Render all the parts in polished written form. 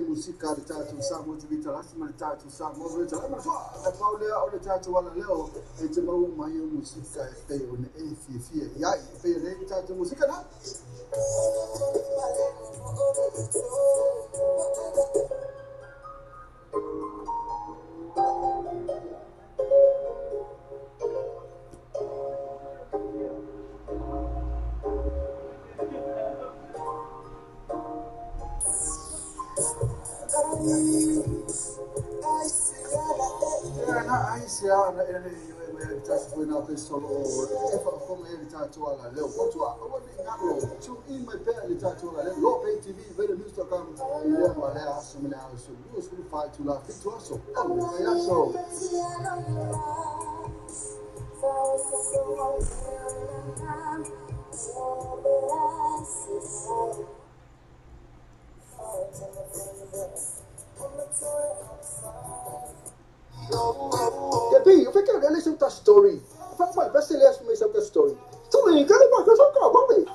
Música de tato sa mo tu vitala ma tato sa mo vitala ma fa Paula o de tato wala leo e te mau mai música e o ne e fi ya e le tato música na When I was solo, if I come here to tattoo ala leo, what's what? I want to know. Tune in my pair to tattoo ala leo. Low pay TV, very news to come. Yeah, my hair, so many hours. So you was going to fight to laugh it to us. So, oh, yeah, so. Eu fiquei olhando esse outra story. Eu falei, mano, parece que ele assumiu essa outra story. Story, cara, mas eu só acabo, vamos.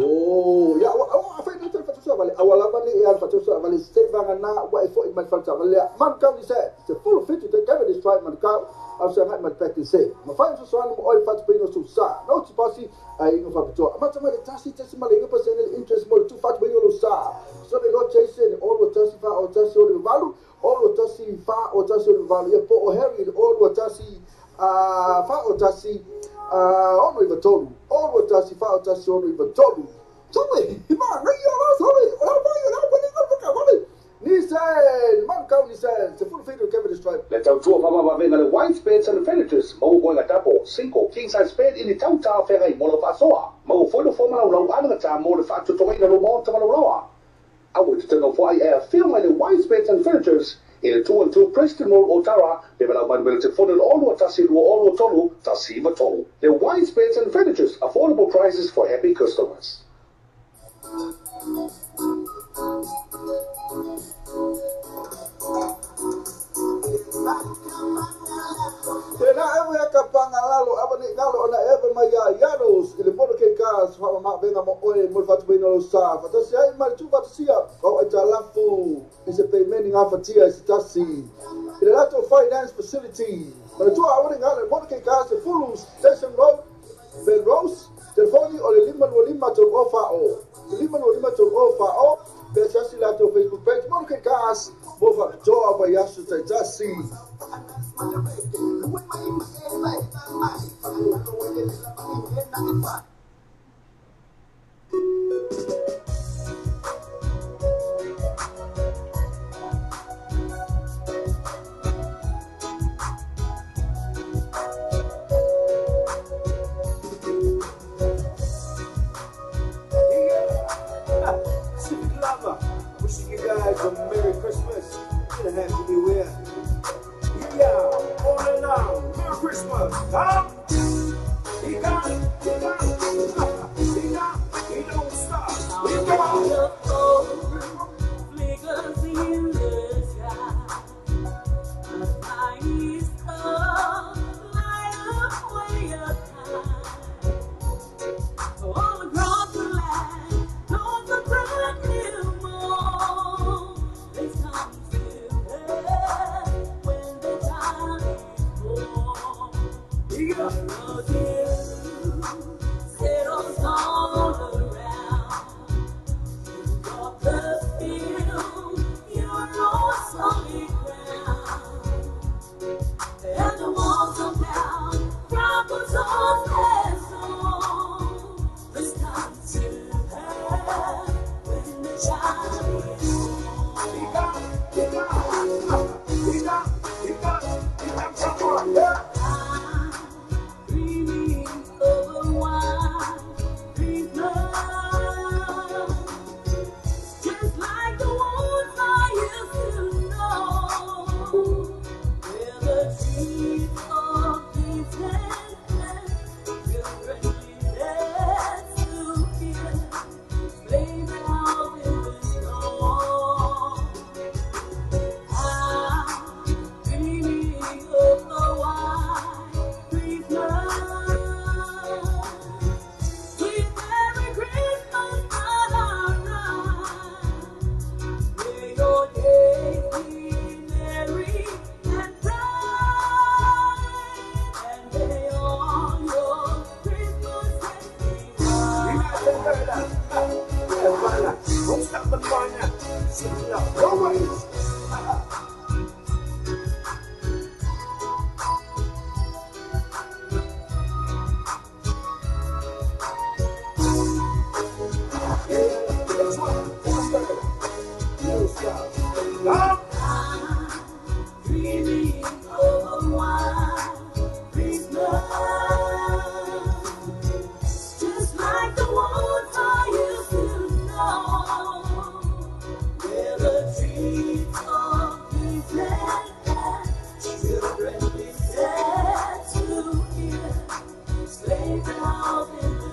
Oh, ya, eu falei, não tem fato só, vale. Awal apa ni, yang fato só, vale. Stay bang na, what if it might fall down, vale. Man kau ni saya, it's a full fit to take care of this fight, man kau. Aku sangat man practice say. Ma fight sesuatu mu oil fato pino susah. Não te passe aí no fato. Mas também tasi malinho para ser interest more to fato pino susah. So they not chasing all what tasi fa or tasi all value. All what tasi fa or tasi all value. Ya po o Harry all what tasi fa or tasi all even told. All what tasi fa or tasi all even told. Sorry, man, no you are sorry. Nissan, man count Nissan, the full figure Kevin Stripe. Let's out two of our the white spades and the furnitures. Mo going at double, single, king size spade in the town tower ferry, Molo Fasoa. Mo for the former low, other time, more the factor to make a more to Maloa. I would turn off why I film the white spades and furnitures in a 2 and 2 Preston Road, Otara. They will have one will to follow all what Tassi do all Tolu, Tassi Matolu. The white spades and furnitures, affordable prices for happy customers. Tena ewe kapanga lalo abani ngalo ona ewe maya yanos ile modo ke gas fa ma venga mo oe mo fatu bino lo sa fa tasi ai mal tu fatu sia o ajalafu is a payment nga fatia is tasi ile lato finance facility but tu awani ngalo modo ke gas full station road Ben Rose telefoni o le lima to offer o lima to offer o be tasi lato Facebook page modo ke gas mo fa joa ba yasu tasi. Wishing you guys a Merry Christmas and a Happy New Year. Yeah, all along, Merry Christmas, huh? He don't stop. We go. Flickers in the sky, the tiny star light up way up high. All across the land, don't the brand new moon. It's time to head when the time is born. The dew settles all around. Of the field, you're on solid ground, and the walls are down, crumbles on their soul. It's time to have when the child is born. I'm dreaming of a white Christmas. Just like the ones I used to know, where the trees of peace and children live there to hear sleigh bells in the snow. I'm dreaming of the white Christmas. Sweet Merry Christmas, may your days be merry and bright, and may all your Christmases be white. Don't stop the fun. Sit it up. Go away. I'm dreaming of a white Christmas, just like the ones I used to know, where the trees of peace and children live there to hear sleigh bells in the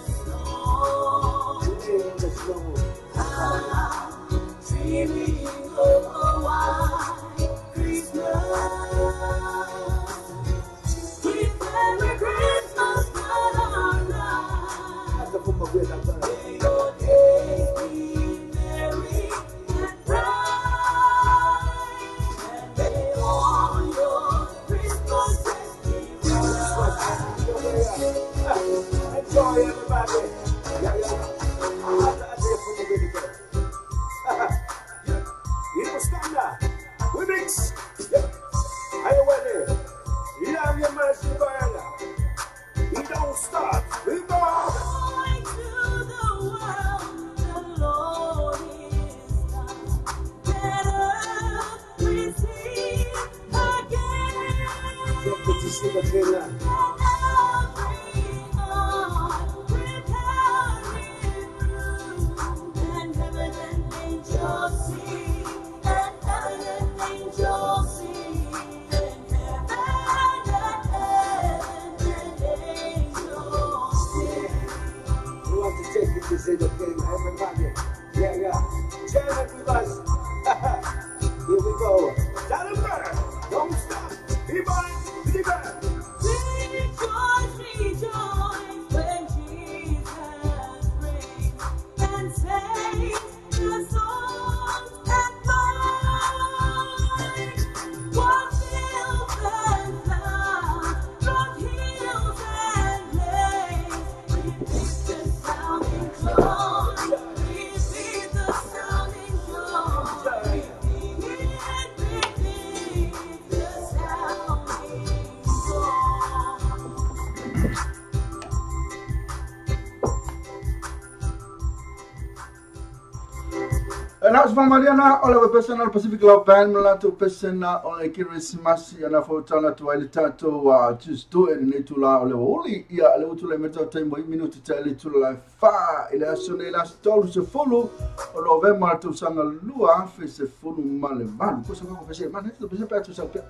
snow. I'm dreaming of a white Christmas. Sweet Merry Christmas, may your days be merry and bright, and may all your Christmases be white. Enjoy, everybody. You don't stand there. We mix. Are you ready? Love your mercy, Barla. We don't stop. We go. Going to the world, the Lord is done better sugar cane now. We want to take it to say the game, everybody. Yeah. Jam it with us. Here we go. Caliber, don't stop. Be mine, be back. Rejoice, rejoice when Jesus reigns and saves the souls and minds. What hills and clouds, what hills and plains. We beat the sounding drum. We beat the sounding drum. We beat the sounding drum. And that's from Mariana, all of a person on Pacific Love Band, Malato person on a Christmas, and a photo to a tattoo, just do it in it to la, only, yeah, a little to limit of time, but minute to tell it to like far. It has Sunday last told to follow, or November to Sanga Lua, face a full Maliban, because I'm going to say, man, it's the best to something.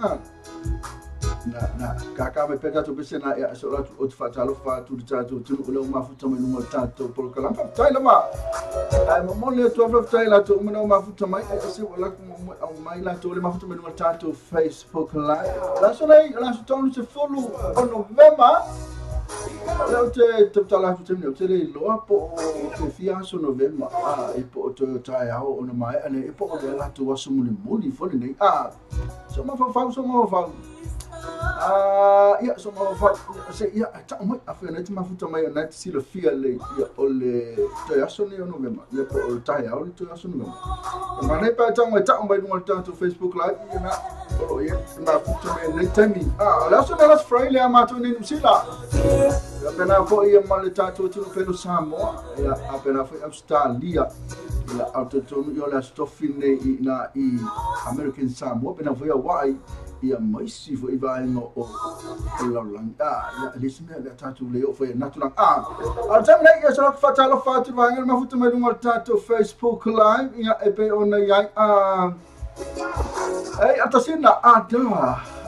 Na kaka me pega to besena ya so la tu fatalo fa tu tato tu lo mafuta me no tato por kala pa taila ma ai mo le to fa taila to me no mafuta mai se wala mai la to le mafuta me no tato Facebook live la so tonu se follow on November la te tala tu me te le lo po te fia so November e po to tai ao on mai ane e po de la to waso muli fo ni so ma fa yeah, so I say, yeah, I feel like my foot on my night see the fear late, yeah, all the Toyasoni on November, yeah, or tie out to Toyasoni. And my neighbor told my town by one time to Facebook Live, you know, oh, yeah, my foot on my tell me, that's what last Friday I'm out on in Silla. I've been out for a year, my tattoo to fellow Samoa, yeah, I've been out for Australia. Yeah, out to your last stuff in the American Samoa, been out for a while. Yeah, my see for Ivan or Long. Yeah, listen to that tattoo lay for not too long. I'll tell you, yes, I'll fatal fat to hang my foot to my tattoo Facebook Live. Yeah, a pay on the young. Hey, at the sinner,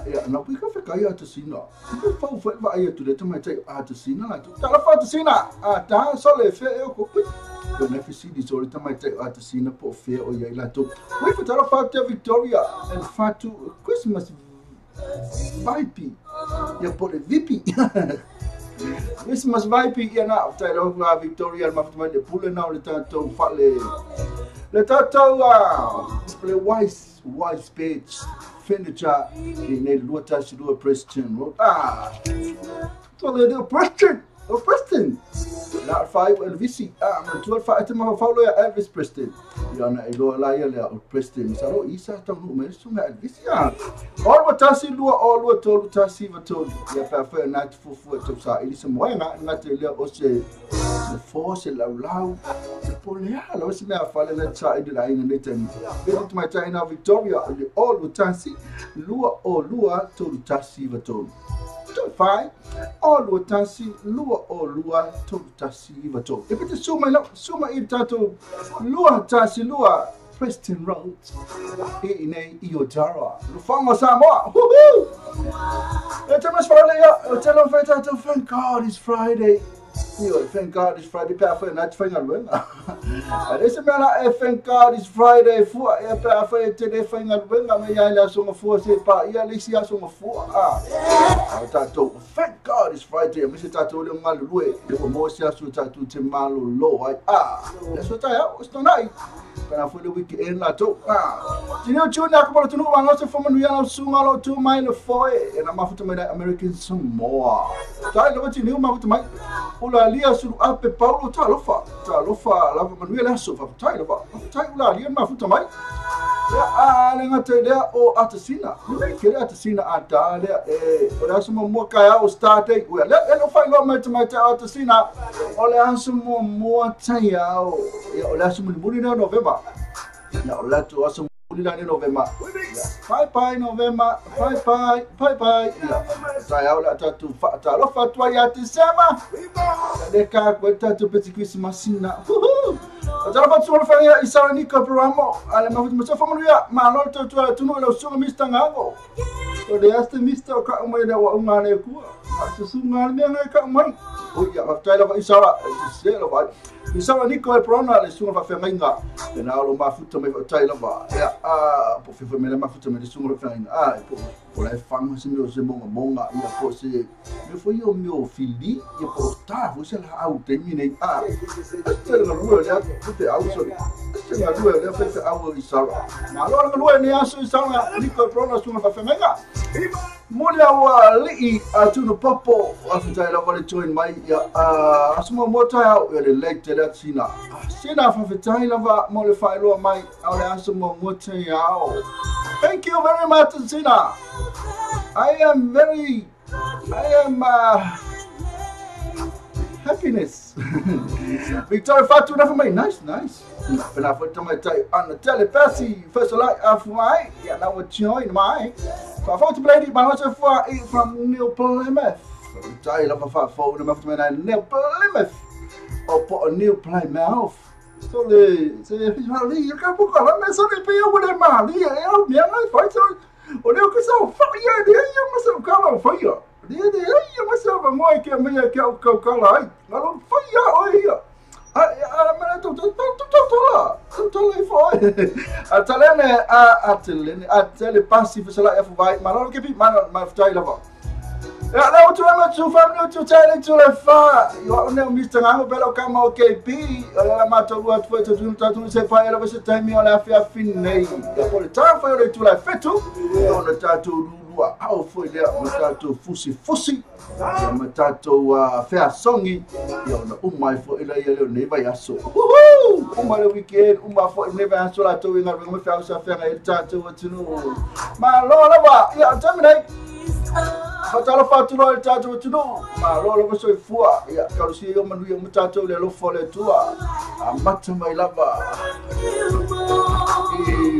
yeah, no, we can figure out to see now. You can find what I to the time I take out to see now. Tell a fat to see now. Solid fair. When I see this all the time I take out to see a poor fair or yella to. We for tell a fat Victoria and fat to Christmas VIP. You put a VP. Christmas VIP, you know, tell Victoria and Mafutman, the pulling out the tattoo, the tattoo, play wise page, furniture in a water to do a Preston. So they do Preston. Oh, Preston! Not 5 LVC. 12 5 to follow Elvis Preston. You're not a liar of Preston. So, Isa Town, Elvis. All what I see, all what told Tassi told you. Prefer not for foot of Sa Elisa Moena, not a little say the force loud. The Polia, I was never falling at side lying in it. And built my China Victoria, all what Tassi, Lua told Tassi told. Fine, all what Tassi, Lua told Tassi told. If it is so my tattoo, Lua Tassi, Lua, Preston Road, in a Iotara, Lufanga Samoa. Woohoo! Let us follow tell them, thank God it's Friday. Thank God it's Friday, perfect, not finger win. This is a thank God it's Friday, for a perfect today finger win. I mean, I saw a 4 say, but yeah, let's see us on a 4. Thank God it's Friday. Mr. Tattoo, the Malu, the more sales to tattoo to Malu low. That's what I was tonight. When I feel the weekend, I talk. You know, June, I come to know one also from Rihanna Sumalo 2 miles 4, and I'm off to my American some more. So I know what you knew, my to my Lia Sulu Ape Paulo Talofa, Lava Manuela Sofa, Tyler, Tyler, my foot to my. I'm going to tell you, oh, Atasina. You make it Atasina at there, but that's more Kaya started. Well, let find out my Atasina, or answer more Taya, or that's some November. Now, let to us. Ulilani November. Bye November. Bye. Saya ula tatu talo fatwa ya tisema. Deka kweta tu petit Christmas na. Talo fatwa fa ya isara ni kapramo. Ale mafuta msofa mluya malo tu tu no sunga mista ngago. So de este mista ka umene wa umane ku. Susunga me ka umai. Oh ya talo isara selo ba. Isara ni kapramo le sunga fa fenga. Na lo mafuta me talo ba. Ya po fifa me mafuta me sunga fa fenga. Po la fama se meu se monga ia po se me foi o meu filho e po tá você lá ao terminei tele na rua já te ao so tele na rua já fez ao isara na hora na rua nem acho isara nico prona suma fa fenga mulher wa li atu no popo afita ela vale join mai ya asuma mota ya le late that sina fa fita ela va mole fa lo mai au asuma mota ya. Thank you very much, Sina. I am happiness. Victoria Fatu never made nice. When I put my tie on the telepathy, first light of my, yeah, now would join my. So I thought to play it, but also for it from New Plymouth. I love a fat phone, I'm after my New Plymouth. Or put a New Plymouth. So you can't book on that, so they pay over the man. Yeah, I fight so. Or they could so fuck yeah, you must have come out for you. You must have a more can be a color. I don't fire or here. I'm totally for it. I tell the passive is like a white man. I'll keep it, man, my child. Now to my two family to tell it to the far. You are no Mr. Angelo come KP. I'm not what for to do to say fire over the time you have a fin name. For the time for you to like fetu on the tattoo. How for there, Matato Fussy, Matato Fair Songy, my for a neighbor yaso. My weekend, for never so I told you I'm going to tattoo to know. My lord, yeah, terminate. Fatalo fatulo tato to know. My lord was so far. Yeah, can see you and we tato the low for the tour. I'm back to my lover.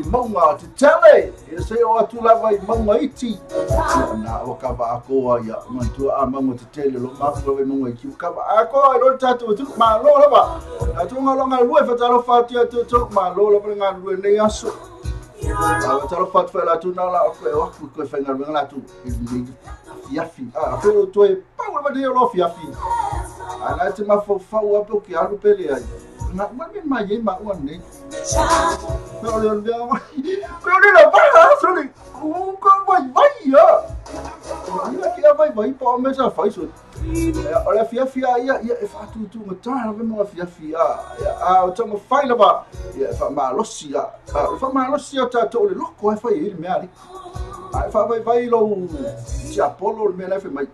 Monga to tell it. You say, oh, to love my Nov2018. Now, cover Akoa, ya, Mantua, Amamo to tell you, Nov2018, you cover Akoa, I don't tattoo to my lord. I don't know long I wait for Talo Fatia to talk my lord over and when they are so. Talo Fat fella to now, because I never like to Yafi. I feel to a power of the off Yafi. I like to my for follow up, okay, I'll pay you. Not my game, but one day. No, sorry. Who got my boy? You my boy, Paul Mesa Faisal. Or if I do my time, I'm Yafi. I'll tell my file about. If I'm a Lucia. If I'm a Lucia, I told you, look, if I hear me. If I'm a Vilo, Apollo, me left in my.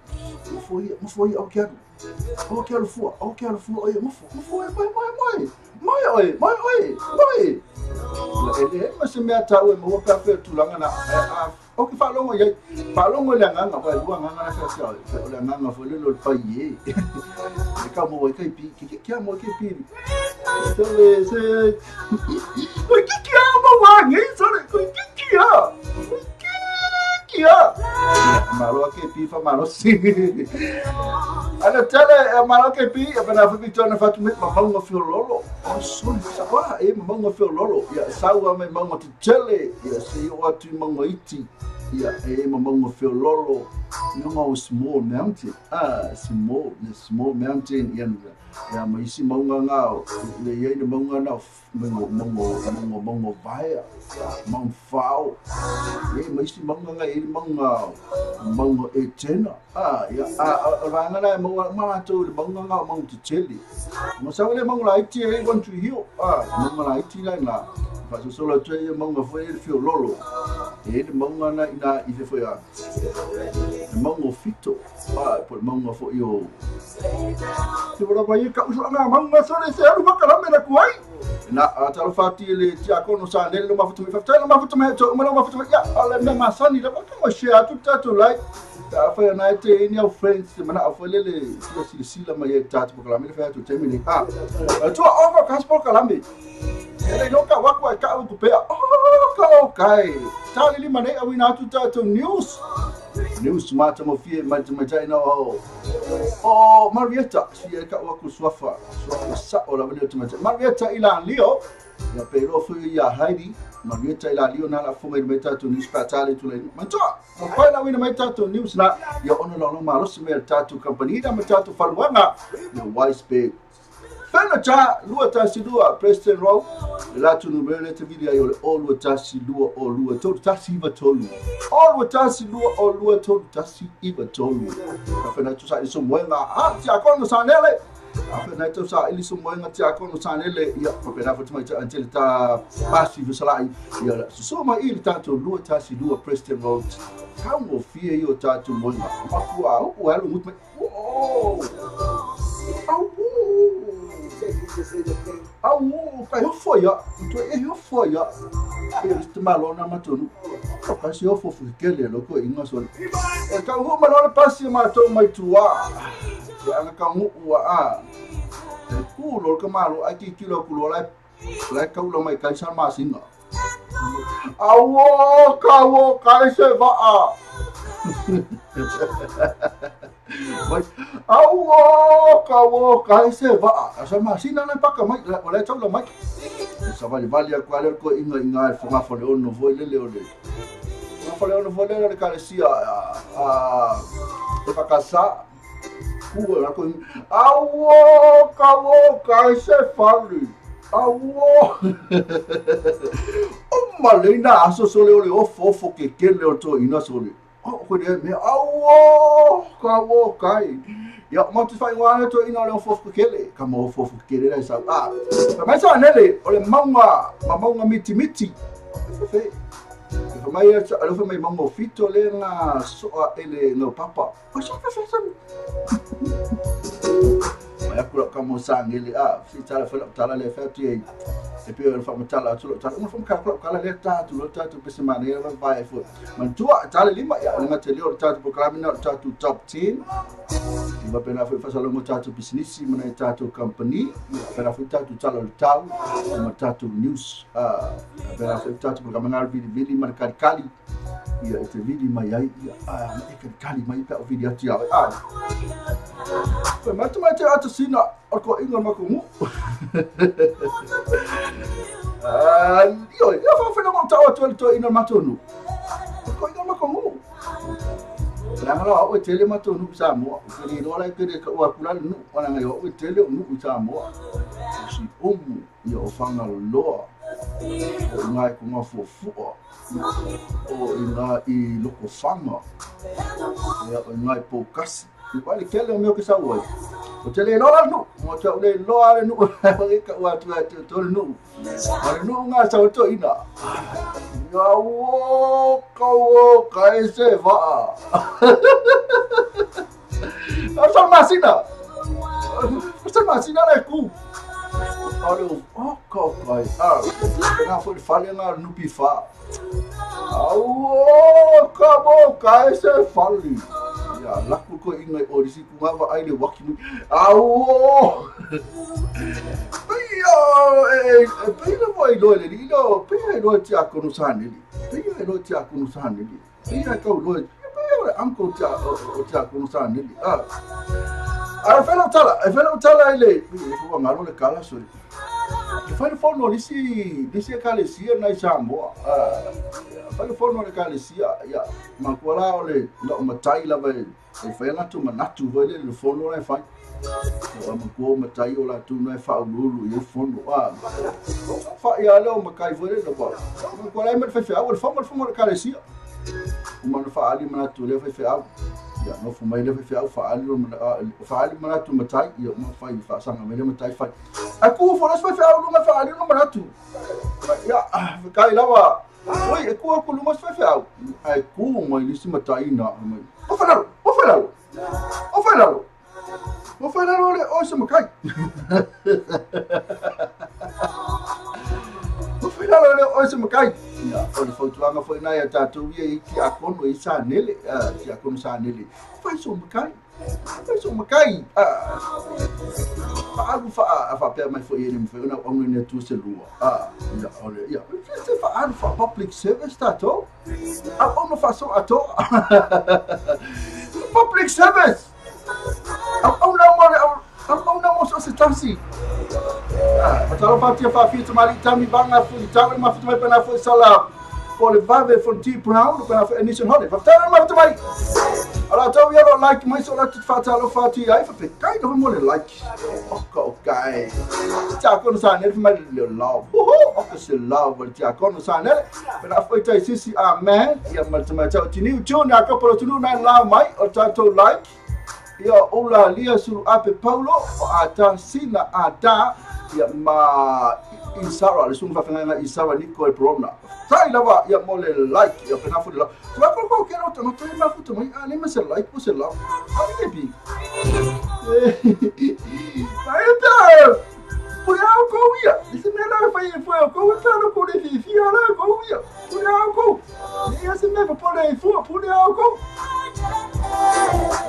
For you, okay. Okay, must be a tower more perfect to long enough. Okay, follow me. Follow me, Langanga, by one for a little pay. Come away, come away, so they said, we kick you out of one, kick you out. Maloke P for Malosi. And tell Maloke P, but I've been trying to make my home of your lolo. Oh, so Sawa, among of your lolo. Yes, Sawa, my mama to jelly. Yes, you are to Nov2018. Yeah, aim among of your lolo. No small mountain. Small mountain. Yeah, my see Monga now. The Yay Monga now. Mongo Vaya. Mount Fowl. Yeah, my see Monga Mongo Etena. Rangana Mama told Monga Mount to Chili. Masawale Monga IT, want to hear. Monga IT now. But you saw a tray among of feel lolo. Eight Monga if for ya. Mongo Fito. Put Mongo for you. You come among us, so they say, look at a quite. Now, I tell Fatty, Giacono San, they don't have to me for telling my tomato, I'll let my son, I share to tattoo like. For a night in your friends, the man of a lily, see my tattoo, to tell me. To over Casper Calamity. Ele no ka wako ai ka uku pea. Ka o kai. Tali lima nei awina atu tātou news. News mata mo fie mai na o. O Marietta, si e ka wako swafa sa o la vele tu mai. Marietta ila Leo. Ya pero foi ya Heidi. Marietta ila Leo na la fuma mai tātou news pa tali tu le. Mantoa. Mo pai na wina mai tātou news na ya ono lo ma rosi me tātou company da mai tātou faluanga. Ya wise big. Fena cha lua tasi lua Preston Row la tu numero te video yo o lua tasi lua o lua to tasi iva tolu o lua tasi lua o lua to tasi iva tolu ka fena tu sa iso moenga ti akono sanele a fena tu sa iso moenga ti akono sanele ya pa pena fa tuma ta antel ta pasi vi salai ya so ma il tanto lua tasi lua Preston Row ka mo fie yo tatu moenga ma kuwa o elo mut kai ho foia, tu e ho foia. Este malona matonu. Ka si ho fofu kele lo ko inga so. E ka ho malona pasi ma to mai tua. Ya nga ka mu wa a. E ku lo ka malo aki kilo ku lo la ka lo mai kai sa ma singa. Awo ka se va a. Awo ka se va asa masina na paka mai o le tau mai sa vale a le ko inga fonga fole ono voi le fole ono voi le kalesia a paka sa ku la ko awo ka se fali awo o malina aso sole o fofo ke kele o to ina sole ko de me awo kai ya mo tu fai wana to ina le fofo kele ka mo fofo kele la sa ma sa nele o le maunga miti fe mai alo fe mai mambo fito le na so ele no papa o sa fe mai akula ka mo sa ngeli fi tala le fa tu e pe o fa matala tu tala mo fa ka le tatu pe semana ia vai fo man tua tala lima ya nga te leo tatu programa na tatu top 10 e va pena foi fa mo tatu business mana tatu company pena foi tatu tala tau ma tatu news pena foi tatu programa na video marcar kali ia e te video mai ai e kali mai pe o video ti foi mais tu atu sina o ko inga ma ko mu eu vou fazer uma tal to ina matonu ko ina makomu la ngala o tele matonu samo ni no la kede ka wa kula nu ona ngai o tele nu samo si yo fanga lo o ngai ko ma fofu o ina I loko fanga ya ngai po kasi wale kele o meu que sa wo o tele no la nu mo cha le lo ale nu ka wa to nu ale nu nga sa to ina ya wo ka ese va asa masina le ku ale o kai na foi fale na nu pifa ka ese fali ya laku ko inga orisi ku ngava ai le waki mu awo pia voi lo le lilo pia lo ti akonu sanili pia ka lo pia anko ti akonu sanili fela tala ile ko ngalo le kala sori fai fono lisi kale sia na jambo fai fono le kale sia ya makwala ole no matai la vai fai na tu manatu vole le fono le fai ko matai ola tu no fa lulu ye fono fa ya lo makai vole no ba makwala me fai awal fono le kale sia uma no fa ali manatu le fai ya no fumai le fa ali manatu matai ya ma fai fa sanga me le matai fai aku foras fa lu fa ali no manatu ya kai lawa oi aku lu mas fa aku mai lisi matai na mai o falalo le o se makai o falalo le o se makai ya o fotuanga foi na ya tatu ye ki akono isa nele ki akono sa nele fai so makai fa'alu fa pe mai fo yeni mfe una onge ne tu se lua ya ole ya se fa'alu fa public service tato ono fa so ato public service ono mo so se tasi patalo fa tia fa fitu mali tami banga fu tawe ma fitu mai pena fu sala for the vibe from T Brown pena fu initial holiday fa talo ma fitu mai ala tau ya lo like mai so la fatalo fa tu ai fa pe kai do mo le like okay ta kono sa ne fa le love okay se love ta kono sa ne pena fu tai sisi amen ya ma tau tini tune ya ka pro tunu na la mai o tato like ia ola lia suru ape Paulo o ata sina ata ia ma Isara le sunga fanga Isara Nico e Promna sai lava ia mole like ia pena fu la ma ko ke no to ma fu to mai ani ma se like po se la ani ke bi ai ta puya ko ia se me la fa ia fu ko ta no ko de fi ala ko ia puya ko ia se me po le fu puya ko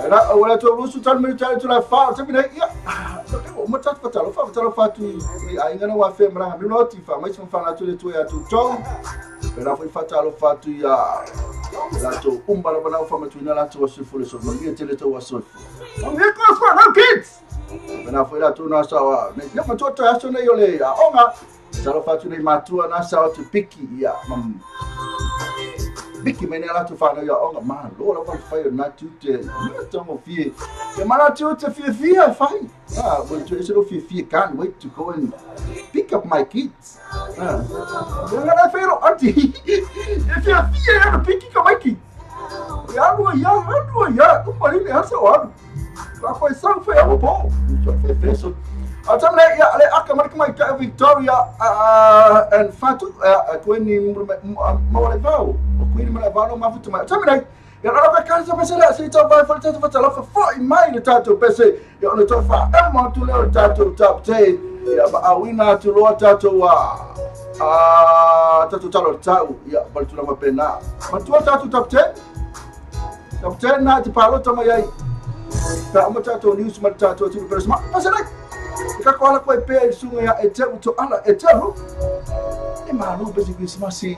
era ora to rusu tal me tal tu la fa te bina ia mo tat fatalo fa tu ai ngana wa fe mra mi no ti fa mai son fa na tu le tu ya tu tong era foi fatalo fa tu ya la to umbala bana fa ma tu na la tu wa fu le so mo mi tele to wa so fu mi ko fa no kids bana foi la tu na sa wa ne ma to ya so ne yo le ya onga talo fa tu ne matua na sa tu piki ya mam Biki mene ala tu whana ia onga maa lola wai whai o nā tūte mea tongo fie e mana tūte fie whai well to ese lo fie can't wait to go and pick up my kids ngana whaero ati e fie ana piki ka maiki e alua ia umarine asa o alu ka whai sang whai awa po whai so Atam le ya le aka mai ka Victoria and Fatu kweni mawale vau kweni mawale vau ma futu mai atam le ya la ka kansa pesela se ta vai falta ta fatala fa 40 mai tato pese ya ono to fa ema tu le tato top 10 ya ba awina tu lo tato wa tato talo tau ya bal tu la pena ma tu tato top 10 na ti palo to mai ta mo tato news ma tato tu persma pasala ka kola ko pe sunga ya e teu to ala e teu e malu besi Christmasi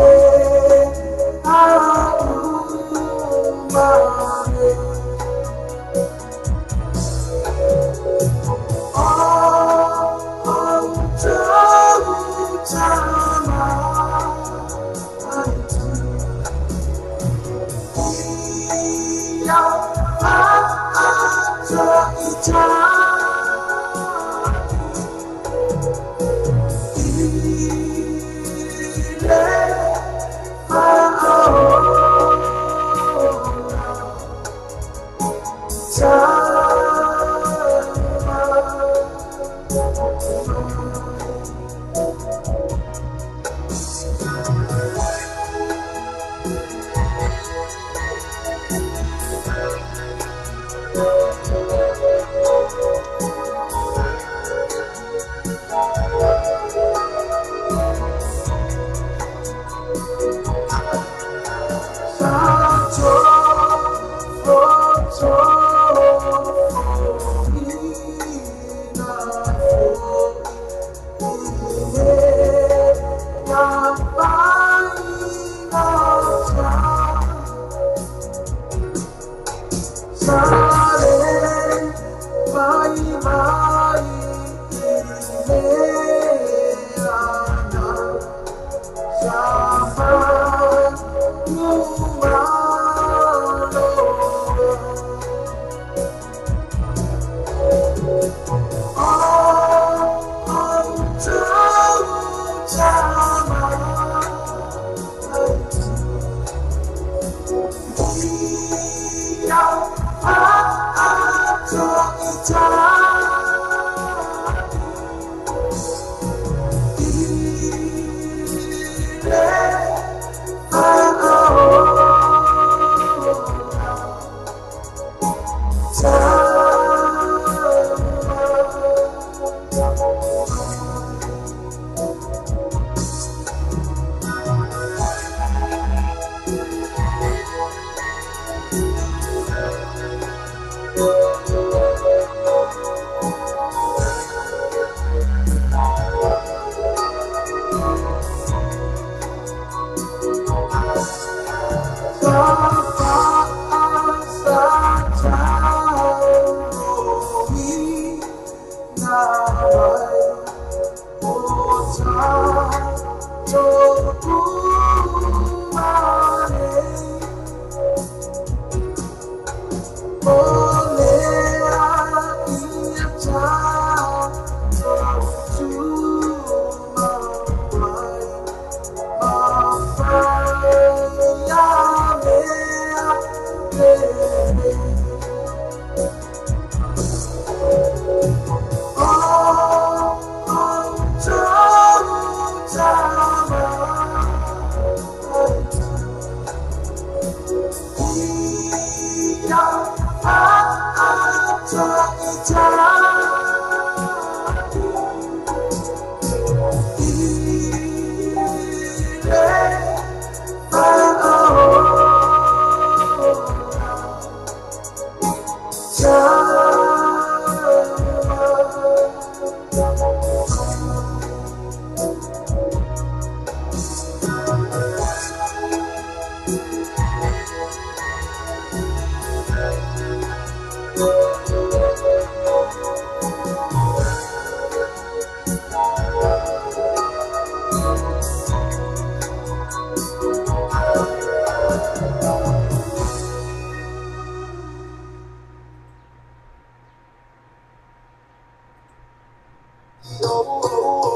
Oh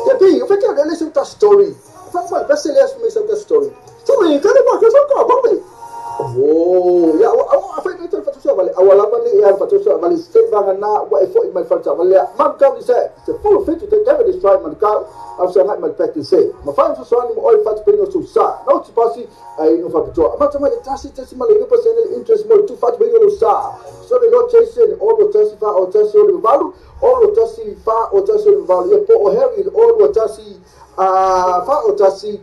Tapi, eu falei, olha essa outra story. Eu falei, vai ser essa outra story. Também, cara, mas eu só acabo, vamos. Oh, ya, eu falei, então faço só, vale. Awala vale, ya faço só, vale. Step bang na, wa effort my faço, vale. Man kau dice, se full fit to never destroy man kau. After that, my practice say. Ma faço só ni oi faço bem no sussa. Não te passe aí no faço. Mas também tasi malego percent interest more to faço bem no sussa. So the Lord chasing all the tasifa or tasi or value, all the tasifa or tasi or value. Ya po Harry all the tasi fa or tasi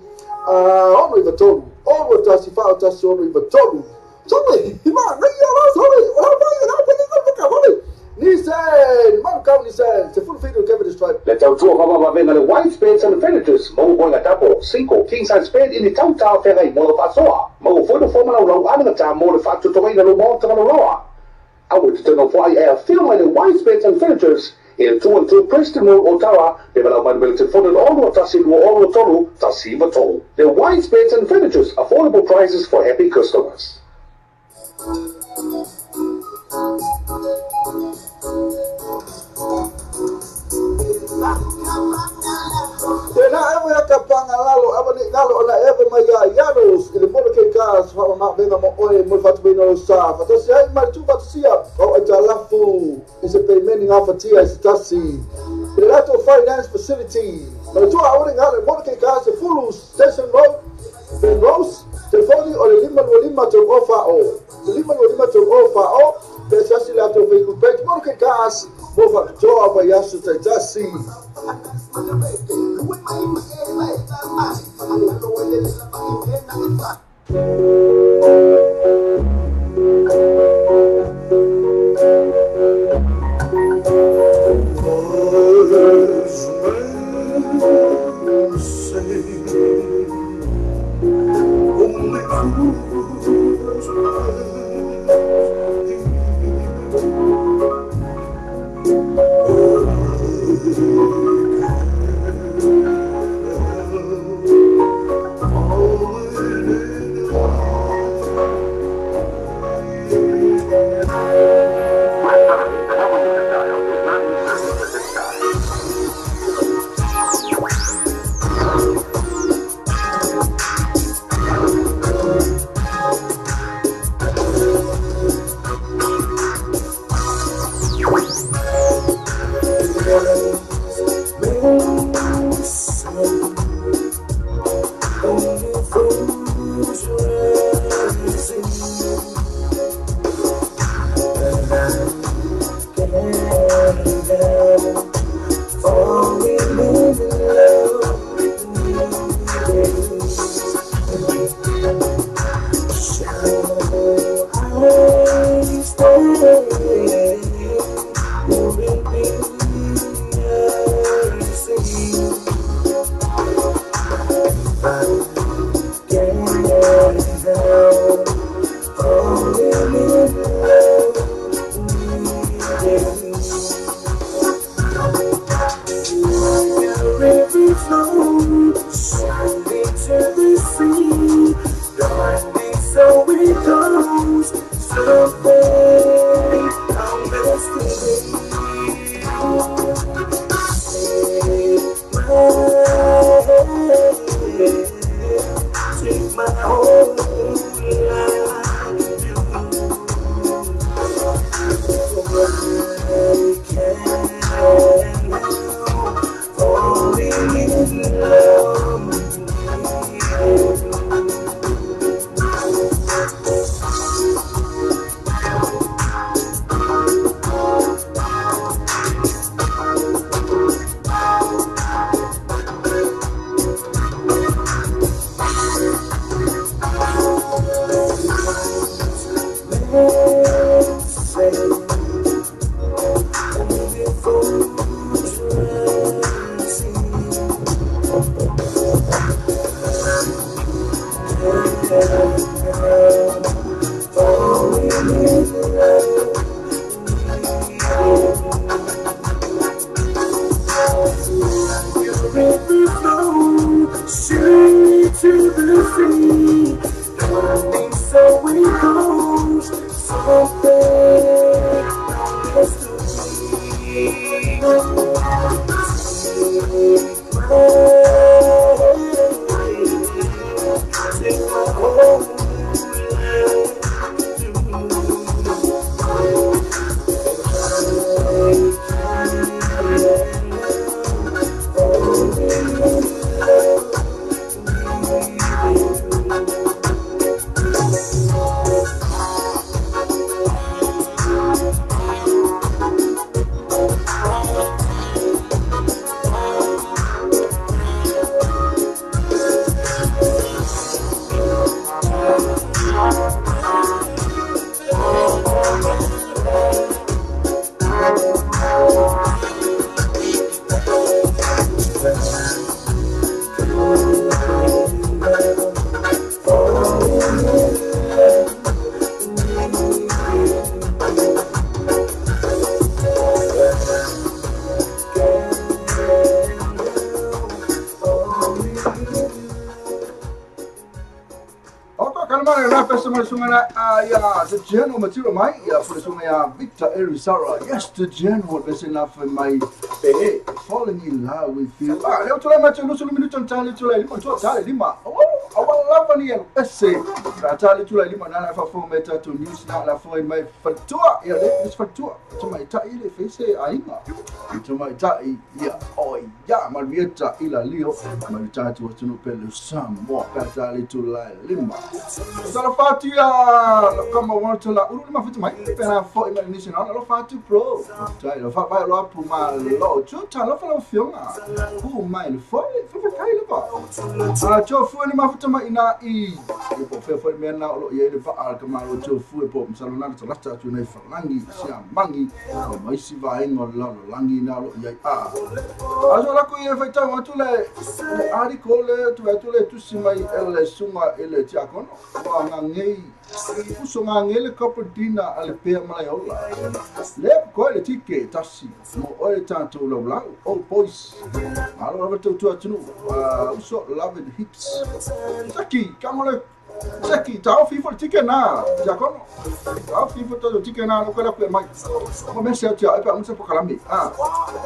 all the total. All the tasi fa or tasi all the total. Sorry, man, no you sorry. Oh my God, I Listen, man, come listen. Se full fit to Kevin destroy. Let's out to Hama Venga the white spades and fenitors. Mo boy at Tapo, Cinco, king size spade in the town tower ferry, Molo Fasoa. Mo for the formula low, I'm the time more the fact to Tomina Lumon Tamaloa. I would turn off why I film the white spades and fenitors. In 2 and 2 Preston Road, Ottawa, development will to fund all the Tassi all the Tolu, Tassiva Tolu. The white spades and fenitors, affordable prices for happy customers. Tena ever yakapanga lalo abani lalo ona ever maya yaros ile mono ke cars fa ma venga mo oi mo fatu bino sa fa to sai mal tu fatu sia o ajalafu is a payment of a tia stasi ile lato finance facility no tu awori ngale mono ke cars full station road the roads telefoni o lima to offer o lima to offer o pesa sila to Facebook page mono ke cars mo fa job ya su tasi my sungana the general material my for the sungaya Victor Erisara. Yes, the general is enough for my falling in love with you. Leo tula macho nusu minuto ntali tula lima tula tali lima. Awala ni essay. Tali tula lima na fa for meta to news na la for my fatua ya this fatua. Tuma ita ile face ainga. Tuma ita ya ya malvieta ila leo malitatu watu pele samo katali tula lima. Sala fatia kama watu la uruma fitu mai pena for imagination ala fatu pro. Tala fa vai lo puma lo chuta lo fa lo fiona. Mai foi kai leva. Chofu ni mafuta ma ina I foi mena lo ye fa al kama lo chofu po msalona to lasta tu nei falangi sia mangi mai si vai ngol lo langi na lo ye aso la ko ye fa ta watu le ari kole tu le tu si mai ele suma ele tia kono wa ngei uso ngele kopdina ale pe mala yola le ko le tike tasi mo o tanto lo blau all boys alo roberto tu atunu uso love it hits Saki kamole Saki tao FIFA tike na jakono tao FIFA to tike na lo kala pe mai mo me se tia e pa unse po kalami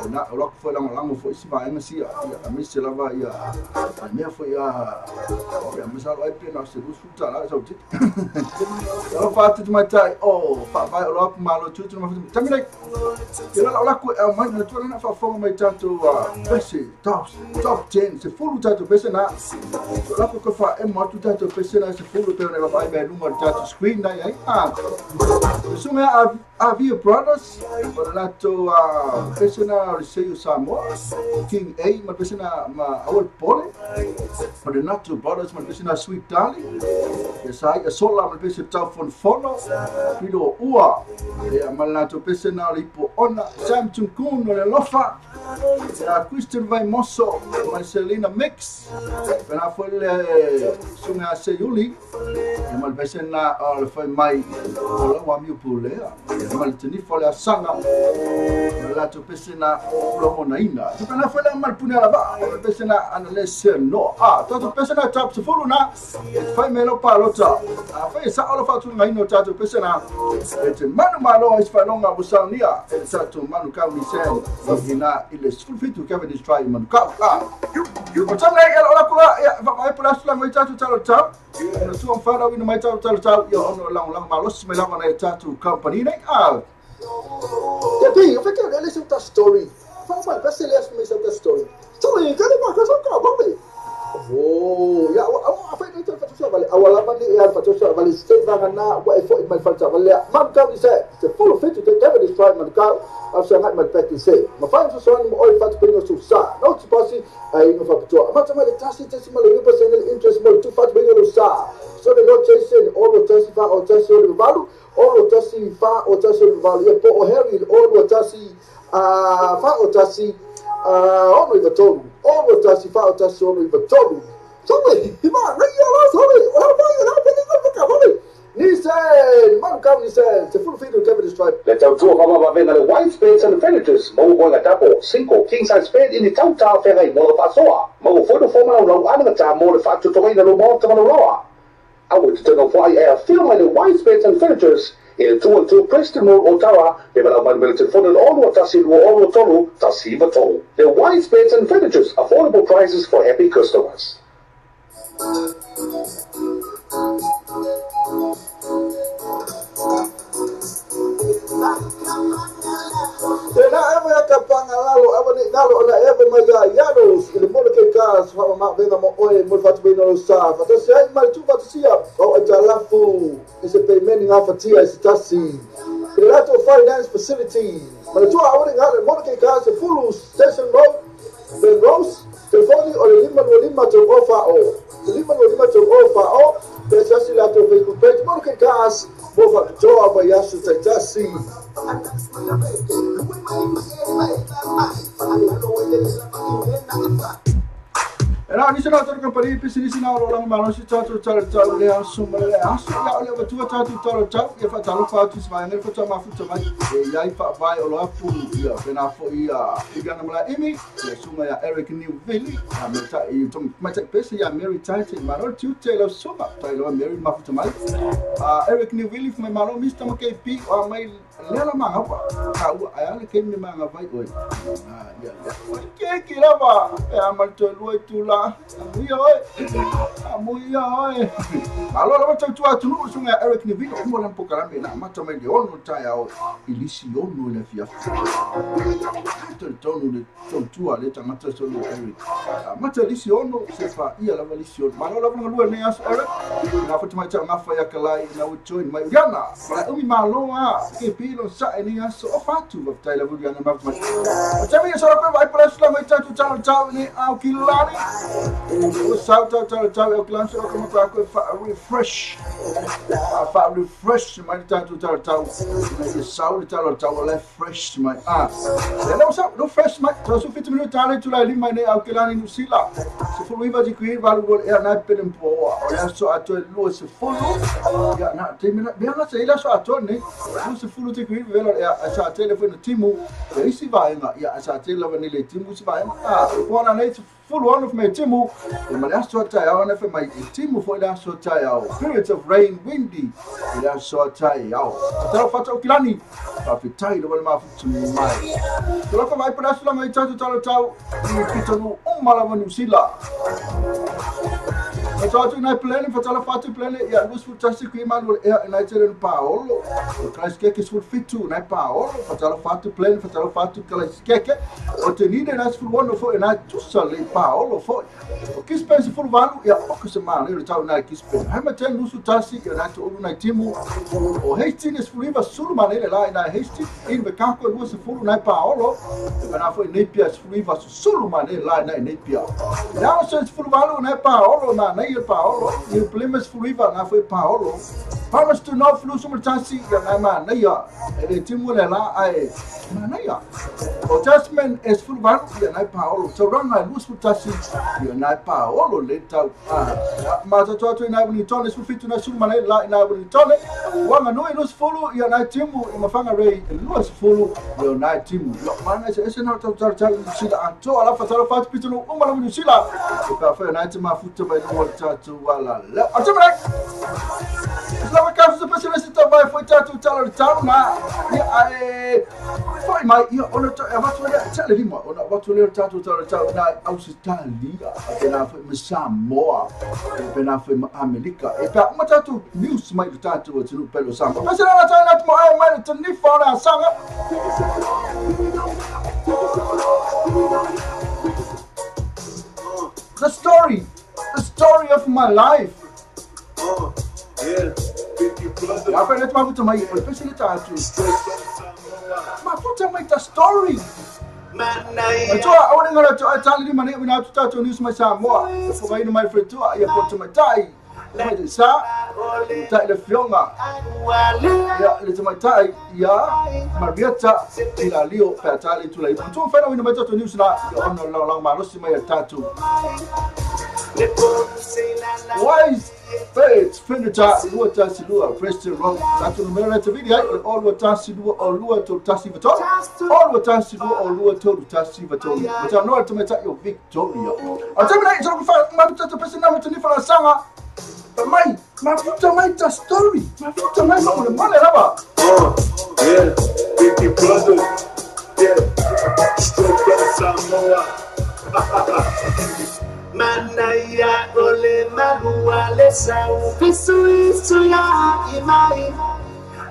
na lo ko la lango fo isi ba MC ya me se lava ya me fo ya me sa lo pe na se suta la so tike lo fatto di mai fa vai lo malo tutto ma tamile io la ko mai na tu na fa fo mai tanto pesi top 10 se full tanto pesi na la ko fa e mo tanto pesi na se full per ne vai bene numero tanto screen dai insomma havia brothers per lato pesi na riseu samo King A ma pesi na ma awal pole per nato brothers ma pesi na sweet darling sai sola ma pesi telefon fono pido ua e malato pesi na lipo ona Samsung kuno le lofa Christian vai mosso Marcelina mix per a folle sunga se yuli e mal pesi na al fai mai ola wa mi pulea mal teni folle sanga malato pesi na lo na ina tu kana folle mal punela ba pesi na analese no tanto pesi na top se fulu na fai melo palota fai sa olo fatu ngai no tato pesi na e manu malo is fa longa busania e tato manu ka mi sen ina ile sulfitu ka ve try manu ka o tama e ora kula vai pula sula mai tato talo tau no tu on fara wino mai tato talo tau yo ono lang malo se me lava na tato company nei Tapi, eu fiquei olhando essa outra story. Fala, parece que ele acha essa outra story. Story, cadê mais? Eu só acabo, vamos. Oh, ya, apa itu fatusha vale. Awal apa ni yang fatusha vale state bangana wa effort in my fatusha vale. Man kau ni saya, the full fit to take this try man kau. Aku sangat mepet ni saya. Mafai sesuatu mu oi fatu pergi susah. No pasti ai no fatusha. Macam mana tasi malah ini personal interest mau tu fatu pergi susah. So they not chasing all the testify or testify value. All otasi fa otasi vale po o heri all otasi fa otasi ono ivatolu all otasi fa otasi ono ivatolu sorry ima radio la sorry Nissan man kam Nissan se full feed cover this tribe Let's out to kama venda le white spades and furnitures mo go nga tapo 5 king size bed in the town ferry mo fa soa mo foto forma lo ana ta mo le fa to na lo mo ta lo I would turn off I film the white spades and furnitures in 212 Preston Road, Ottawa. They will have military funded all what Tassi all Tolu, Tassi Vatolu. The white spades and furnitures, affordable prices for happy customers. Tena eva ya kapanga lalo eva ni lalo na eva maya yanos ile mo ke kas fa ma venga mo oe mo fatu bino lo sa fa to sai mal tu fatu sia o ajalafu ese payment nga fatia ese tasi ile lato finance facility mal tu awani ngale mo ke kas full station road the rose telefoni o lima to offer o lima to offer o pesa si lato Facebook page mo ke kas mo fa joa ba yasu tasi Era ni sana tor company pisini sina orang malo si tatu tau le asuma le asu ya le batu tatu tau ya fa talo fa tu sma ngel fa ma fu tama ya fa vai o lo fu ya pena fo ya igana mala imi ya suma ya Eric Newville ya meta i tom mata pesi ya Mary Titan maro tu telo suma telo Mary ma fu tama Eric Newville fu malo Mr. MKP o mai lela manga pa ka ya le ke mi manga vai oi ya ke kira ba ya mal to lu tu la amuia oi malo la tu tunu sunga Eric Newville mo la pokala me na mata me de ono tai ao ilisi ono le fia tonu de tu ale tangata so no Eric mata ilisi ono se fa ia la ilisi ono malo la lu ne as Eric na fa tuma cha mafa ya kalai na u join mai yana la umi malo ke pilo sa ni as o fatu of tai la vu yana ma tama ya so la vai para sula mai tu tau ni au kilani South eu clancho como tá com refresh mas tá tu tau mas saúde tau le fresh mas não sabe no fresh mas só se fit minuto ali tu lá ali mas né aquela no sila se for viva de que vai é na pelo po olha só a tua luz se for já na termina bem lá sei lá só a tua né se for de que velo é a telefone timo aí se vai já a telefone le timo se vai quando a noite full one of my timu ma la so ta ya na fe my timu fo la so ta ya periods of rain windy la so ta ya ta fa ta kilani fa fi tai do ma fu mai to ko mai para so mai ta ni pitanu mala manu sila tu na plane fa tala fatu plane ya lus fu tasi ku imanu e na tere Paolo o klaske ke sul fitu na Paolo fa tala fatu plane fa tala fatu klaske o tenide na fu wono fo na tu sale Paolo fo o kis pensi fu valu ya o ko semana e tau na kis pen ha maten lusu tasi ya na to na timu o Hastings fu riva sul manele la na Hastings in be kako lusu fu na Paolo na fo Nepia fu riva sul manele la na Nepia na so fu valu na Paolo na il Paolo il Plymouth River na foi Paolo vamos to no flu summertasi ya na ya e timu le la ai na ya o jasmine es full van ya na Paolo so run na luz futasi ya na Paolo le ta ma to na ni tone su fitu na suma la na ni tone wanga no luz fulu ya na timu mafanga rei luz fulu ya na timu mana ese na ta sila anto ala fatara fat pitu no umala ni sila ka fa na timu futu ba tatu wala la atamra la ka su specialist ta vai foi tatu tau na foi mai io ona to e vatu le tele limo ona vatu le tatu tau na Australia na foi Samoa e na foi America e pa uma tatu news mai tatu tu pelo Samoa mas ela tá na mo ai mai tu ni fora sanga the story of my life. Oh, yeah. 50 brothers. I find it my foot my especially tatu. My foot my the story. So I want to tell you my name without tatu news my Samoa. For my friend too, I put to my tie. Let sa tai le fionga. Ya le my tie ya Marietta Tilalio Patali to like. So find out when my tatu news na on long ma losi my tatu. Wise faith finita luata silua Preston Road tatu numero ta video all luata silua all luata tasi vato all luata silua all luata tasi vato but I know to meta your Victoria atamina ito fa mabita to person na mtani fa sanga mai mafuta mai ta story mafuta mai mo male laba yeah 50 brothers yeah straight from Samoa Manaya ole magua le sau Pisu ya imai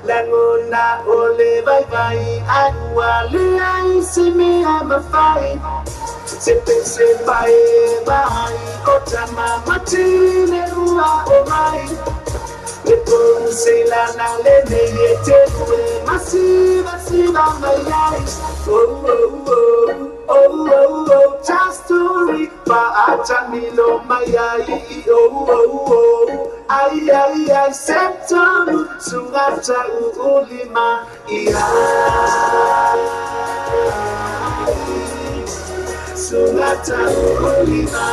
Langona ole bye bye Agua le ai simi amafai Sepe se bye bye Otama matine ua omai Lepo se la na le ne yete Masiva mayai Oh, just to read Atamilo mayai ay septum sungata ulima sungata ulima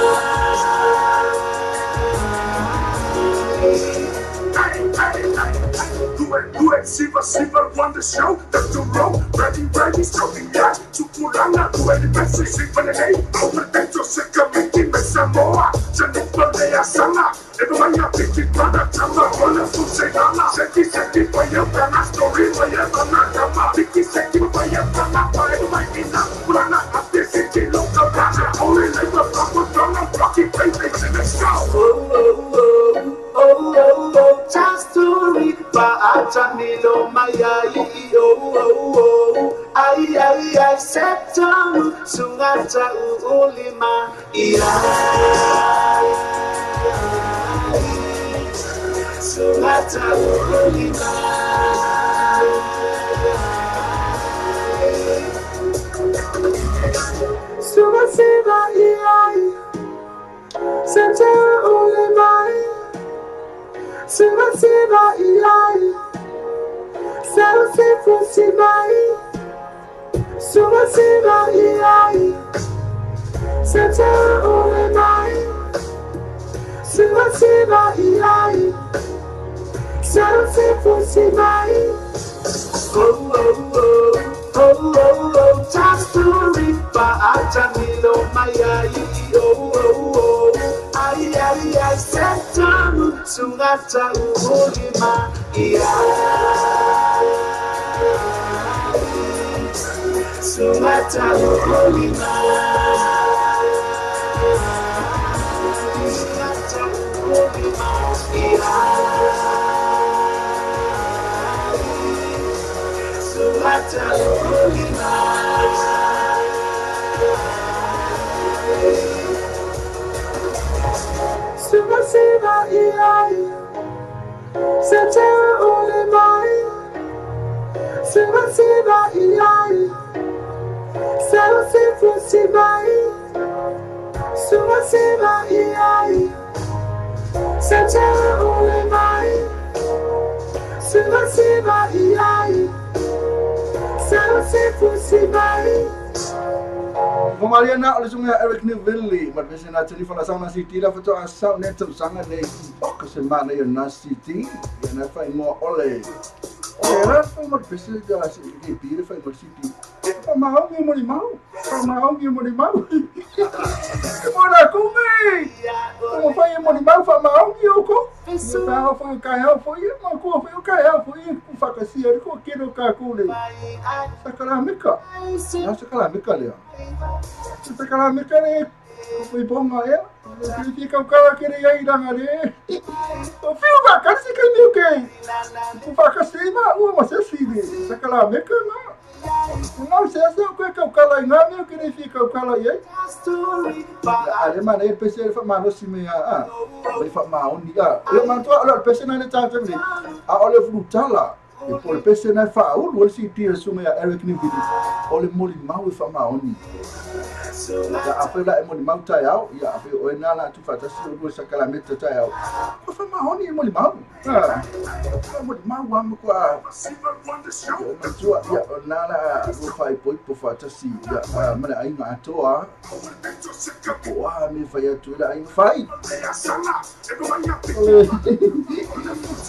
do it, Silver won the show. That's the road, ready, something that to Pulana, do any message, Silver the name. Over the to Security, Samoa, Jennifer Lea Sana, everyone you think it, brother, Tama, one of them say, Nana, Seki, for your Pana story, for your Pana, Vicky, Seki, for your Pana, my Ina, Pulana, at the city, local Pana, only like the proper Donna, Rocky, baby, let's go. Just to read Chanilo Maya, I set down Sungata Ulima, Sungata Ulima. Sungasiva Santa Ulima. Sivasiva Ilai, Sarasifu Sivai, Suvasiva Ilai, Santa Ulemai, Sivasiva Ilai, Sarasifu Sivai. Just to ripa Janilo Maya, I set down Sungata Ulima, Sungata Ulima, Sungata Ulima, Sungata Ulima. Sivasiva Ilai, Santa Ulemai, Sivasiva Ilai, Sarasifu Sivai, Sivasiva Ilai, Santa Ulemai, Sivasiva Ilai, Sarasifu Sivai. Mariana oleh sungai Eric Nivili, berbeza na telefon asal nasi tira foto asal netem sangat deh. Kesemana ya nasi ti, ya nafai mo oleh. Oleh apa mo berbeza dah si dia fai mo siti. Apa mau ni mo ni mau? Apa mau ni mo ni mau? Mana aku ni? Mo fai mo ni mau? Apa mau ni aku? Mau fai kaya fai, mau aku fai kaya fai. Ku fakasi aku kira aku ni. Sekarang mereka, sekarang mereka dia. Sekarang mereka ni, kau ponga ya. Jadi kau kira yang hilang ada. Kau feel kan sih kau ni okay. Ku fakasi mah, masih sini. Sekarang mereka mah. Não sei se eu quero que o cara não eu queria ficar o cara aí. Ada mana ele pensei ele foi mal assim meia ele foi mal ni ele mantou olha pensei na tá também olha fruta lá depois pensei na faul o siti sumia Eric ni vídeo olha moli mal e foi mal ni ya apa lá moli mal tá ya apa o nala tu faz assim o sacalamento tá ya foi mal ni moli mal moli mal vamos com a mentua ya nala o fai poi po faz assim ya mana ai ma toa wah me fai tu lá ai fai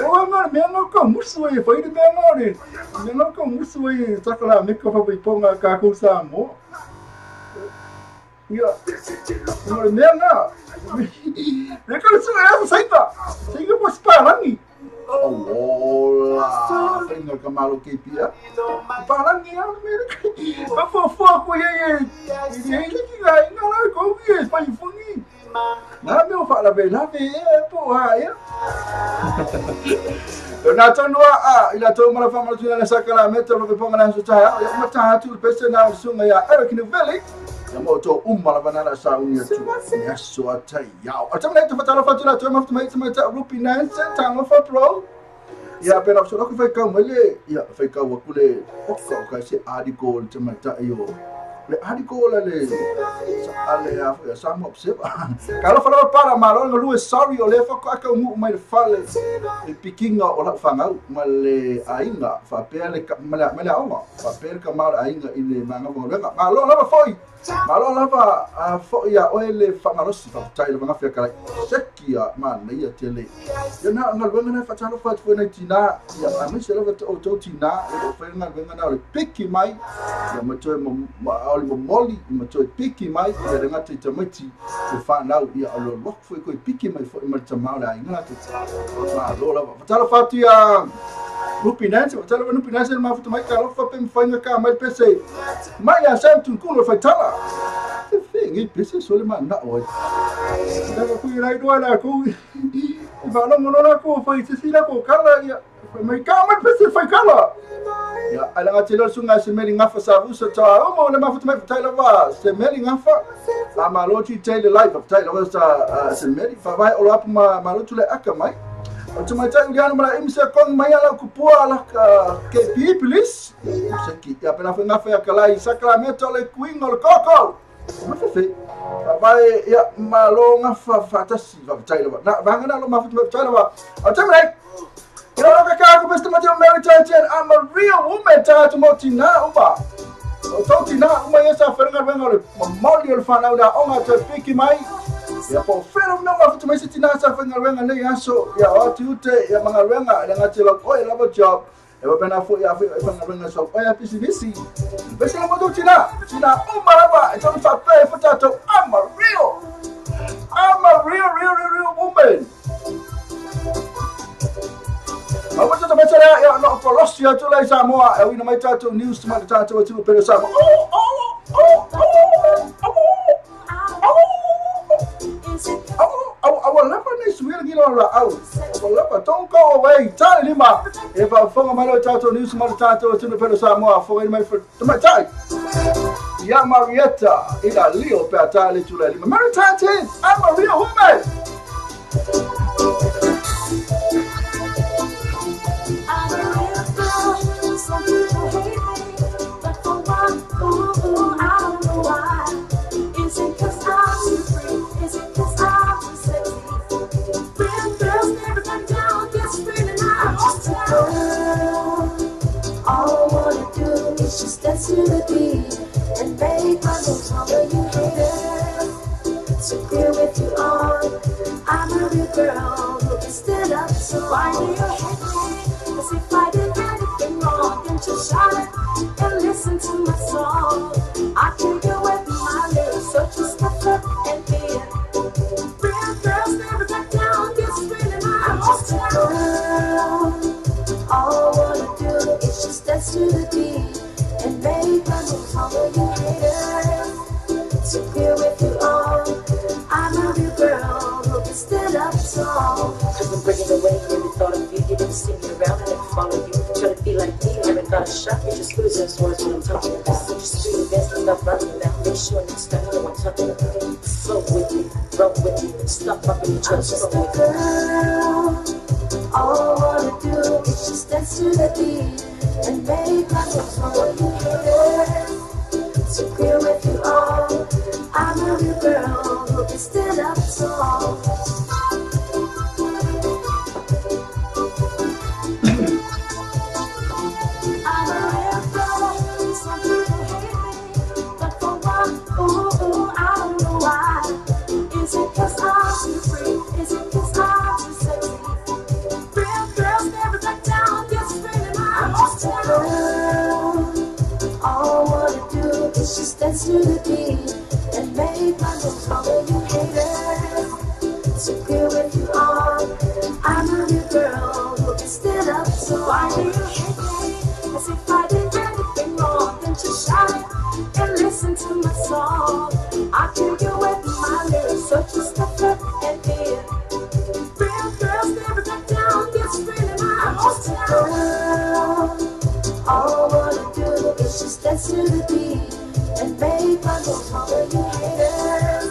oh mano me não como suai foi de bem ali me não como suai sacalamento que foi ponga cá com samo ya mereka mereka sudah saya mau separang ni Allah tinggal ke malu kipia separang ni mereka apa aku ya ini kita ingat kau ni pai fungi na meu fala bem na porra ya Nato noa ila to mala fama tu na sakalamento lo ponga na sutaya ya mata tu personal sunga ya Eric Nivili ya moto malavanala sa unia tu ya suata yao atamna tu fatala fatula tu maftu mai tu rupi nansa tango fa pro ya pena so ko fai ka mele ya fai ka wakule ko ka se article tu mata yo le article le ale ya sama obsep kalau fala para malo ngulu sorry ole fa ka mu mai fale e pikinga ola fanga male ainga fa pele mala mala oma fa per ka mal ainga ile manga bonga malo la foi Malo lava fo ia oile whangalosi whakatai lava ngawhia kalai seki a mana ia te le. Ia na ngalwenga na whatalo whatu wena tina ia amese lava o tau tina o whenga ngalwenga na ole piki mai ia matoe ole momoli i matoe piki mai ia rengata i tamaiti e whanau ia alo lokfo i koe piki mai fo i marita maole a ingate. Malo lava whatalo whatu ia Nupi Nancy, whatalo wa Nupi Nancy ma futu mai ka lofa pe mwhainga ka mai pese mai a sam tunkulu whaitala. Ngi pese sole ma na oi. Daga kui rai doa la ku. Ba no mono na ku fai se sila ko kala ia. Mai ka mai pese fai kala. Ya ala ngatelo sunga se meli ngafa sa busa ta o mo le ma futu mai faitala wa se meli ngafa. A ma lochi tele life of taila wa sa se meli fa vai o lapu ma lotu le aka mai. O te mai tai uriana mara imse kong mai ala kupua ala KP police. Seki ya pena fa ngafa ya kalai Sacramento le Queen o le Coco. Mafefe. Vai ya malonga fatasi vai wa. Na vanga na lo mafutu vai wa. O te mai. You know ka ka ko besta mati Mary Tatian I'm a real woman ta to motina uba. O totina uma yesa feringa venga le moli o fana da onga te piki mai. Ya po fero no mafutu mai sitina sa feringa venga le yaso ya o tiute ya manga venga le ngati lo ko la job. Eu pena foi a fanga só olha pisivisi bese la moto tina umaraba então fa pe fotato I'm a real woman. I want to mention ya no Colossia to lai Samoa e wina mai tato news to mai tato to pelo Samoa. Our Lebanese will get all out. Our Lebanon, don't go away. Tell him if I found my tato news, my tato to the Pedro Samoa for my time. Ya Marietta, ila Leo Patali to let him. Maritime, I'm a real woman. I'm a real girl. Some people hate me, but for one, I don't know why. Is it 'cause I'm too free? Is it 'cause I'm too sexy? Real girls never back down, just screaming out. Girl, all I wanna do is just dance to the beat and make my moves all the you haters. So clear with you on, I'm a real girl who can stand up. So why do you hate me? 'Cause if I did anything wrong, then just shout it and listen to my song. I kill you with my lyrics, so just step up and be it. Real girls never back down, just screaming out. Girl, all I wanna do is just dance to the beat and make my moves all the you haters. So clear with you all, I'm a real girl who can stand up tall. 'Cause I'm bringing away every thought of you. You didn't see me around, I never follow you. Try to be like me, haven't got a shot. You're just losing towards what I'm talking about. So just do your best and stop running now. Make sure next time you know I'm talking about. Flow with me, roll with me, stop fucking each other. Just a girl, all I wanna do is just dance to the beat and make my moves all you haters. So clear with you all, I'm a real girl who can stand up tall. I'm a real girl, some people hate me, but for one, I don't know why. Is it 'cause I'm too free? Is it 'cause I'm too sexy? Real girls never back down, just screaming out. Girl, all I wanna do is just dance to the beat and make my moves all the you haters. So clear with you all, I'm a real girl who can stand up. So why do you hate me? 'Cause if I did anything wrong, then just shout it and listen to my song. I kill you with my lyrics, so just step up and be it. Real girls never back down, just screaming out. Girl, all I wanna do is just dance to the beat and make my moves all the you haters.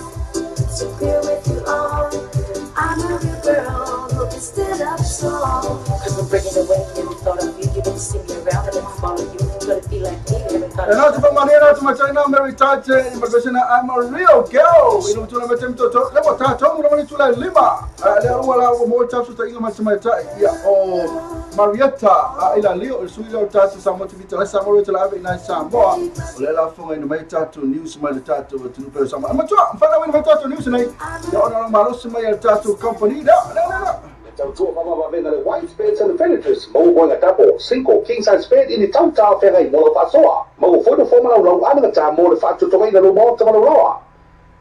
So clear with you all, I'm a real girl who can stand up tall. 'Cause I'm bringing away every thought of you. You didn't see me around, I never follow you. Try to be like me, haven't got a And out of Manera to my China, Mary Tatian, I'm a real girl. You know, to let them to let what I told me to lima. I don't want more tough to take my time. Yeah, oh. Marietta ila leo sui lo tatu Samoa tivita la Samoa te la na Samoa o le la fonga ina mai tatu news mai le tatu tu pe Samoa ma tua mfana wena mai tatu news nei ya ona malo mai le tatu company da Tautua mama venga le white beds and furnitures mau boinga tapo single king size bed ini tauta fera i mola fasoa mau foto forma lau ana ta mo le fatu tonga no mo ta loa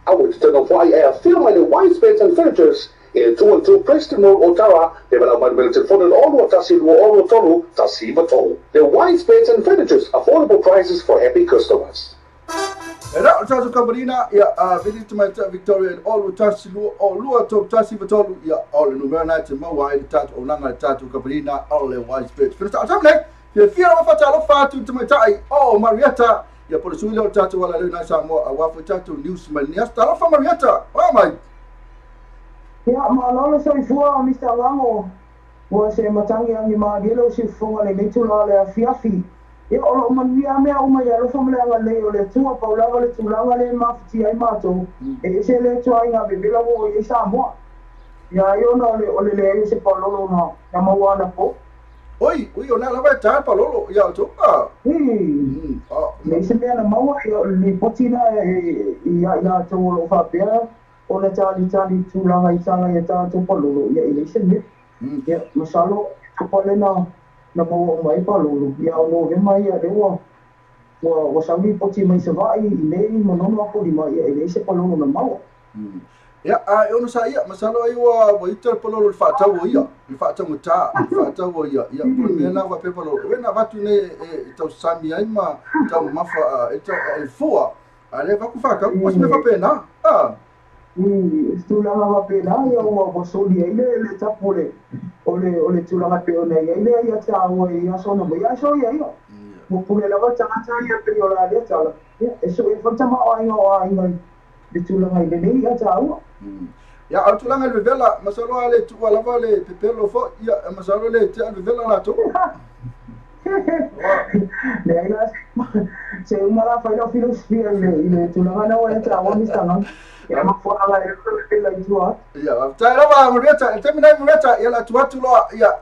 I would turn off why air film my white beds and furnitures in 212 Preston Road Ottawa development militant funded all what tasi all tolu tasi tolu the white beds and furnitures affordable prices for happy customers. Era tatu kabarina ya visit my Victoria and all tasi lu all top tasi tolu ya all numero night ma wide tatu onanga tatu kabarina all the white beds. First time like you feel of fatalo fatu to my tai oh Marietta ya por suilo tatu wala leo na Samoa awafu tatu news mania stala fa Marietta oh my ya malolo so ifua Mr. Lango wa se matangi angi magelo si funga le mitula le afiafi ya olo mania me o mai alo famle anga le o le tua paula le tulanga le mafti ai mato e se le tua inga bebela wo e Samoa ya yo no le o le se palolo no na mawana po oi ona la vai ta palolo ya to me se me na mawa yo li potina ya to lo fa pia o le tali tulanga itanga ya ta to palolo ya ile se me ya masalo to palena na mo mai palolo ya no ve mai ya dewa wa sangi poti mai se vai ile mo no ko di mai ya ile se palolo na mawa ya ono saya masalo ai wa iter palolo fa wo ya fa ta muta fa wo ya por me na va pe palolo we na va tu ne to sami ai ma ta mafa eta el fua ale va ku fa ka mo me fa pena tulanga va pena ya wa soli ile le tapole ole tulanga pe ona ya ile ya ta wo ya so no ya so ya yo mo pule la va ta ya pe yo la ya ta eso e fa ta ma ai de tulanga ile ne ya ta wo ya tulanga le vela masalo ale tu wala vale pepelo fo ya masalo le ti ale vela na to le ila se umara fa ilo filosofia ile tulanga na wa ta wa mistanga ya mafua ala ile jua ya tayari wa mreta termina mreta ya la tuatu lo ya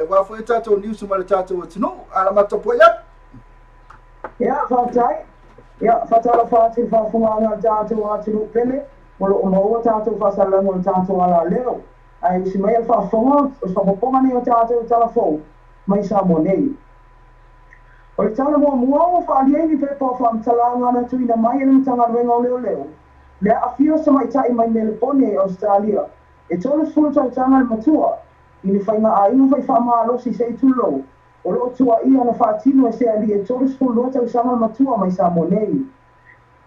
wa fo tato news mara tato no ala matopo ya fatai ya fatala fati fa funga tato wa tu pele Molo mo tato fa sala mo tato ala leo ai si mai fa fonga fa ponga ni tato telefon mai sa mo nei o tala mo fa ali ni pe po fa talanga na tu ina mai ni tanga rengo leo le afio sa mai tai mai Melbourne Australia e tolo sul tanga matua ini fa nga ai no fa ma lo si sei tu lo o lo tua ia na fa tino se ali e tolo sul lo tanga matua mai sa mo nei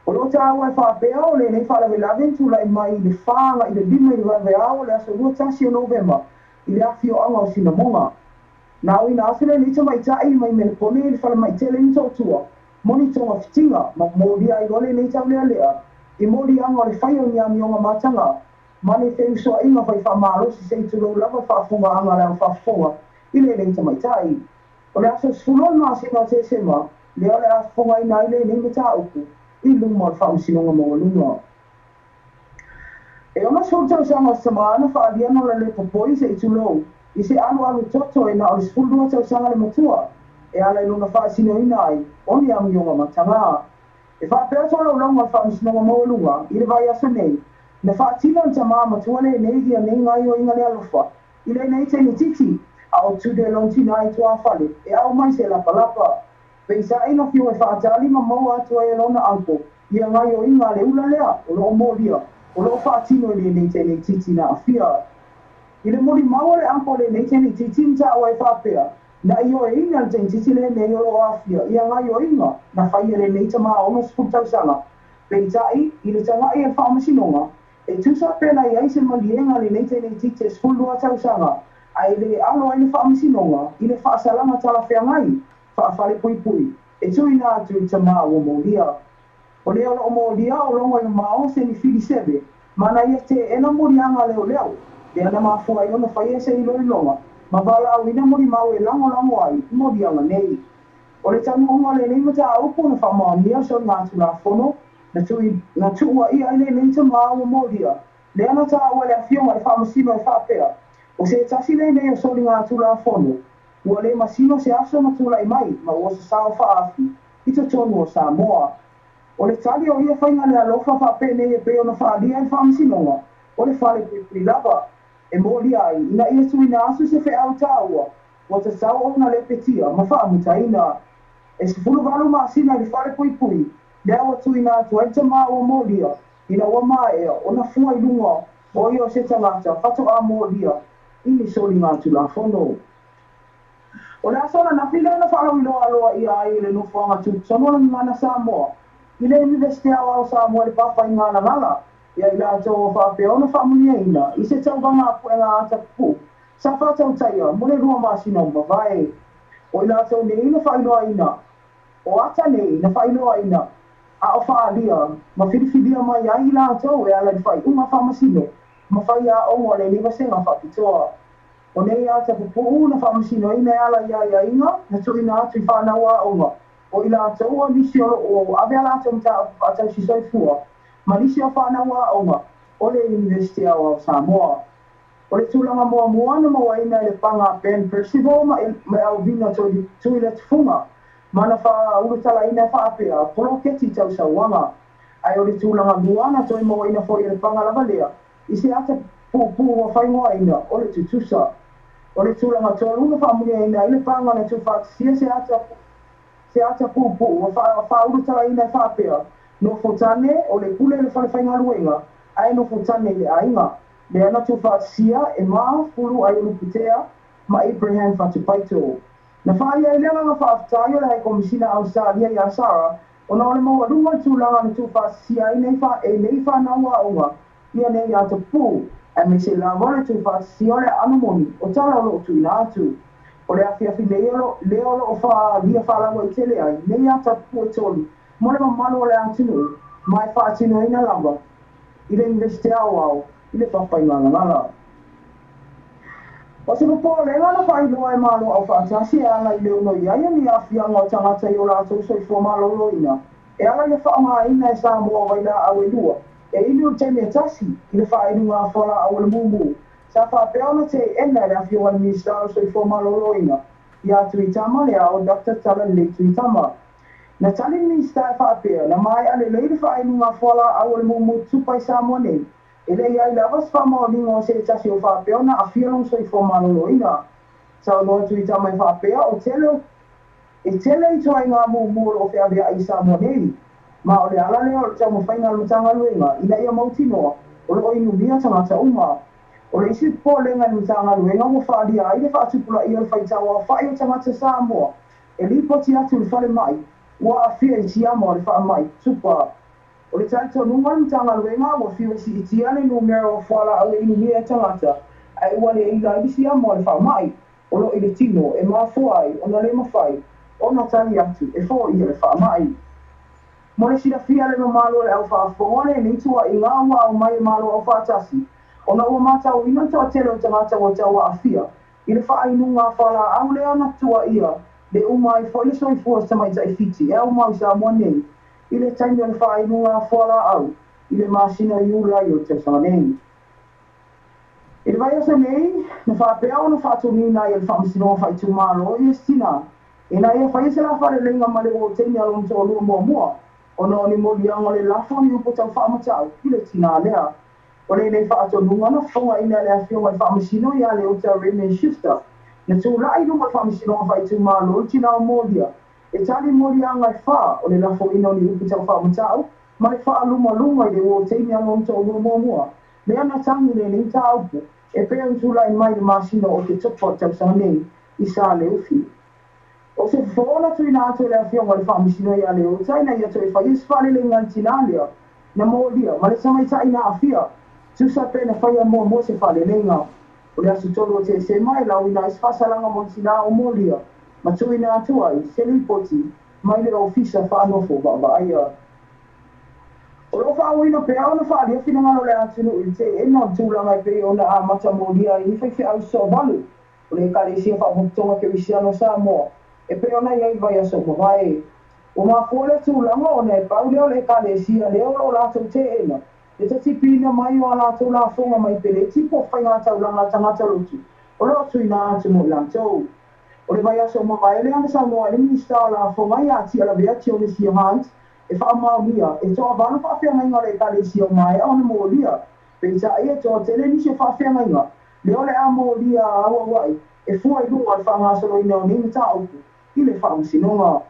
o lo ta wa fa beo le nei fa la velaven tu la mai le fa la ile lima i va veo le so lo ta si November ile afio anga si na monga na ina asile ni ta mai tai mai Melbourne le fa mai tele ni to tua monitor of tinga ma mo dia i gole nei ta le i mo dia anga le fa yo nya mi nga matanga mani fe so inga fa malo si sei tu lo la fa funga anga la fa funga ile nei ta mai tai o le aso sulo na si na se sema le ala funga ina ile nei ta uku ilu mo fa usinonga mo lunga e ona solta sama semana fa dia no le popoi se tulo i se anu toto e na o sfuldo ta sanga le matua e ala no fa sino inai oni am yonga matanga e fa pe so lo longa fa usinonga mo lunga i le vai asane na fa tino tama matua le nei dia nei ngai o inga le alofa i le nei te ni titi au tu de lontina i tua fale e au mai se la palapa pensa ina fiu e faatali ma mau atu e lona anko ia ngai o inga le ula lea o lo molia o lo faatino le nei te nei titi na afia i le mori mau le anko le nei te nei titi mta o e faapea na i o e inga te titi le nei o lo afia ia ngai o inga na fai le nei tama ono sputau sanga pensa i le tanga i e whaamasinonga e tusa pena i aise malienga le nei te nei titi e spulua tau sanga ai le alo ai le whaamasinonga i le whaasalanga tala whea ngai fale pui e tui na atu ta maa o molia o leo o molia o longa i mao se ni fili sebe mana ia te ena mori anga leo le ana mafua i ona whaia se i longa ma vala au ina mori mau e lango ai mori anga nei o le tango onga le nei mata aupo na whamania so ngā tu la fono na tua i aile nei ta maa o molia le ana ta awa le afionga le whamasino e whapea o se tasi le nei o soli ngā tu la fono ua le masino se aso matulai mai ma ua sasao fa'aafi i totonu o Samoa. O le tali o ia whainga le alofa whapene e pe ona whaalia e whamasinoga o le whale pui lava e mōli ai ina ia tuina asu se whe au tāua o te sau o na le petia ma whaamutaina e se fulu valu maasina i le whale pui le awa tuina atu ai ta maa o mōlia ina ua maea o na fua i lunga o ia o se tangata whato a mōlia i ni soli ngātu la whono. O le asona na while na whaau i loa aloa i ai le nofo anga tu sono ni mana Samoa i le universite au Samoa le pawhai ngana ngala ia i la tō o whape o na whamunia ina i se taubanga apu e ngā ata pu sa whatau taia mo le rua masina ma vai o i la tō ne ina whailoa ina o ata nei na whailoa ina a o whaalia ma whiriwhiria mai ai i la tō e ala i whai unga whamasino ma whai a ongo le niwa senga whapitoa. O nei ata pupu na whamasino ina ala ia inga na tuina atu i whanau a onga. O i la tau o nisi o ave ala tau mta atau si soifua ma nisi o whanau a onga o le universite au Samoa. O le tūlanga mua na maua ina le panga Ben Percival ma au vina tui le tufunga ma na wha urutala ina whaapea poloketi tau sauanga. Ai o le tūlanga mua na toi maua ina fo i le panga lavalea i se ata pupu o whaingoa ina o le tutusa. O le tūlanga tōru na whaamunia ina i le panga na tūwhakisia se ata pupu o whaurutala ina whaapea no fotane o le kule le whalewhainga luenga ai no fotane le ainga le ana tūwhakisia e maa fulu ai luputea ma Abraham Whatupaito. Na whaia i leanga ngā whaaftaio le hei komisina Australia i Asara o na ole maua runga tūlanga na tūwhakisia e nei whanaua aunga ia nei ata pū e me se la vole tūwhakisia o le anamoni o tala o lo tuina atu. O le awhiawhi leolo o lia whalawa i tele ai, nei ata pua tolu, mo le mamalo o le atinu, mai whaatinu ina lamba, i le universite au, i le whawhai ngala. O se popo le ngana whailoa e malo au whaatasi e ala i leo noi ai, ni awhianga o tangata i o la tau soifua malo loina, e ala i whaanga ina e Samoa waila au e lua, e ili o teme tasi, i le whainunga whala au le mumu, sa whapeona te ena le awhio wa minister so i fōma loloina. I atu i tama le au Dr. Tala le tu i tama. Na tali minister e whapea, na mai ale leile whainunga whala au le mumu tupai Samoa nei. E le iai lavas whama o linga o se tasi o whapeona a whialong so i fōma loloina. Sa o noa tu i tama i whapea o tele i toa i ngā mumu o whea bea i Samoa nei. Ma o le ala leo o tamo whainga lutanga luenga, ina ia mautinoa, o le oinu mia tangata uma. O le isi po lenga ni tanga luenga mo whaalia ai le whaatupula i o le whaitawa o whai o tangata Samoa. E li poti atu le whale mai, ua a whia i tiama o le wha mai, tupa. O le taito nunga ni tanga luenga ua whia si i tia le numero o whala au e inu mia e tangata. Ai ua le ila i siama o le wha mai, o lo i le tino e maa fuai o na le mawhai, o na tali atu e fo i le wha mai. Mo le sida fia le mamalo le au whaafongone ni tua i ngā ua au mai malo au whaatasi. O na ua mātau ina toa telo tangata wa taua a whia. I le whainunga whala au le ana tua ia, le umai whaile soifua samaita i fiti, e au mau Samoa nei. I le taimi o le whainunga whala au, i le masina i ulai o te whanei. I le vai asa nei, na whapea o na whatonina i le whamasino whaitu mālo i estina. E na ia whaise la whare lenga ma le o teini alon tō lua mua. O na ni molianga le lafo ni upo tau whamatau, i le tina lea. O le nei whaatonunga na whonga ina le awhionga i whamasino i ale o te Raymond Shifter. Na tū lai runga whamasino a whaitu mālo i tina o molia. E tali molianga i wha o le lafo ina ni upo tau whamatau, ma le wha lunga i le o teini alon tō lua mua. Le ana tangi le nei ta aupu, e pea tū lai mai le masino o te tupo tau sa nei, i sa le ufi. O se whona tui nā tui lea whionga le whaamisino i ale o taina i atu e whai iswale le ngantinalia na mōlia, ma le samaitai nā awhia, tusa pēna whai a mō se whale lenga. O le asu tolu o te se mai lau i nā isfasalanga montina o mōlia, ma tui nā tuai, se li poti, mai le ofisa whanofo wa aia. O lo whaawina pēa o na whaalia whinangalo le atunu i te ena o tūlanga i pēa o na a mata mōlia i whai au so walu. O le kare sia whaamoktonga ke wisiano Samoa. E pe ona ia i vai aso mawai. O mā fōle tūlanga o ne pau leo le kale sia leo lo lātou te ena. E te tipina mai o a lātou la whonga mai pere tipo whai ngā taulanga tangata lotu. O lo tui nā atu mo lātou. O le vai aso mai le ana sa mo le minista la fo mai ati ala vea ti o le si hand e fa maumia e to avano fa fia mai ngale ka le si o mai ona mo lia pe sa e to tele ni se fa fia mai nga le ole a mo lia awa wai e fu ai lunga fa nga so ina ni ta o i le fa sinonga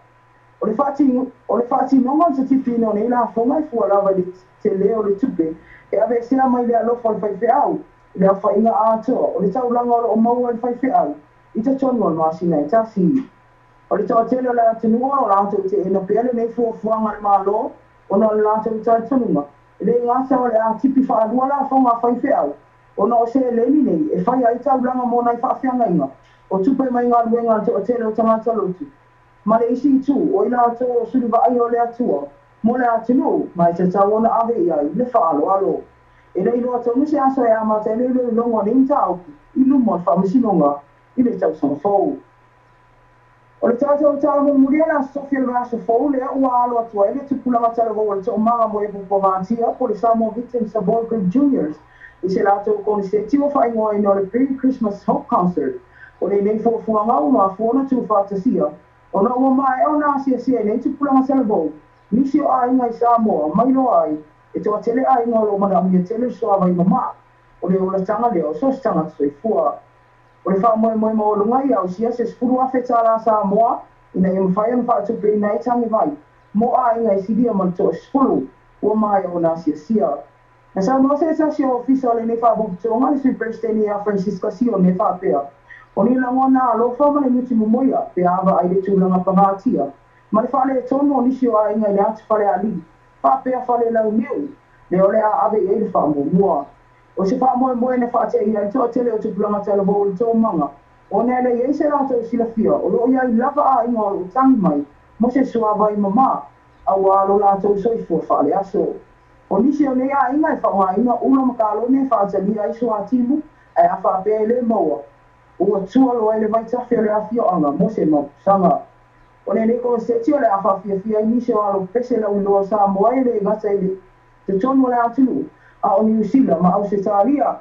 o le fati nonga se ti pino nei la fo mai fu ala va di tele o le tupe e ave sina mai le alo fa fa au le fa inga a to o le tau langa o mau al fa au i te tono no asina e tasi. O le tau tele o le atunua o la ato te ena pele nei fuafuanga le malo o na le ato i tai tonunga. E le ngasa o le a tipi wha alua la whonga whai au. O na o se leni nei e whai ai tau langa mo nai whawhianga inga. O tupe mai ngā luenga o tele o tangata lotu. Ma le isi tu o ila ato o suri wa ai o le atua. Mo le atunu mai te tau ona ave i ai le whaalo alo. E le ilo ato nuse aso e amata e le ilo longa ni inta au. Ilu mo whamisinonga. I le tau sama fau. O le tātou tāra mo muria la Sofia le rasa fau le ua alo atua e le tupulanga talago o le tau manga mo e pupavantia po le Samoa Victims Support Group Juniors. I se lātou koni se tiwa whai ngoa ino le pre-Christmas Hope Concert. O le nei fuafuanga o ma fuona tu whātasia. O na ua mai au nā sia nei tupulanga talago. Nisi o a inga i Samoa, mai lo ai. E toa tele a inga o lo mana amia tele soa vai mama. O le ola tanga leo, sos tanga tsoi fua. O le wha moe mo o lungai au sia se spuru a wheta la Samoa ina i mwhai an wha tupe ina e tangi vai. Mo a inga i sidia man to spuru ua mai o nā sia. Na sa no se sa si o ofisa le ne wha bukutonga le supersteni a Francisca Sio ne wha pea. O ni lango na alo wha ma le muti mumoia pe ava ai le tūlanga pangatia. Ma le wha le tono o nisi o a inga i le atu whale ali. Wha pea whale lau meu. Le ole a ave e le wha mua. O se wha moe ne wha te ia i toa tele o tupulanga tala bo i tō manga. O ne ele i se rātou sila fia, o lo ia i lava a inga o tangi mai, mo se suava i mama, a wālo rātou soifua whale aso. O nisi o ne a inga i wha inga ula makalo ne wha tali a iso a timu, e a wha pēe le maua. O a tua loa ele vai tawhi o le a fia anga, mo se mau sanga. O ne neko se tio le a wha fia i nisi o alo pese lau loa sa moa ele ngata ele, te tonu le atunu. A o New Zealand ma au se tāria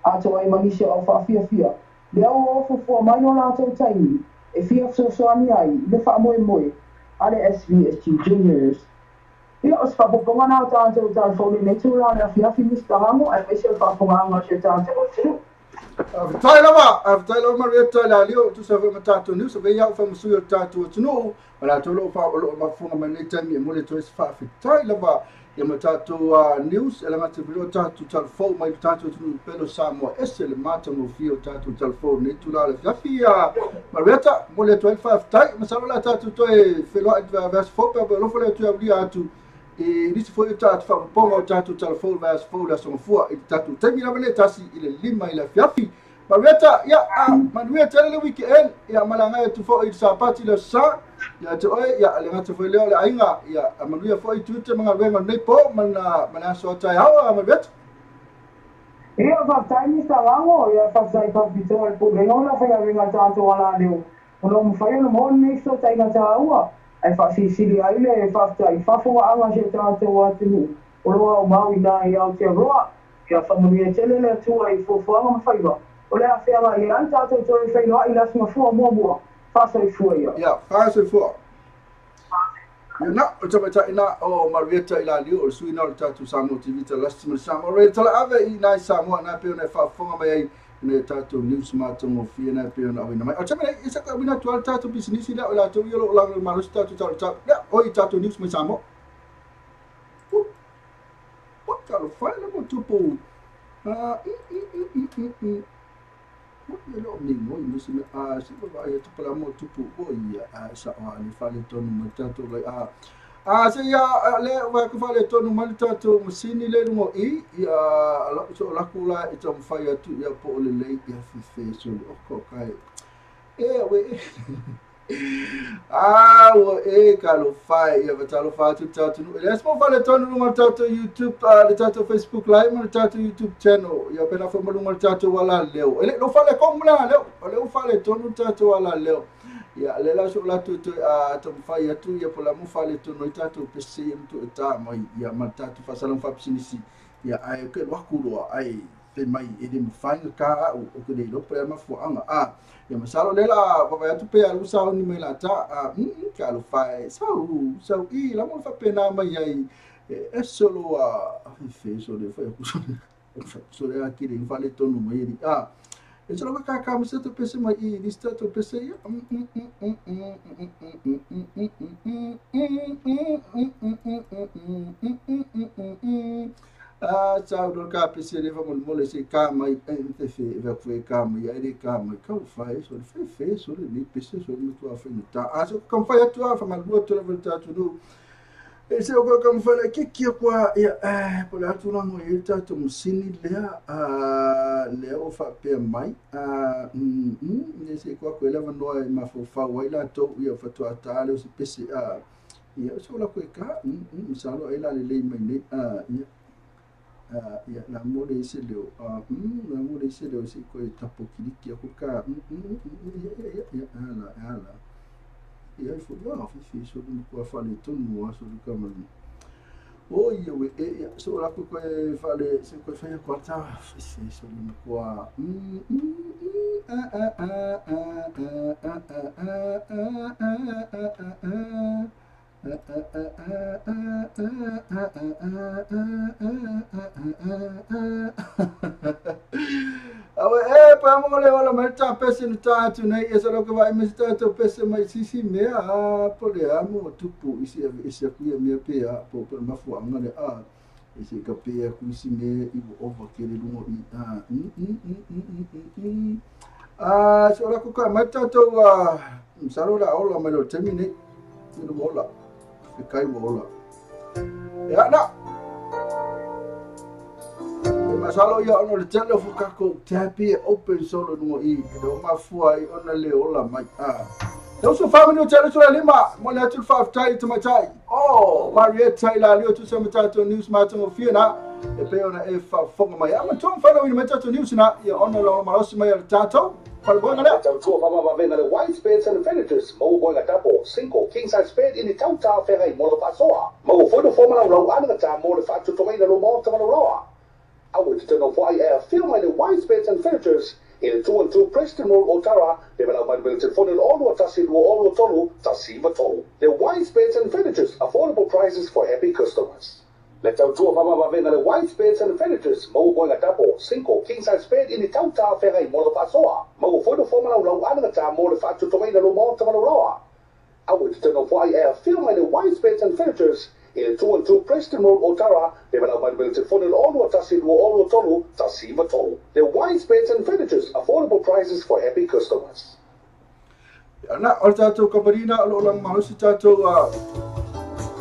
a toa i manisi au whaafia. Le au o fufua mai no lātou taimi e fia soani ai le wha moe a le SVSG Juniors. Ia o se whapoponga nā tātou tātou nei tūra le a fiafi Mr. Hango e meisi o whaponga anga se tātou o tunu. Avtai lava marieta la lio tu sa ve tātou niu sa ve iau whamasui o tātou o tunu ma la tolo wha o loo mafunga manei taimi e mole tois whaafitai lava ia ma tātou news e langa te bilo tātou talfou mai tātou tunu pelo Samoa ese le mata mo fio tātou talfou nei tūra le fiafi marieta mole toi whaafitai ma salo la tātou toi wheloa i vers fope a lofo le tu abria atu e nisi foi o tātou whaponga o tātou talfou vers fou la songafua i tātou taimi la vele tasi i le lima i la fiafi Marieta, ia Marieta le weekend ia malanga e tu fo i sapati le sa ia te oi ia le ngata foi le ainga ia Maria foi tu te manga venga nei po mana so tai hawa Marieta. Ia va taimi sta lango ia fa sai pa vitore po le nola fa ia venga tanto wala leo. Ono mo fa no mo nei so tai ngata hawa. Ai fa si ai le fa tai fa fo anga se tanto wa tu. Olo mau ina ia te roa ia fa Maria tele le tu ai fo anga fa iba. O le a whea mai an tātou toi whainoa i lasma fua mua. Whasoi fua ia. Ia, whasoi fua. Ia na, o tamata ina o Marieta i la liu o suina o tātou Samoa TV ta lastima Samoa. Rea tala ave i nai Samoa na peo nei whaafonga mai ai nei tātou news mātongo fia nei peo na awina mai. O tamata isa ka wina tuala tātou bisinisi lea o la tau iolo o langa marusi tātou tātou. Lea, oi tātou news mai Samoa. O tātou whaina mo tupu. Lo mingo musi me si va ya tu para mo tu po ia sa ni fale tonu mo tato le se ya le va ku fale tonu mo tato musini le mo i ya so la kula i tom fa ya tu ya po le ya fi so ko kai we wo kalo fai ia batalo fa tu tatu le spo fale tonu mo tato YouTube le tato Facebook live mo tato YouTube channel ia pena fo mo tato wala leo ele lo fale kom la leo le fale tonu tato wala leo ia le la so la tu to fai tu ia pola mo fale tonu tato pc tu ta mai ia ma tato fa salon fa psinisi ia ai ke wa kulo ai pe mai e de mafanga ka o ke de lo pe mafuanga ia masalo lela pa atu pe alu sa ni mai la ta ka lo fai sau I la mo fa pena mai ai e solo fe so de fa so de aqui de vale tonu mai e solo ka mo se to pese mai I di sta to pese ia ciao do ka pese de vamos mole se ka mai te fe va foi ka mai ai de ka mai ka fai so fe so de pese so de tu fa ta so comme fa tu fa mal do tu la ta tu do e se o como fa que kwa ia por la tu no e ta tu musini le o fa pe mai ne se kwa ela no ma fa wai la to ia fa tu ata le se pese ia so la ko ka misalo ela le mai ne ia na mole se leo na mole se leo se ko tapo kiliki ko ka ala ia fo no fi so do ko fa le ton mo so do ka ma o ia we ia so la ko fa le se ko fa ko ta fi so do ko awe pa mo le ola mai ta pese no ta tu nei e so lo que vai me sta to pese mai sisi me po le amo tupu isi ku me pe po ma fu anga le isi ka pe ku isi me I over ke le lungo I so la ku ka mai ta to saro la ola mai lo termine no mola e kai mola ya na masalo ia ono le telefo kako tapi open solo no I do mafua I ona le ola mai those who family tell to lima mo le tu 5 tai to matai Marietta ila leo tu sema tato news mato mo fiona e pe ona e fa fonga mai ama tu fa no ni tato news na ia ona lo marosi mai tato para bona le Tau tua whama mawenga le wide beds and furnitures mau boinga tapo, single king size bed in the tauta whengai mo le whasoa. Mau whoino whomana lau ananga tā mo le whaatu tomaina lo mo tamana roa. Awe te tano whai e a filmai le wide beds and furnitures in the 212 Preston Road Otara, le mana mai militant phone in all tasi lua all tolu, tasi tolu. The wide beds and furnitures, affordable prices for happy customers. Le tau tua whama mawenga le wide beds and furnitures mau boinga tapo, single king size bed in the tauta whengai mo le whasoa. Mau whoino whomana lau ananga tā mo le whaatu tomaina lo mo tamana roa. Awe te tano whai e a filmai le wide beds and furnitures in the 212 Preston Road Otara, le mana mai militant phone in all tasi lua all tolu, tasi tolu. The wide beds and furnitures, affordable prices for happy customers. ana o tato kamarina o lang malusi tato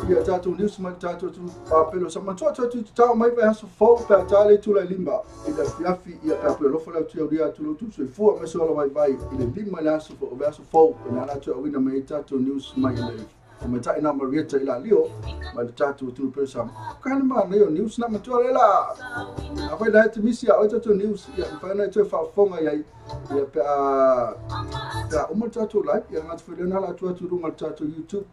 ia tato news man tato tu pelo sama tu tau mai pe haso fo pe tale tu la limba ila fiafi ia pe pelo fo la tu dia tu so fu ma so la vai ila limba la so fo na la tu wina mai tato news mai le me tai na Marietta ila leo ma tato tu pe sam kan ma le news na ma tu la afa da te misia o tato news ia fa na tu fa fonga ia pe o mo tato live ia na tu na la tu runga tato YouTube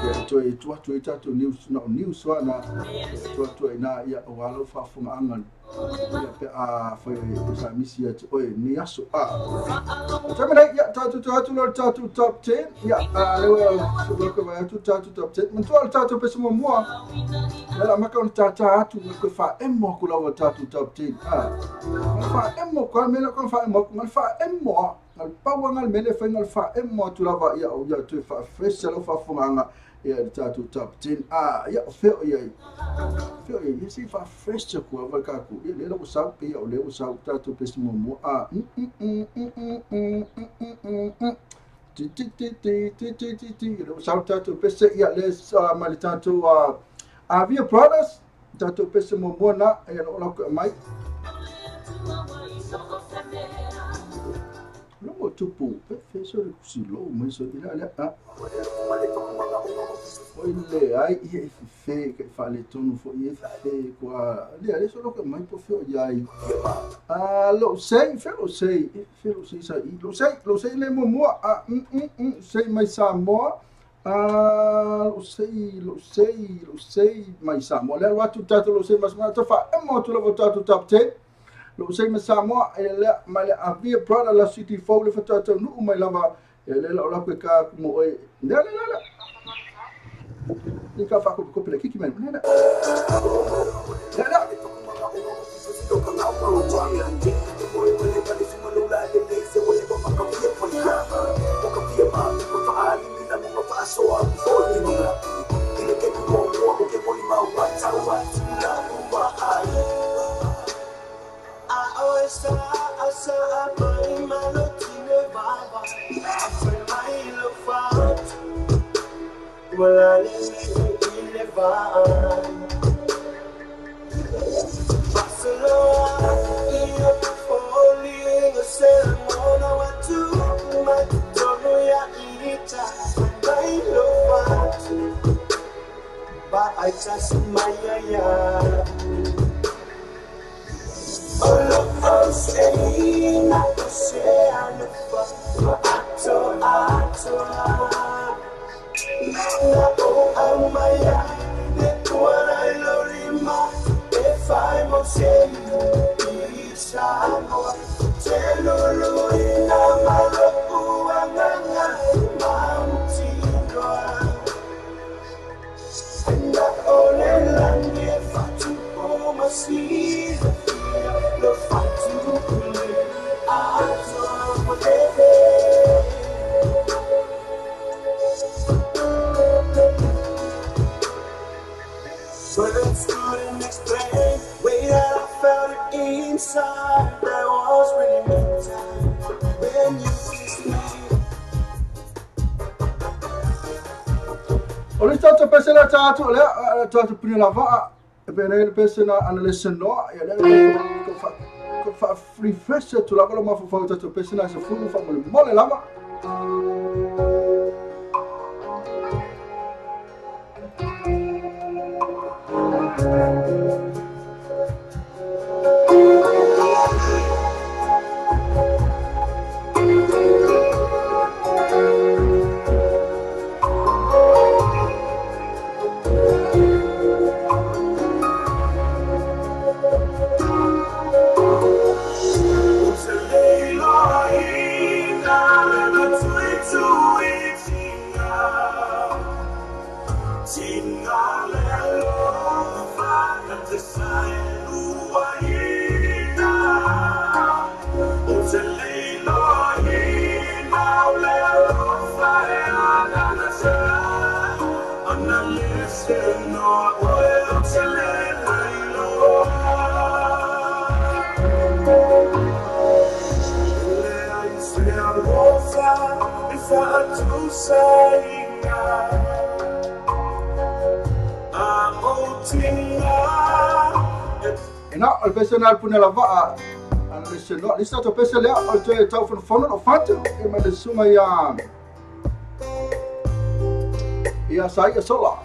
ia tu tato news na news wana tu ina ia o alo fa fonga angan ia pe foi sa misia o ni aso Também ia tato lo tato top 10 ia le so ko vai tu tato top 10 mas tu tato pe mo mo ela ma ka tato tu ko fa emmo ko la tato top 10 fa emmo ko me ko fa emmo mal fa emmo al pawangal mele fa ngal fa emmo tu la va ia o ia tu fa fresh lo fa funganga ia tato top 10 ia feo ia si fa fresh ko va ka ku le lo sa pe o le sa tato pe mo mo lo sa tato pe se ia le mal tato avia products tato pe mo mo na ia lo mai lo tupu pe feso le kusilo mo so ila le Oile ai e fe che fa le tonu fo e fe qua le adesso lo che mai po fe ai lo sei sa lo sei le mo sei mai sa mo lo sei mai sa mo le wa tu tato lo sei ma to fa mo tu lo votato top 10 lo sei me Samoa e le mai le avia brother la city fo le fatata nu mai lava e le la ko ka mo e le ni ka fa ko pele kiki men ne I just my all of us ain't not to say I look for ato na oh my let what I love my if I must say it's all telo ina malaku anganga mountain na ole lange fatu como si lo fatu ato but it's good and explain way that I felt it inside. That was really meant time when you kissed me. Ora tata pesela tatu le tatu punya lava e bene le pesena analysis no e le ko fa refresh tu la ma fa tatu pesena se fu fa mole lava ena al pesena punya lava analysis no lista to pesela al te tau von fono fatu e ma de suma ya saya sola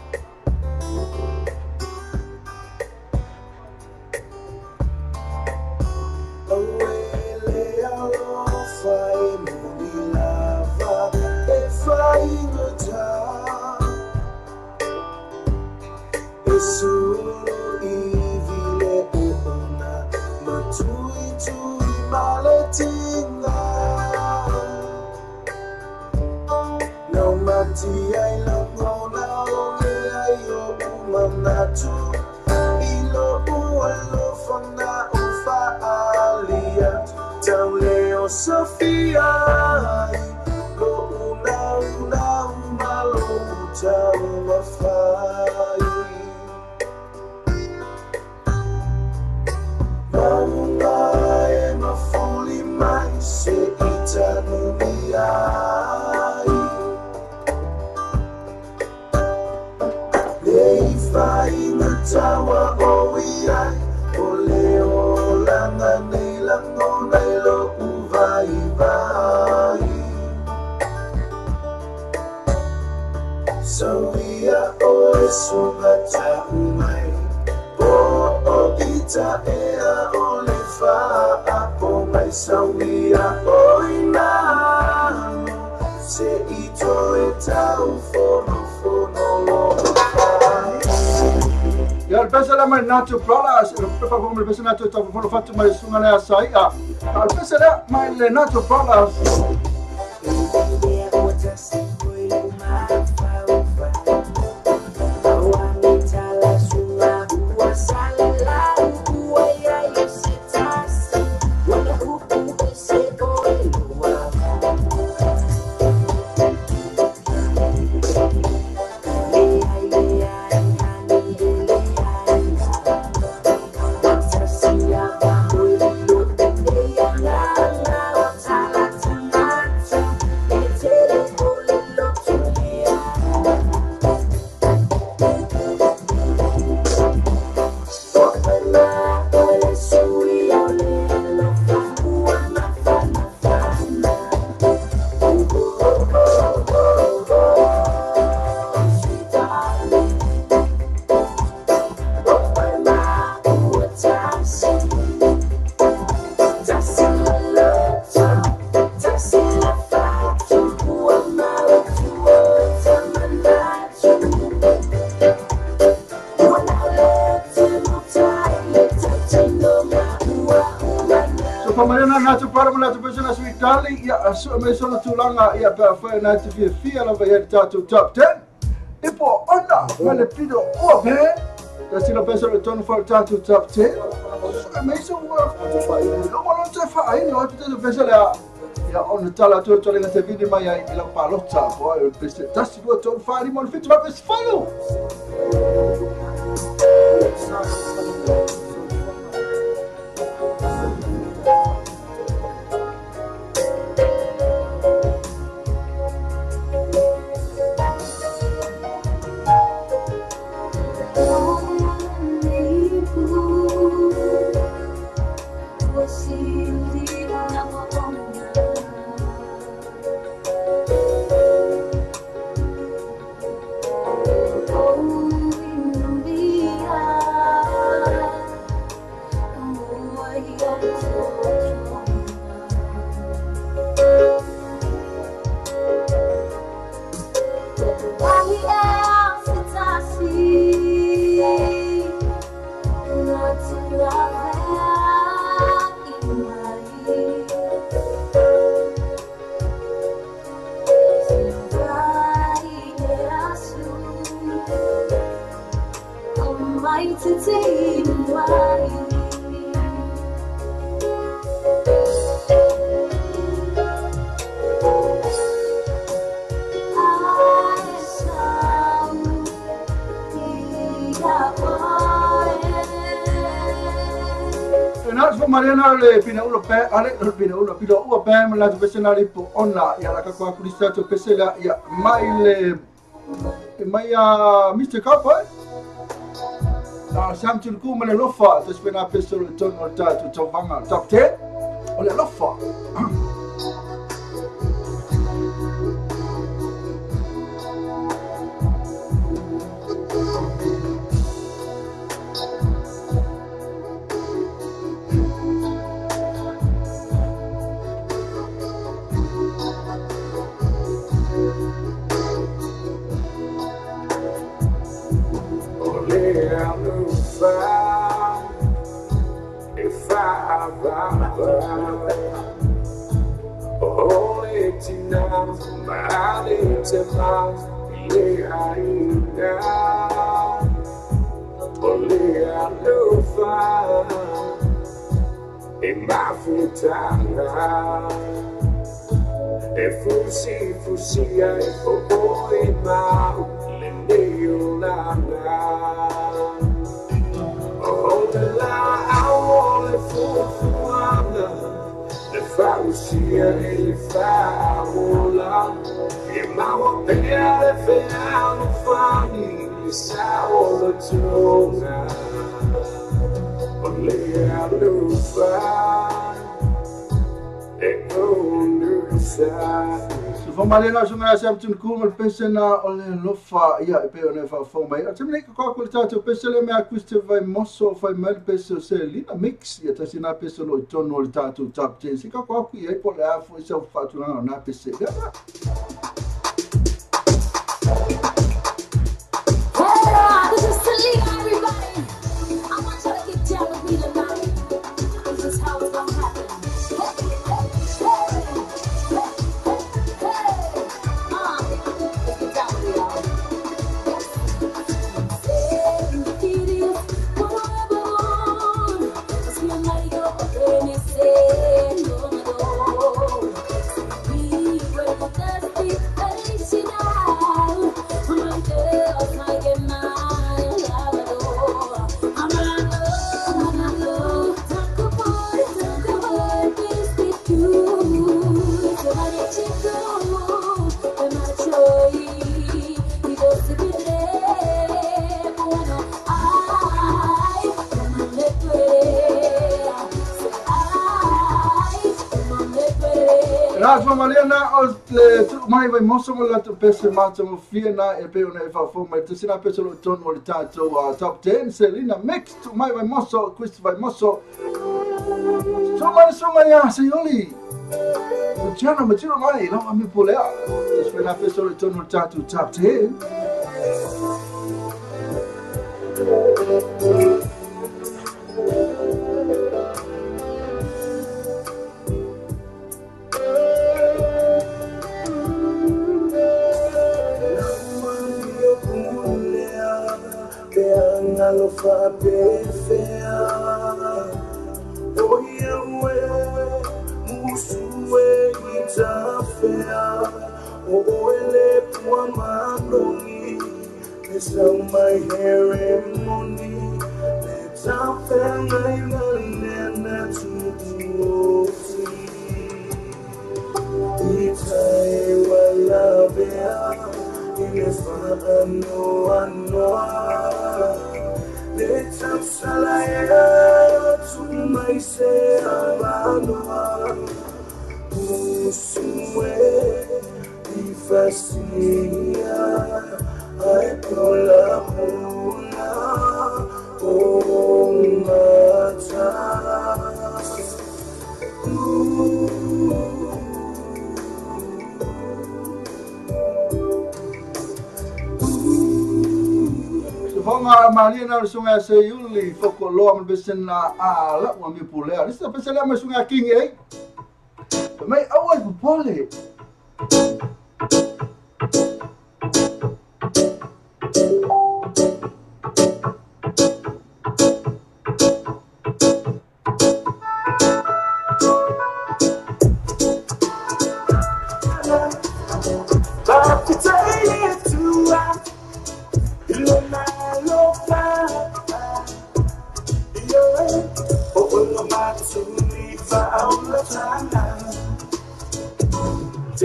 Sophia, go now, malo, tell fire. I am a fully mind, say eternally. They find the tower, oh, we are, Oleo, Langa, Nailango, Nailo. So we are always so much my oh ita ea olifa apo mai so we are oina se ito eta ufono ya pesa la mai nato brothers, pepa come pesa nato tapo folo fatto mai sunga na saia. Al pesa la mai le nato brothers. Me sono tulanga ia pa fa na te fia la vai tatu top 10 e po ona ma le pido o be da si lo penso le tono for tatu top 10 me so work no mo non te fa ai no te penso la ya on tala to le te vidi mai ai la palotta poi il peste tasti do to fa di mo fit ma per follow Mariana le pina ulo pe ale le pina ulo pilo u pe me la pesena li po ona ya la ka kwa kulisa to pesela ya mai Mr. Cowboy na samtul ku me le lofa to spena pesolo ton o ta to vanga top 10 o le lofa Malena sunga samtun kumul pesena ole lofa ia pe ona fa fo mai atemne ko ko tato pesele me akuste vai mosso fai mal peso se lina mix ia tasina peso lo tono ole tato top 10 sika ko ku ia po la fo se fatuna na pese This is Celine, everybody. how it's gonna happen. Let's get down with it, y'all. Rafa Mariana o le tu mai vai moso mo la tu pese mata mo fiena e pe ona e fa fo mai tu sina pese lo ton mo le tato top 10 Selina mix tu mai vai moso questo vai moso soma ya sioli tu chana mo tiro mai no mi polea tu sina pese lo ton mo tato top 10 Lo fa perfea oye we musuwe itafea oele pwa mandoni esa my hair and money letafea nena tuoti itae wala bea inefa anoa Let's salaya to my say abanoa Usue ifasia I pulla puna oh mata Fonga Mariana sunga se yuli foko loa man besena ala wa mi pulea. Lista pesela ma sunga king eh. Mai awal pole.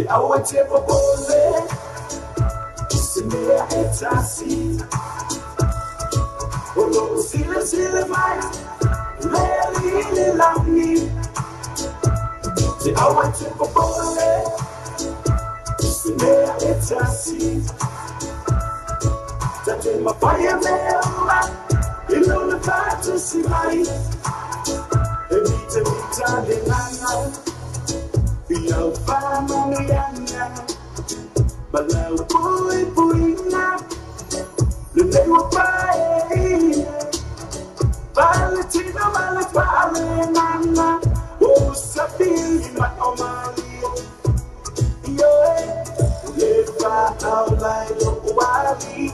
I want to propose it. Me a ecstasy. Oh no, silly, man. Really love me. I want to propose it. Me a ecstasy. That in my fire, man. You know the fantasy, man. Every time, Yo family anya Balau pui na Lule wapai Valentino malapale nana Usabi maomali Yo Lefa aulayo wali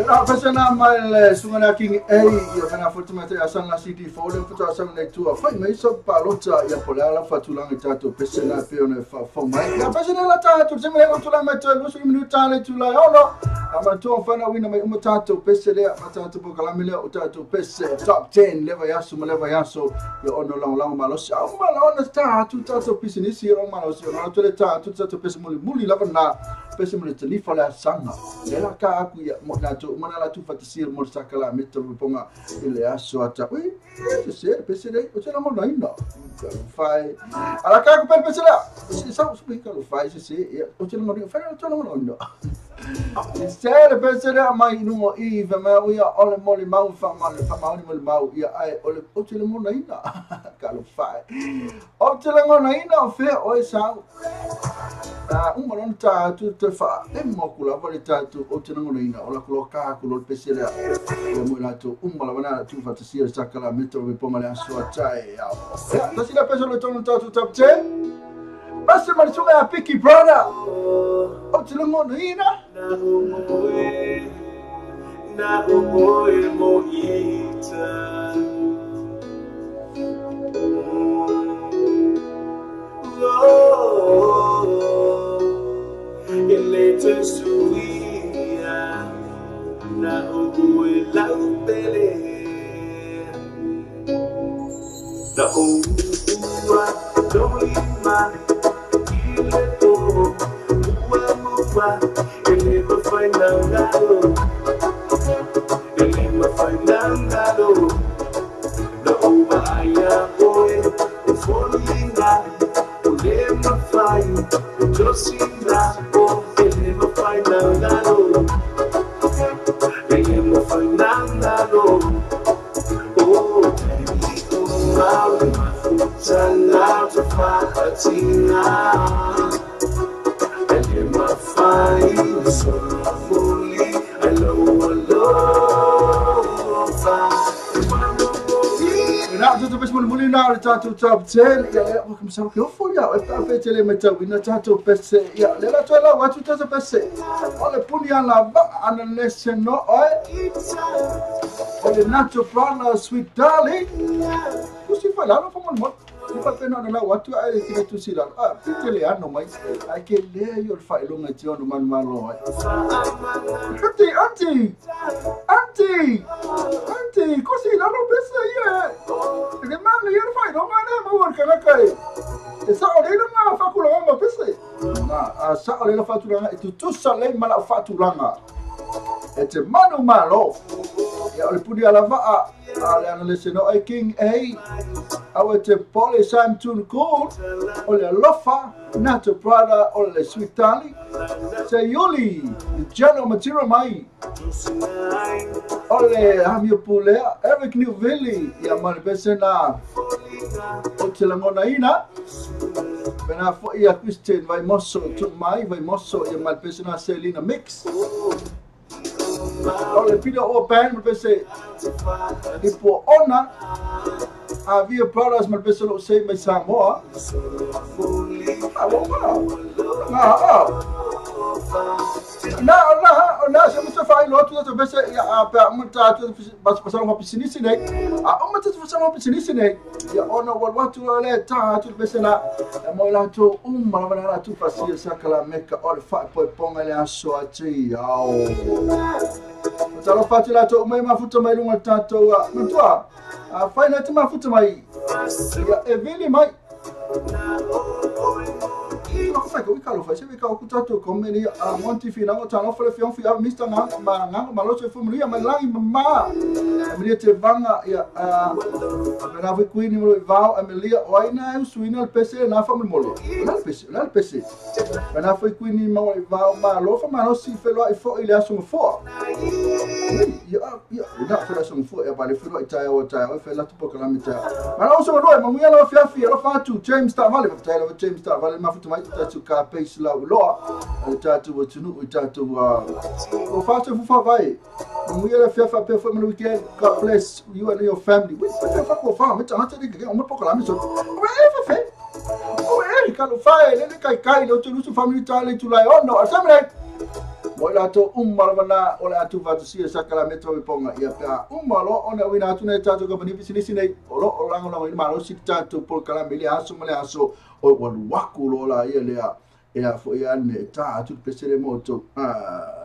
Na pesena mal sungana king yo kana fotumate asanga city fole puto asanga le tua fai mai so palota ya polala fatulanga tato pesena peone fa mai na pesena la tato semele otula mete lo su minuta le tula ono ama to fana wina mai umatato pesele matato bokalamile utato pese top 10 leva yaso yo ono long malosi ama la ona tato pisinisi yo malosi ono to le tato pese muli lava na pese muli telifa la sanga ela ka aku ya mo na to mana tu fatisir mo sakala meto ponga ile aso ata we se pesele o tela mo na ina fai ala ka ku per pesela sa su ka lo fai se o tela mo fai o tela mo ina se pesele mai no ive ma we ole moli mau fa mali mau ia ai ole o tela mo na ina ka lo fai o tela mo na ina fe o sa Malon tātou te wha, mokula wale tātou o te nangono ina, o la kulo kākulo le pesere a. O mui lātou wana tu whatasia sakala metro me ponga le asua tai au. Tasi la peso le tonu tātou top 10. Basi marisunga a Picky Brother. O te nangono ina. Na umoe mo ita. Elete suia na ugue laupele na uua dolima ile to mua ele mafainangalo na uba aya oe ufolinga ulema fai josina o elema fainangalo oh baby oh mafuta na tufahatina elema fai solomuli Nā tātou pesi muli nā le tātou top 10. Ia lea waka masaro ke ofo ia. E pā whete le metau ina tātou pese. Ia le la toa la watu tātou pese. O le puni ana wa ana lese no oe. O le nacho prana sweet darling. Kusi whai lana whamon mo. Ipa pena ana la watu ai le tina tusi lana. Pite le ano mai. Ai ke lea yo le whai longa ti ono manu malo oe. Auntie, kusi lana pese ia. Le manga ia fai no ngane mo war kana kai. E sa o le nga fa kula nga pese. Na sa o le fa tu nga tu tu sa le mala fa tu nga. E te manu malo. Ya o le pudi ala va a le analise no e king e. Awe te pole sam tun cool. O le lofa na te prada o le sweet tali. Se yoli general material mai. Ole hamio pulea Eric Newville ya mane besena o te langona ina pena fo ia Christian vai mosso tu mai vai mosso ya mane besena Selina mix ole pida o pan mane bese ipo ona havia brothers mane bese lo sei mai Samoa na se mo fai lo tu to bese ya pa mo ta tu bas pasar mo pisini sine o mo ta pasar mo pisini sine ya ona wal watu le ta tu bese na mo la tu ma na tu fasia sakala meka o fa poi ponga le aso ati au ta lo fatu la tu mai mafuta mai lunga tato mo tua fai na tu mafuta mai ya e vili mai no fai ko ikalo fai se me ka ku tato komeni a monti fina o tano fole fion fi a mista nga ma lo se fumuria ma lai ma me te vanga ya me na ku ni mo va Amelia o ina u suina al pese na fa mo na pese me na foi ku ni mo va ma lo fa ma no si fe lo i fo ile aso fo ya na fe aso fo e ba le filo ita o fe la tu po kala mita ma no so no ma mu ya lo fi lo fa tu James ta vale fa lo James ta vale ma futu mai tu ka pace la loa tatu o tunu tatu o fatu fu vai mu ia fa pe fo no weekend. God bless you and your family we fa ko fa me tata de o mo pokola mi so we fa o e ka lo fa le kai lo tu su family tale tu lai o no asamre mo la to malwana o la tu fatu sia sakala metro e ponga ia pa malo ona wina tu ne tatu ko bani pisini nei o lo lango lango ma lo si tatu por kala mili aso male aso o walu waku lo la ia lea ea fo ia ne ta tu pesere moto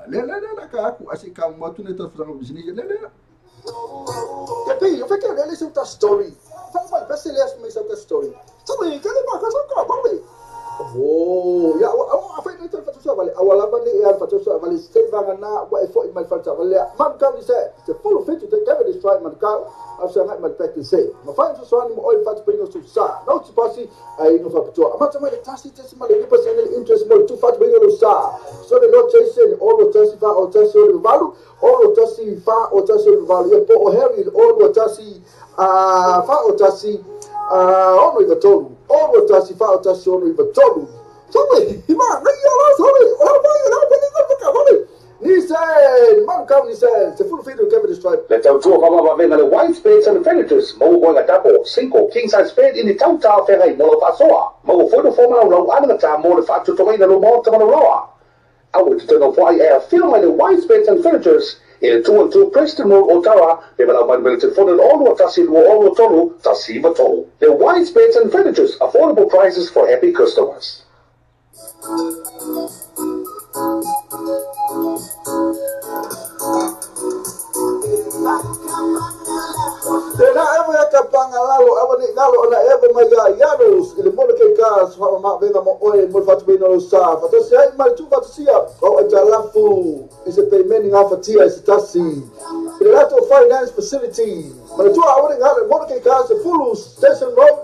le ka aku asika mo tu ne ta fra no bisini le ya pe yo feke le se ta story fa mal pesele as me sa ta story sabe que le ba ka sa ka ba le oh ya a fa ne ta fa so vale awala ba ne e fa so vale stay va na wa e fo i mal falta vale man ka di se te follow fit to take this right man ka after that man pet say ma fa so ani mo oi fa to no sa no to pasi ai no fa to ama tama le tasi tesi ma le personal interest mo to fa to no sa so the lord chasing all the tasi fa o tasi o valu all the tasi fa o tasi o valu po o harry all the tasi fa o tasi ono i tolu all the tasi fa o tasi ono i tolu Sorry, Imam, sorry. He said, man come, he said, the full feeder gave it a strike. Let them talk about the white spades and the fenitors. Mo going a double, single, king size spade in the town tower ferry, Molofasoa. Mo for the former low, another time, more the factor to the more to the lower. I would turn off why air film the white spades and fenitors. In 2-2 Preston Road, Ottawa, they will have unlimited for all what Tassil will all total, Tassiva total. The white spades and fenitors, affordable prices for happy customers. Tena ever yakapanga lalo abani ngalo ona ever maya yanos ile monke gas fa ma venga mo oe mo fatu bino lo sa fa to sai mal tu fatu sia o ajalafu is a payment ngafa tia is tasi ile lato finance facility ma tu awani ngalo monke gas full station road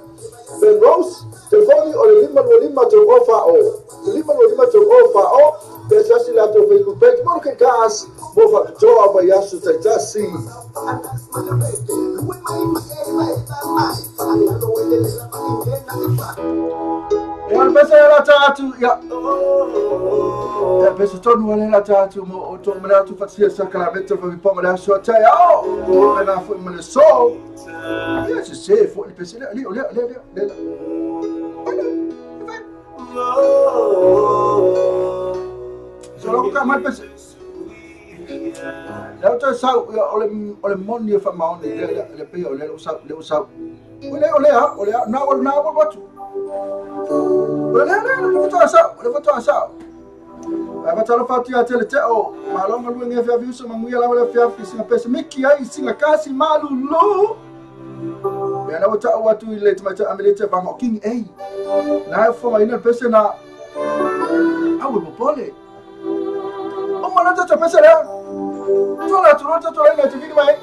the rose telefoni o lima to offer o lima to offer o there's actually a Facebook page monke gas mo fa to aba yasu tasi. One person tatu ya pesa tonu wale tatu mo to mna tu fatia sakala beto fa vipoma da shota ya o na fu mna so ya se se fu il pesa ali ole solo ka mal pesa Leo to sau ole moni fa maoni le pe ole sau ole na what le foto sau aba talo fatu ya tele o malonga lu nge fa viso manguya la ole fa singa pesa miki ai singa kasi malu lo ya na watu ile tumacha amelete fa king ai na fo ina pesa na awu bopole o mana ta pesa le tola ina tivini mai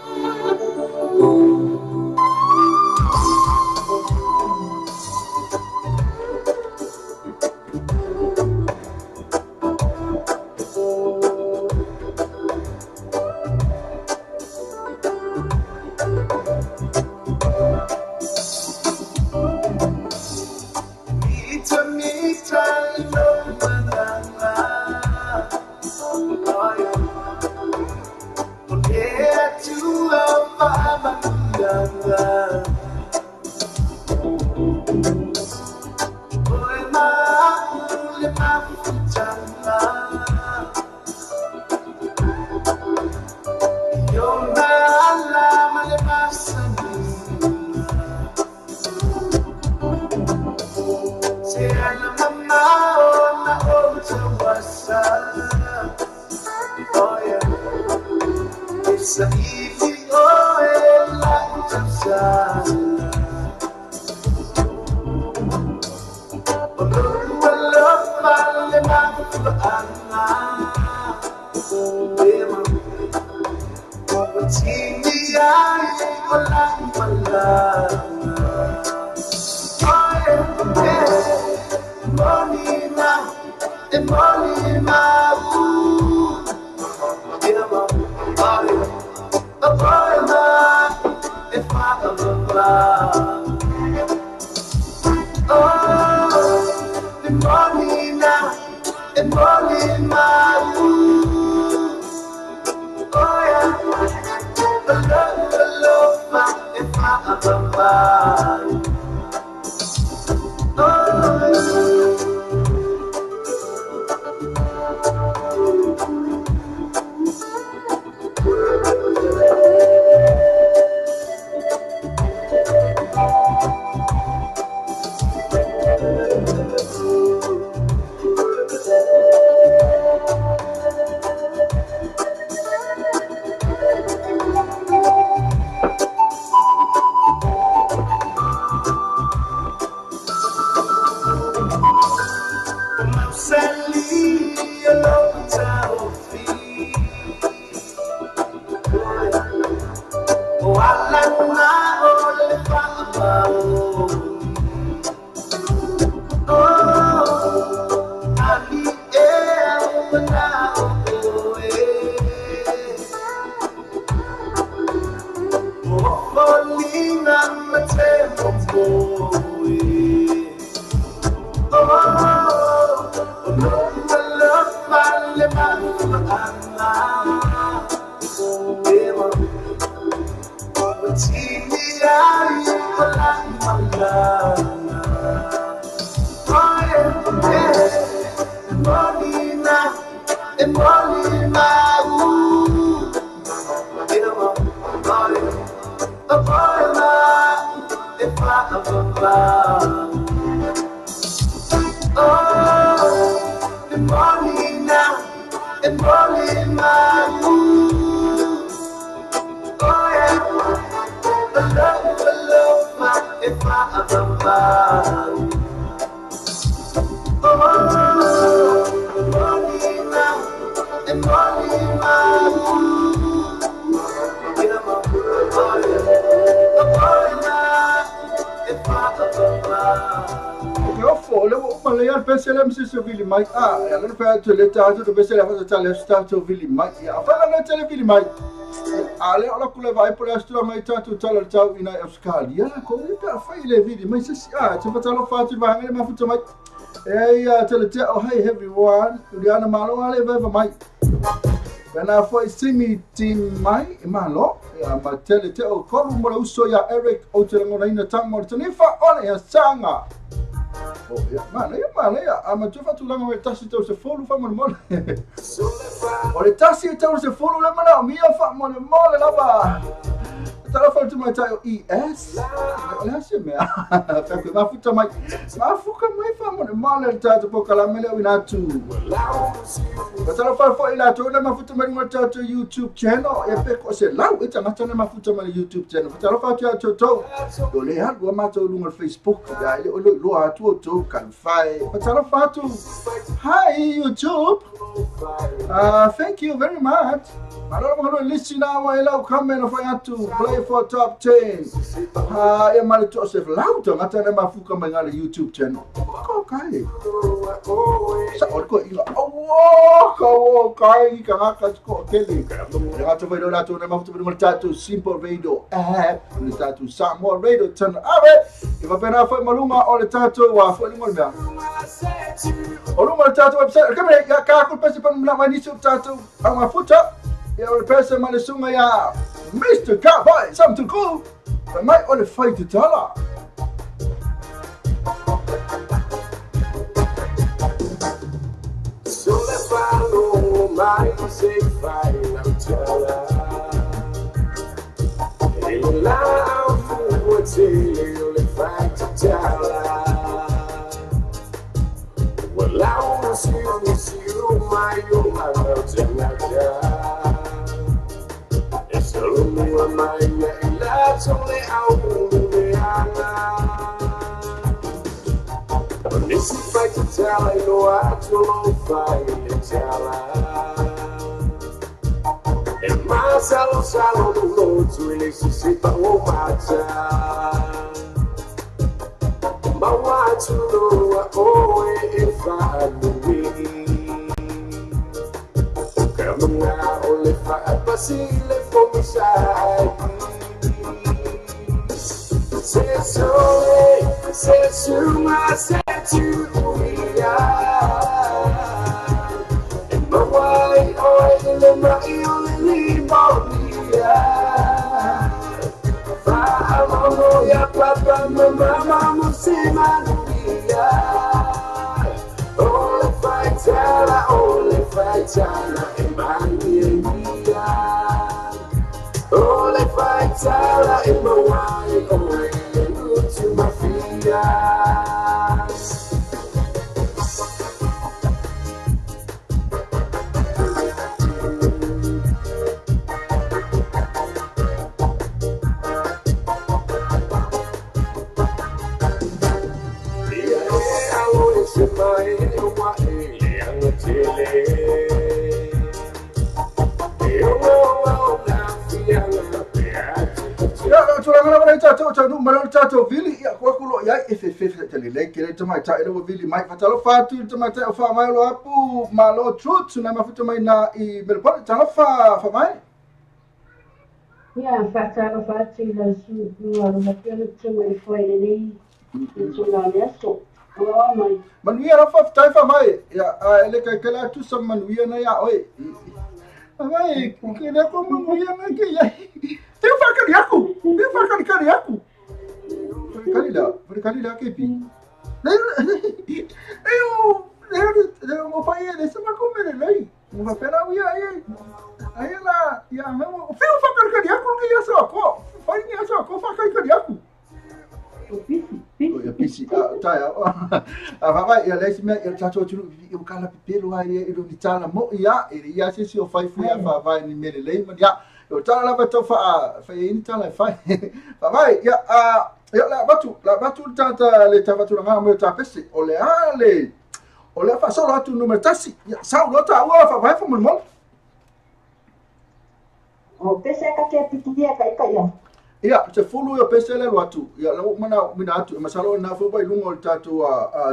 Oh above. Oh, the morning now, the morning my mood. Oh yeah, the love, my, if I above. Oh, the morning now, the morning my mood. Yeah, my mood, oh yeah, the morning now, if I above. Eu falo, eu falei, eu pensei, eu não sei se eu vi ele mais. Ah, eu não fui a teleta, eu pensei, eu falei, eu vi ele mais. Eu falei, eu não vi ele mais. Ah, eu não vai por esta turma, eu estou tchau, e na escala. Ela como eu falei, ele vi ele, mas se você não faz, vai, ele vai fazer mais. Hey, teleta, oh hey everyone, eu não malo, ele vai mais. When I first see me team mai malo, ma teleta, o como mo uso ya Eric, o telengona ina tamo, tenifa ona ya sanga. Oh, mana ya, ama tu fatu langa me tasi tau se folu fa mo mole. O le tasi tau se folu le mana, mia fa mo mole lava. Tala fa tu mai tai ES. Ole hasi me. Fa ku mafuta mai. Mafuka mai fa mo mole tata po kala mele wina tu. Tala fa ila tu na mafuta mai mo tata YouTube channel. E pe ko se lau ita ngata na mafuta mai YouTube channel. Tala fa tu to. Do le ha go ma to lunga Facebook. Ya le lo atu to kan fai. Tala fa tu. Hi YouTube. Thank you very much. I don't want to listen now. I love comment if I have to play for top 10. I am to Joseph Lauter. I tell them I fuck on my YouTube channel. Okay. So I go in. Oh, okay. Can I catch Kelly? I have to wait on that. I have to bring that to Simple Radio app. And that to some more radio channel. If I pen for Maluma or the tattoo, what for Maluma? Maluma tattoo website. Come here. I can't put my YouTube tattoo on my foot up. Eu peço uma lição ya Mr. Cowboy, something cool. But my only fight to tell her. So let's follow my say fight and tell her. Hey, loud what's it? Only fight to tell her. Well, I wanna see you, my love, tonight. Only my that's only out the But this is fight to tell, I know I don't fight to tell. And my salon, the road's relationship, I won't matter. My wife to know, oh, if I knew. Come now, only fight, but see, let for me side. Say sorry, say to I said to me, and my white oil and my only body. Follow your papa, my mama, Musima, only fight, only fight, only fight in my wine, away to my feet. I want to see Malon tato vili ya kwa kulo ya FFF tali like ile tama ta ile vili mai fatalo fatu tama ta fa mai lo apu malo truth na mafuta mai na I Melbourne tama fa mai ya fatalo fatu na su no na pelo tama foi ele tuna neso oh mai manuia ra fa tai fa mai ya ele ka kala tu sam manuia na ya oi mai kile ko manuia na ke ya tem fa kariaku tem fa kariaku Kalila kepi. Eu vou fazer isso para comer ele. Não vai pegar o aí. Aí ela, eu fui fazer cariaco que ia só, faz minha só, fazer cariaco. ia pisi tai vai ia lesi me ia tato tulu i kala pipelo ai i lo tala mo ia se o fai fu ia vai ni mele lei ma ia o tala lava tau fa ini tala fai vai ia la batu tata le tava tu nga mo ta pesi o le fa solo atu numero tasi ia sau lota ua fa vai fa mo O pese ka ke pitidia ka ia. Ia, te fulu ia pese le atu. Ia, lau mana mina atu. Masalo na fo bai lungo le tatu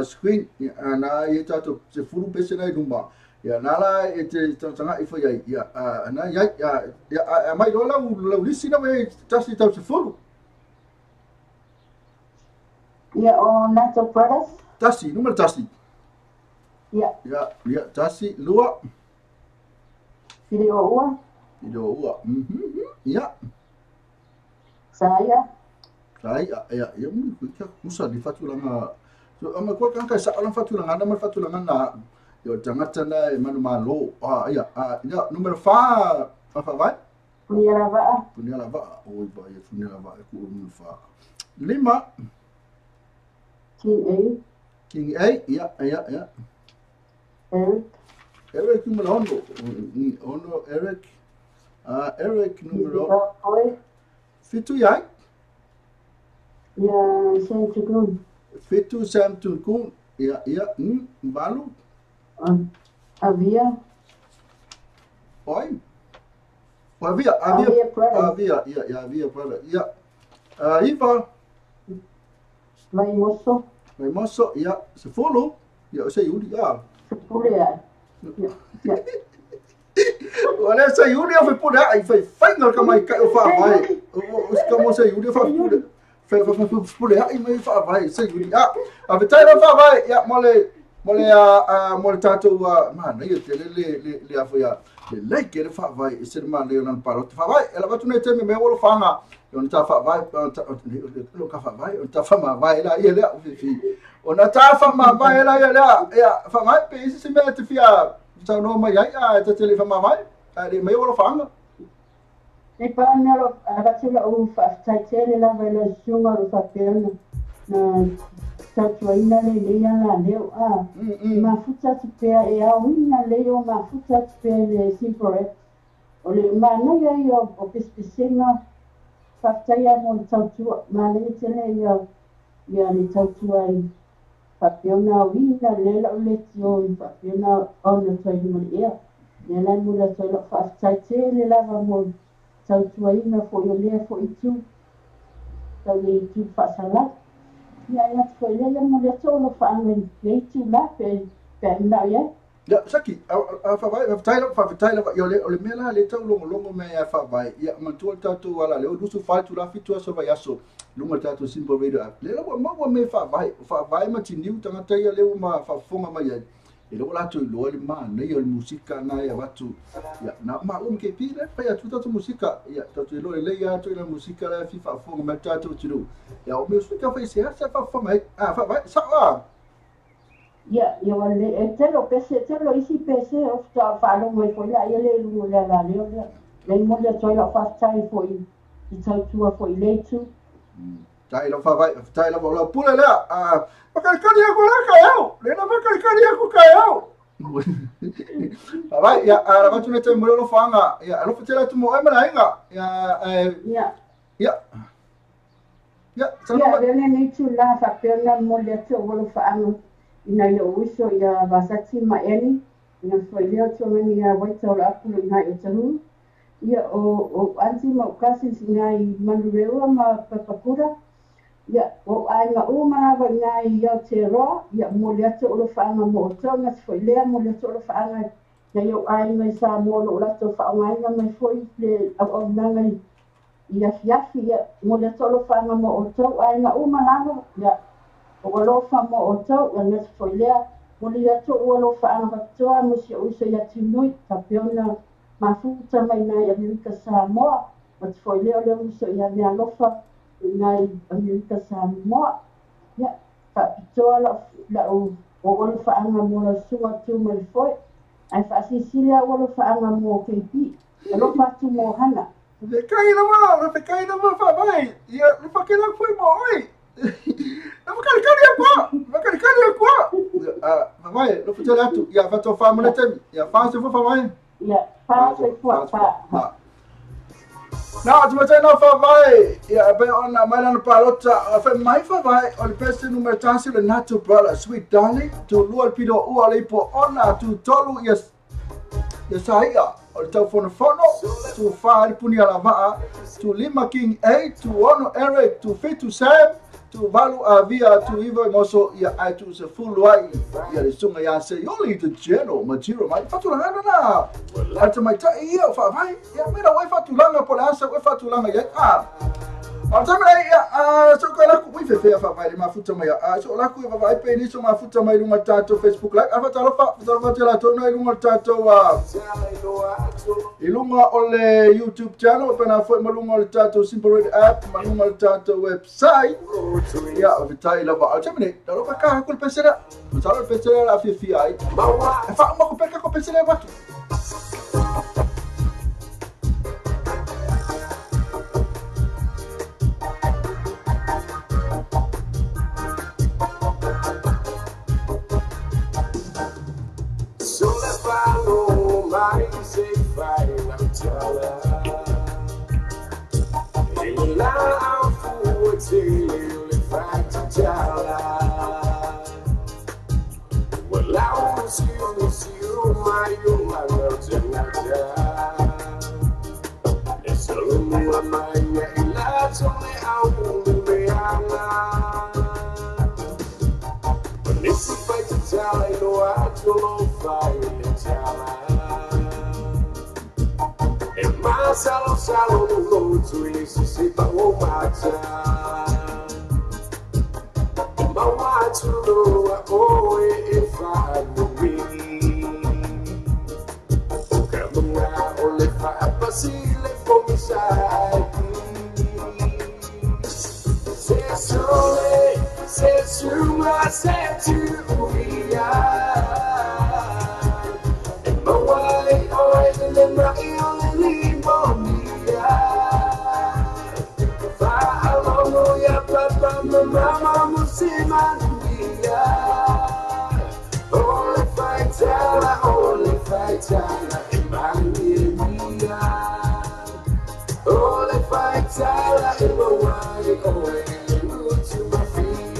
screen. Na ia tatu te fulu pese na lumba. Ia, nala e te tanga i fo ia. Ia, na ia, mai rola lau lisi na me tasi tau te fulu. Ia, o Nato Brothers. Tasi, numero tasi. Ia. Ia, tasi, lua. Video ua. Video ua. Ia. Saya. Ia, ia, musa di fatulanga. So, ama ko kan ka sa alang fatulanga na fatulanga na. Yo tangata na e manu malo. Ia, numero 5. Fa vai? Punya lava. Oi, ba, ia punya lava ku numero 5. 5. King A. Ia. Eric numero 1. Eric. Eric numero Fitu ia? Ia, Sam Tukun. Fitu Sam Tukun. Ia, balu. Avia. Oi? Avia Prada. Avia Prada. Ia. Iva. Vai moço. Ia. Se follow. Ia, se yudi. Sepulea. Ia. Olha essa Yuri foi por aí, foi não que mais caiu vai. Os como essa Yuri foi por aí, mas vai, essa Yuri. A vitória vai, mole tato mano, eu le afoia. Le que ele vai, esse mano eu não parou. Vai, ela vai tu não tem meu olo fanga. Eu não tá vai, não ka vai, eu tá fama vai lá ele, ona tá fama vai lá ele, fama pensa se mete fia. Sa no mai ai ta tele fa mai ai mai ora fanga E pa nero abatula o fa tele la vela sunga ro fa pena na tatuaina le la leo ma futa te pe e a wina leo ma futa te pe le simple o le ma na yo o pespesenga fa taya mo tatu ma le tele yo ya le tatu ai Papiona wina lela uletio papiona ona toi mo ia lela mula toi lo fa tsaite lela va mo tautuaina fo yo le fo itu tau le itu fa sala ia fo lela mo le tolo fa ngai le itu la pe na ia ya saki fa vai yo le mela le tau longo me fa vai ia mantua tatu wala le dusu fa tu la fitu so vai aso lunga tatu simple radio app le mo me fa vai ma tiniu tanga tai le ma fa fonga mai e lo la tu lo le ma ne yo musika na ya watu ya na ma ke pire pa ya tu tatu musika ya tatu lo le ya tu la musika la fi fa fonga ma tatu tu ya o musika fa se fa fonga fa vai sa ia wale te lo isi pese o sta fa lo mo foi la ia le lu la le mo le toi la fa tai foi i tau foi le tu tai la fa vai tai la la pula la pakali aku la kaiau le na pakali aku kaiau vai ya ara va tu ne te mo lo fanga ya lo fatela tu mo e mana inga ya ya le ne tu la fa pena mo le tu lo fa anu ina yo uso ya basati maeni ina foi leo tu meni ya waita la akulu ina itahu ia o anti ma kasi ngai manureu ma papakura ia o ai nga uma va ngai yo te ro ia mo le tu lo fa anga mo to na foi leo mo le tu lo fa anga ya yo ai ngai sa mo lo la tu fa ngai nga mai foi le o ngai ia fiafi ia mo le tu lo fa anga mo to ai nga uma na ia o lo fa mo o to na foi leo mo le tu o lo fa anga to mo si o se ya tinui tapiona mafuta mai na Amerika Samoa ma foi leo so ya me alofa na Amerika Samoa ya fa pitola la o fa anga mo la suwa tu mai foi ai fa Sicilia o fa anga mo KP lo fa tu mo hana Fe kai na ma fa vai ia fa ke la foi mo oi Makali kwa. Vai, lo faccio dato. Ya fatto fare una tem. Ya fa se fa vai. Ya, fa se fa. Na, tu mate na fa vai. Ya be ona mai na palota. Fa mai fa vai. O le peste numero tansi le nato brother, sweet darling. Tu lual pido u ale po ona tu tolu yes. Ya saia. O le telefono tu fa le puni ala va. Tu lima king 8 tu ono Eric tu fit tu Sam. Tu valu avia tu ivo moso ia ai tu se fulu ai ia le sunga ia se yoli the general material mai fatu langa na ata mai ta ia fa vai ia mera wai fatu langa po la asa wai fatu langa ia ata mai ia so ko la ku wi fe fa vai ma futa mai so la ku va vai pe ni so ma futa mai lunga tato Facebook live ava ta fa tela to no lunga tato ilunga ole YouTube channel pena foi malunga ole tato simple red app malunga ole tato website ya vitai la ba acha mene dalo pa ka kul pesera usalo pesera la fi ai fa ma ko perka ko pesera ba So la follow my say fire I'm telling in la for till fight to tell well I will see you my love tonight it's all my that's only I but if you fight to tell I know I don't fight to tell and my salon no to relationship I won't matter my wife to know oh if I will come on only if I pass it for me side say to myself to we are and my wife always in my only mommy follow your papa mama musima only fight in my only fight in my wife always to my feet.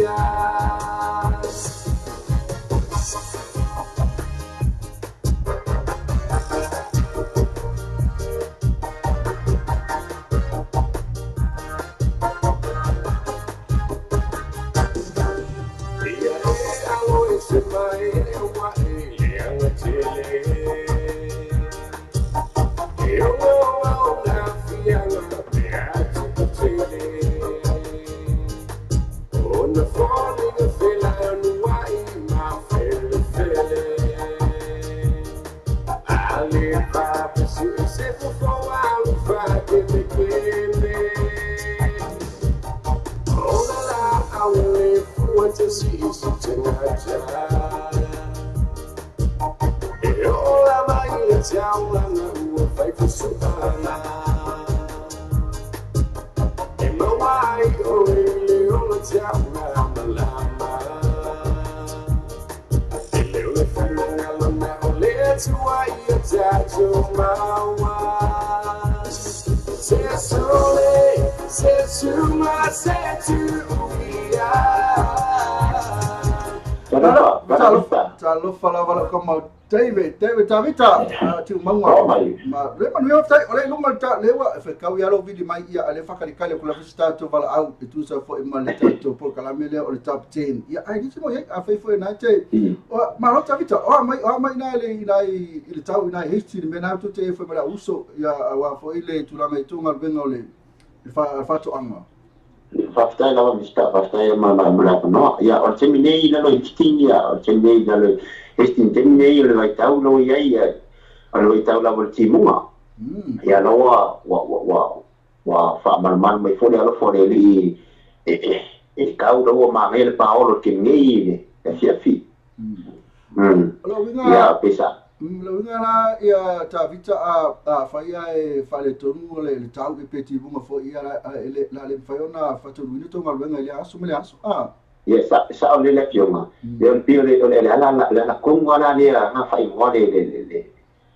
Lo falava como David Tavita tu mangwa ma le manu tai ole no malta lewa fe kau ya lo video mai ia ale fakari kale kula vista to vala au tu sa fo imale to por kala mele ole top 10 ia ai disi mo ia a fe fo na te ma lo Tavita o mai na ile tau na history me na tu te fo mala uso ia wa fo ile tu la mai tu ngal benole fa to anga Faftai lava mista faftai ma no ya o terminei la lo itinga o terminei la lo terminei le vai tau lo ia lo vai tau la voltimunga ya no wa fa mal mai fo le fo le e cau lo ma mel paolo terminei e sia fi ya pesa Lo ngala ia ta vita a faia e fale tonu le tau e peti bunga fo ia la le faiona fa tu ni to ngal venga ia asu mele asu ya sa ole le pioma le pio le la konga la le na fai mo le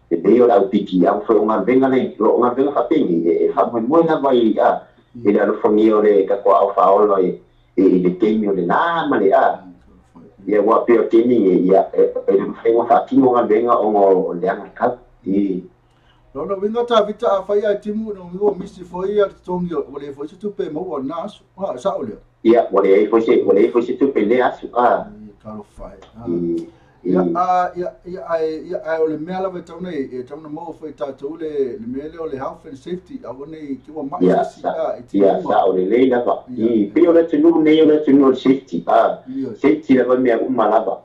io la piki am fo ngal venga le ngal venga fa pingi e fa mo na vai e la famio le ka ko au fa olo e le kenyo le na ma le ia wa pio kini ia e fai mo fa timo ngal venga o le anga ka no winga ta vita a faia timu no ngo misi fo ia tongio o le fo tu pe mo na asu sa ole ia o le fo se tu pe le asu karo fai ia o le mea lava tauna e tauna mo foi tatou le mea leo le health and safety a wone ki wa mai sesi ia sa o le lei lava i pe o le tunu nei o le tunu safety safety lava mea uma lava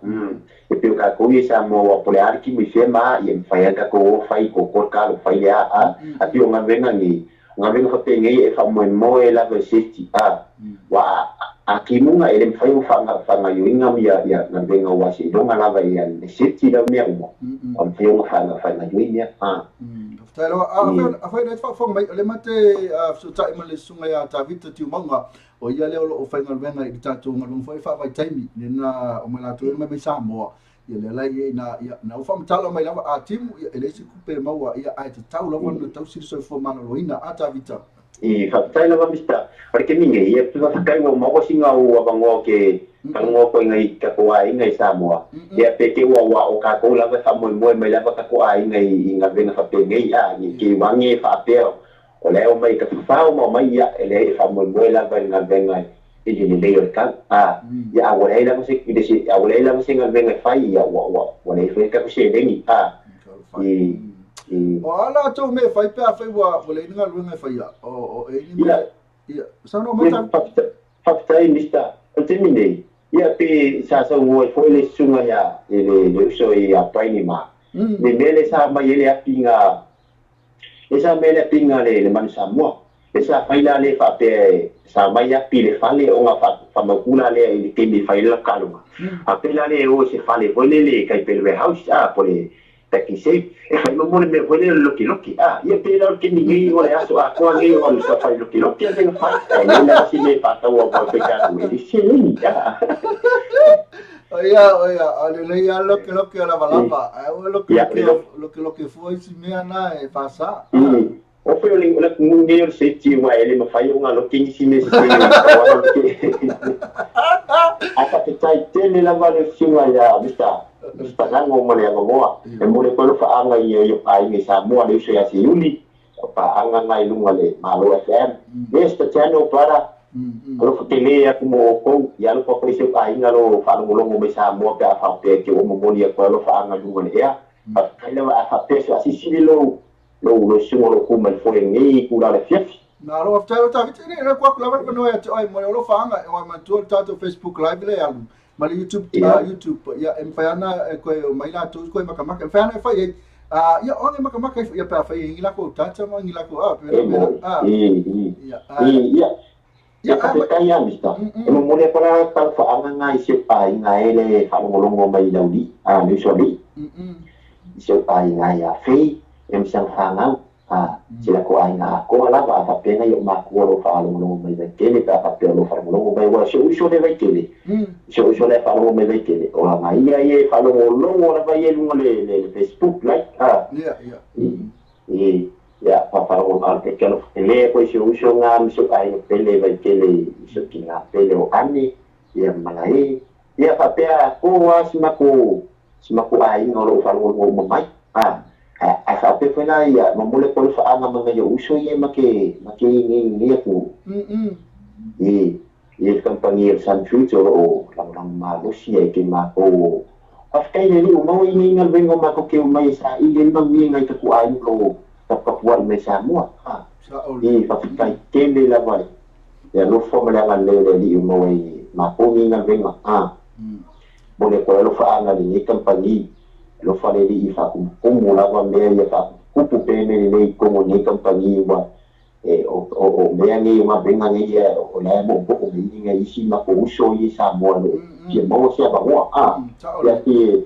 e pe o ka koe sa mo wa pole arki mi fema i fai aka ko fai ko ka lo fai a pe o ngavenga ni ngavenga fa pe ngai e fa mo e lava safety wa akimunga ele mfai fanga yoinga ya ngavenga wasi donga lava ya safety la mea umo mfai fanga yoinga Talo afai net fa mai le mate so tai male sunga ya tavita tiu manga o ia le o fai ngavenga i tatu ngalung fai fa vai taimi nena o mala tu me samo ia le lai na o fam talo mai lava a timu ele se kupe maua ia ai tau lava no tau sirso fo mana loina a tavita i fatai lava mista porque ninge ia tu fa kai mo mo singa o abango ke kango ko ngai ka ko ai ngai Samoa ia peke wa o ka ko lava fa mo mai lava ka ko ai ngai ngavenga fa pe ngai ni ki wangi fa pe o le o mai ka fa mo mai ia ele fa mo lava ngavenga e ni le ka ia o le lava se ki se o le lava se ngavenga fa ia wa le fa ka se lengi o ala to me fai pe fai wa le nga lu nga fai o e ni ia sa no mata fatai mista o terminei ia pe sa mo foi le sunga ya le so ia paini ma me mele sa mai ele apinga esa mele pinga le man sa mo esa fai la le fa pe sa mai api le fale o nga fa makula le ke mi fai la kaluma apela le o se fale foi le kai pe le house pole que se e mo me vuole lo che ia però che mi vuole asso a qua che vuole sa fare lo che devo fare e non si me fatta o poi peccato mi dice lì oia ale ia lo che la balapa lo che foi si me ana e passa o poi la comunità se ti va ele ma fai una lo che si me si a capitai tele la valutazione ya vista Pagango mo le mo e mo le ko fa anga yo ai ni sa mo le se asi uli pa anga ngai lunga le malo FM este channel para ko fa tele ya mo ko ya lo ko se ai ngalo fa lo mo sa mo ka fa pe ke o mo ni ko lo fa anga lunga le ya pa kai le fa pe so asi si lo sumo lo ko mal fo ngi ku la le fief na lo after ta vitene le ko la va no ya ai mo lo fa anga o ma to tato Facebook live le ya ma YouTube ya empayana ko mai la tu ko makamaka empayana fa ya onge makamaka ya pa fa ngila ko tata ma ngila ko ya ya mista mo mo le para ta fa anga se pa ngaele fa ngolongo mai laudi ni so di se pa ngaya fe em sang fanga sila ko ai nga ko ala ba fa pena yo ma ko lo fa lo mai de kele pa fa lo fa lo mai wa so le vai kele so le fa lo mai de kele o la mai ye fa lo la vai le Facebook like ya pa lo al ke lo le ko so nga so ai pele vai kele so kinga pele o ani ya malai ya fa pe ko wa sima ko ai ngolo fa lo mai a fa pe fena ia mo mole ko fa anga manga yo uso ye make ni ku e compagnie San Fuito o la ma lucia ke ma ko afkai ni o mo ni ngal vengo ma ko ke mai sa i le ma mi ngai ku ai ko ta pa wa me sa mo fa kai tele la vai ya lo fo me la le li mo ma ko ni ngal vengo mole ko lo fa anga ni compagnie lo fare di fa come la va meglio fa cupo bene nei come nei compagnie va o bene ma venga nei o la mo poco di nei si ma ko so yi sa mo lo che mo sia ba wa ya ti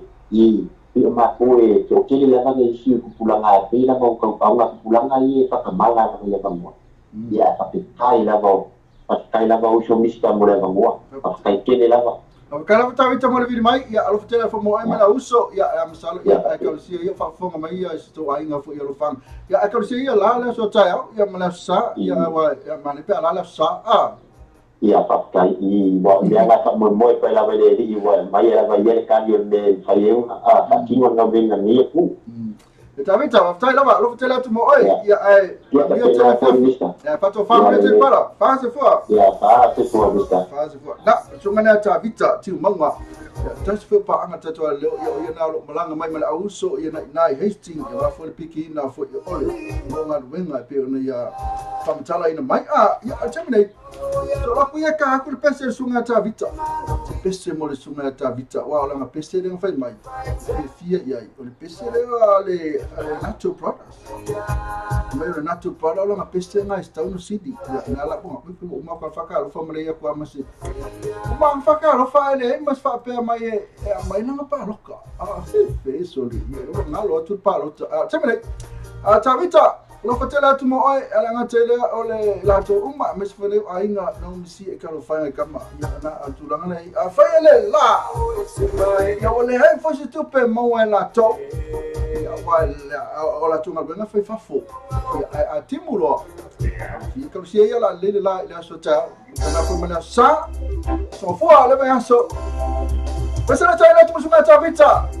Pio makoe to kile lava ngai si kupulanga pe lava o kaunga kupulanga ie pakamala na lava mo. Ya pakai lava pakai lava o so mista mo lava mo. Pakai kile lava. Kalau tahu itu mau lebih mai, ya kalau telefon mau email uso, ya masalah ya kalau sih ya fakfong mai ya itu aing afu ya lufang, ya kalau sih ya lah so tahu ya melasa ya mana pe ala sa Ya pakai I wa dia la mo mo pe la vele I wa mai la va yer cambio de fayu tak kingon ngabeng ni pu. Tapi tahu lah, lu telefon mau ya ya telefon mista. Ya patut faham itu para, faham semua. Ya faham semua mista. Faham semua. Nak cuma nak cakap bicara tu mangga. Ya terus apa angat tu ya nak lu melang mai mal auso ya nak hasting ya for pikin na for ya oleh. Mongan wenga pe ya faham cala ina mai ya macam ni. So aku ya kah aku pesen sungai cakap bicara. Pesen mau sungai cakap bicara. Wah orang pesen dengan faham mai. Fia ya oleh pesen oleh natural products. Mereka natural product orang pesen ngai setahun sidi. Ya nak pun aku umar fakal family aku masih. Umar fakal family mas fakal mai nang apa loka. Face oleh. Ngalo tu palo. Macam ni. Cakap lo fatela tu mo ai ala ngatela ole la to umma mes fele ainga no misi kalau fa kama ya na atulanga nei fa ele la ya ole hai fo tu pe mo la to ya ola tu ngal benga fa fo ya atimulo ya kalau sia ya la le la so ta na fo mana sa so fo ale ben so pesana ta ila tu sunga ta pizza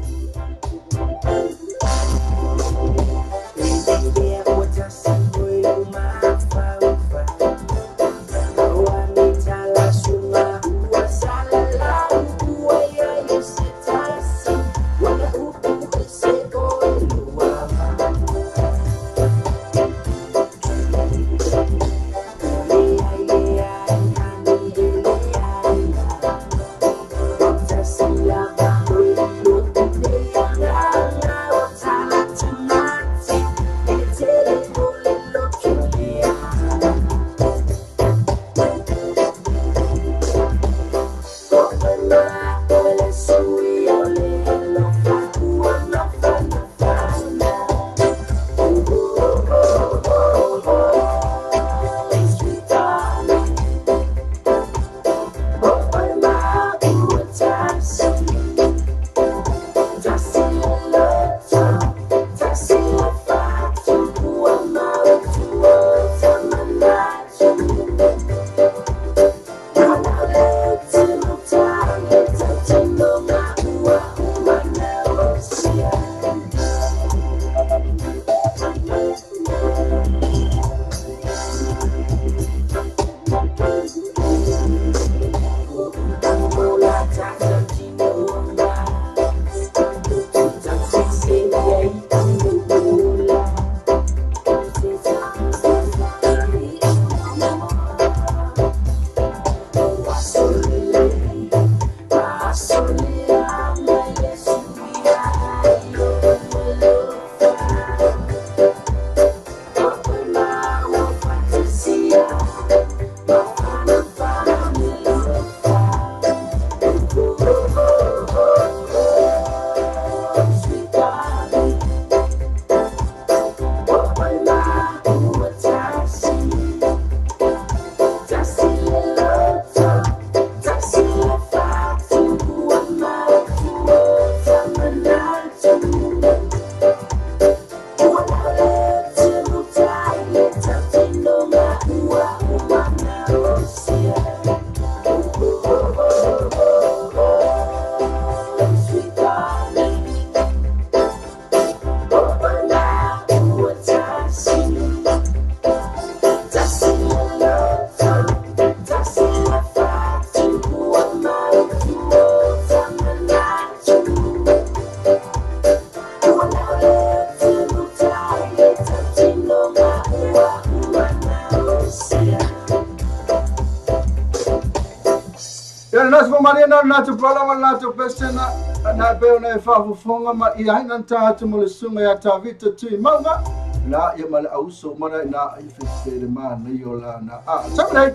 Mariana natu problema natu pesena na beo na fafu fonga ma I haina ta tu mulisunga ya ta vita tu manga na ia male auso mana na ifese le mana yola na samai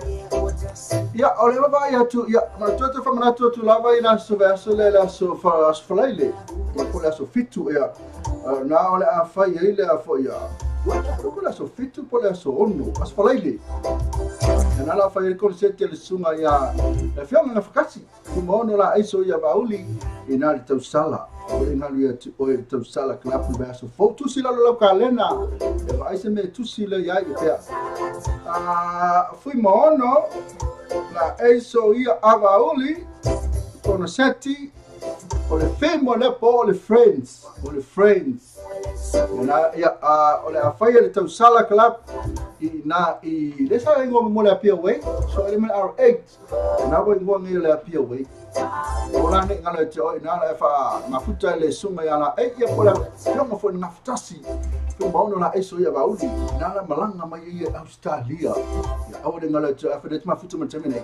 ia ole va ia tu ia ma tu fa mana tu lava ina so verso le la so fa asfalaile ma ko la so fitu ia na ole a fa ia le a fo ia ko la so fitu po la so ono asfalaile na la fa il concetti le sunga ia la fiona na fakasi mo no la iso ia bauli ina le tau sala ina le tau sala klapu verso foto sila lo kalena e vai se me tu sila ia ia fui mo no la iso ia avauli con seti o le femo le po le friends na ia o le afai le tau sala club na I le sa ngo mo le pia we so ele me R8 na bo ngo ngi le pia we o la ne ngala jo na la fa mafuta le sunga ya la e ia po la no fo na futasi fo mo no la eso ia ba udi na la malanga mai ia Australia ya o le ngala jo fa de mafuta mo temene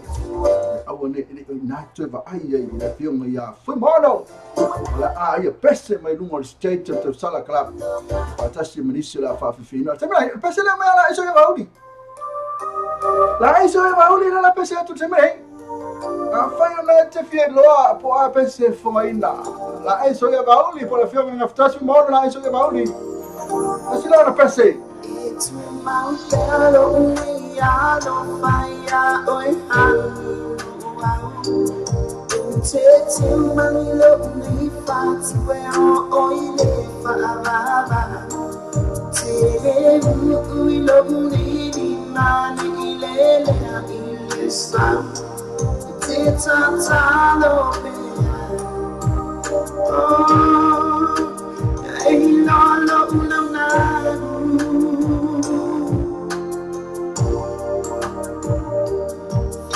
o ne na to va ai ia pia mo ya fo mo no la ia pese mai lungo state of sala club fatasi ministro la fa fino temene pese le mai la eso ia ba udi la eso ia ba udi la pese tu temene fai una te loa po a pense fomaina la eso ia bauli po la fiona na ftasi mo la eso ia bauli asi la na pense it's my fellow ya no fire oi tete mani lo ni fati we oi le fa baba te ui lo ni di mani le le sa it's a time of ain't no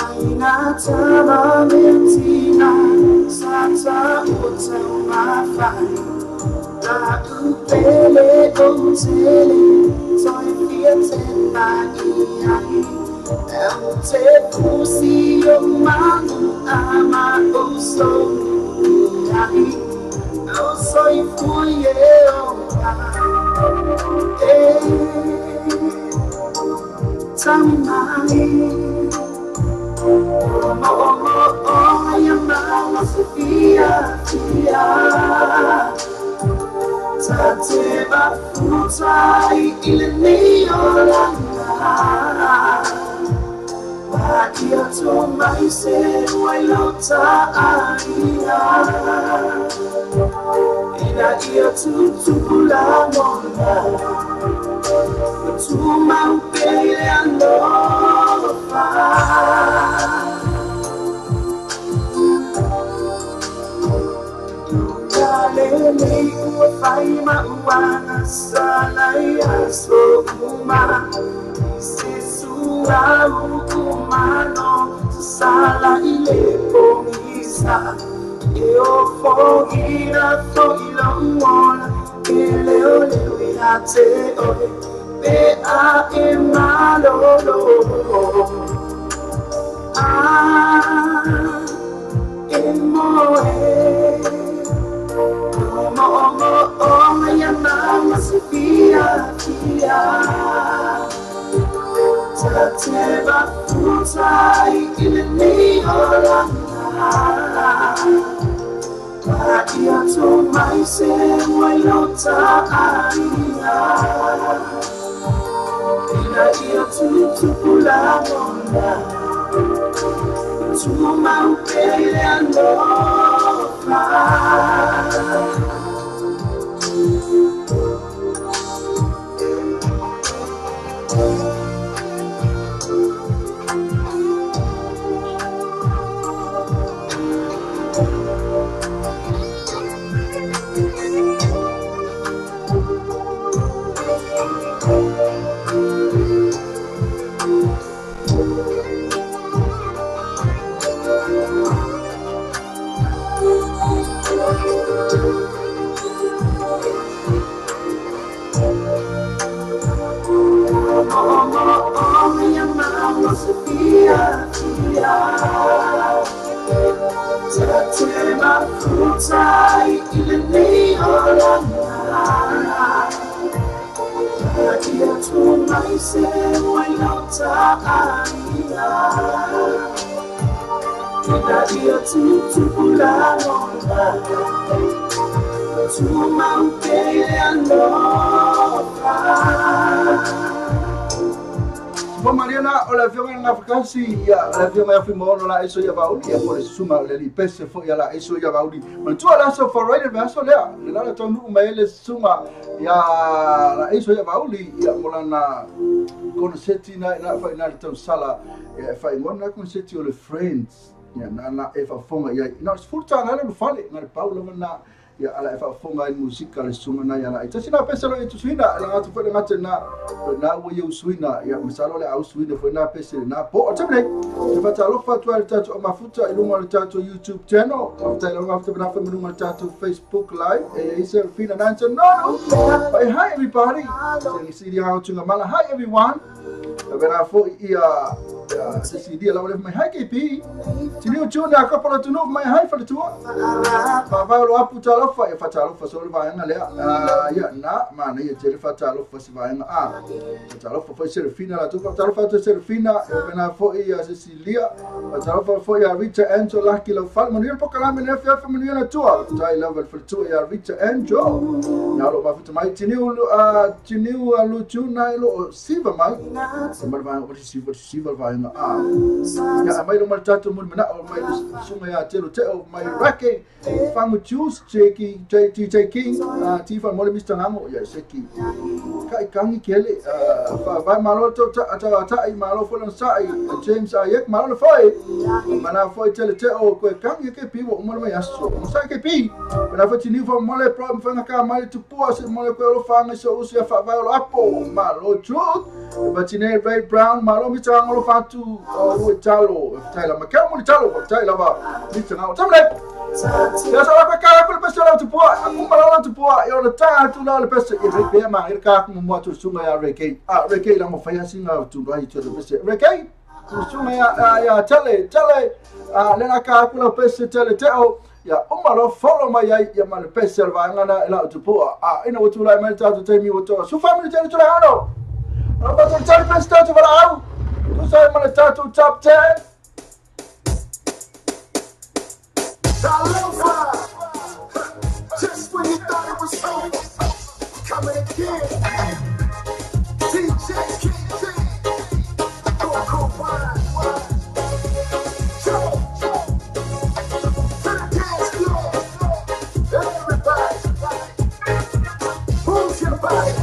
Aina tama mentina sata uta mafai na upele ontele toi fiete mai te pusi o manu ama o so ai o soy fuye o tamai oh ya mama Sofia tate ba futai ile mio la Ia to mai se wai lota aia Ina ia tu la mona Tu mau pele andofa Lele ua fai mauana salaya so kuma Umano sala ile pomisa eu fogira fogira mona ele ole ate ole be a emalo emoe mo ya mama Sofia Tateva futai ile ni ola Ia to mai se wai lota aia Ina ia tu la mona Tu mau pele andofa Tatema futai ile ni ola Saise wailota aia Nadia tutupula nonga Tumauke aloha Mariana, o la fiona nga vakansi ya la fiona ya fimono la eso ya baudi ya por suma le li pese fo ya la eso ya baudi man tu ala so for right verso le la tonu maile suma ya la eso ya baudi ya molana konseti na fa to sala ya fa ngona konseti o le friends ya na e fa fonga ya no sfurta na le fale na Paulo na ya ala e fa fonga in musika le suma na ya la ita sina pese lo itu suina la ngatu fa ngata na wo yo suina ya misalo le au suina fa na pese na po atamle e fa talo fa tu al tatu mafuta ilunga le tatu YouTube channel after long after na fa ilunga le tatu Facebook live e isa fina na no hi everybody so see the how to mala hi everyone Vera fo ia se dia la ole mai hai KP tini o tuna ka para tunu mai hai fa tu fa va lo apu talo fa e fa talo fa so va nga le ya na ma ne ye tele fa talo fa si va nga talo fa se fina la tu fa talo fa se fina vera fo ia Cecilia fa talo fa ia Rita Angel la kilo fa mo ni po kala me ne fa mo ni na tu tai level fa tu ia Rita Angel na lo ma fu mai tini o lu tuna lo siva mai Sembarang bersifat vaina ya mai lo maltatu mun mena o mai sunga ya telo teo mai rake fangu choose cheki king tifa mole Mr. Ngango ya seki kai kangi kele fa vai malo to ata ai malo fo sai James ayek malo foi mana foi tele teo ko kangi ke piwo mole mai aso sai ke pi na fa tini fo mole problem fa ka mai tu po se mole ko lo fanga so usia fa vai lo apo malo truth but tine Ray Brown malo mi tanga lo fatu o talo tala ma ka mo talo tala ba mi tanga tamle ya so ka ka ko pesa lo tu po aku malo tu po yo le ta tu lo le pesa e be ma ir ka mo mo tu sunga ya reke la mo fa ya singa tu rai tu pesa reke tu sunga ya tele le na ka ko lo pesa tele teo ya malo follow ma ya ma le pesa va ngana la tu po ina wo tu la ma ta tu te mi wo to su family tele tu la ano Apa tu cari pesta tu balau? Tu saya mana satu top 10? Just when you thought it was over, coming again. DJ KT, go wine. Jump to the dance floor. Everybody, move your body.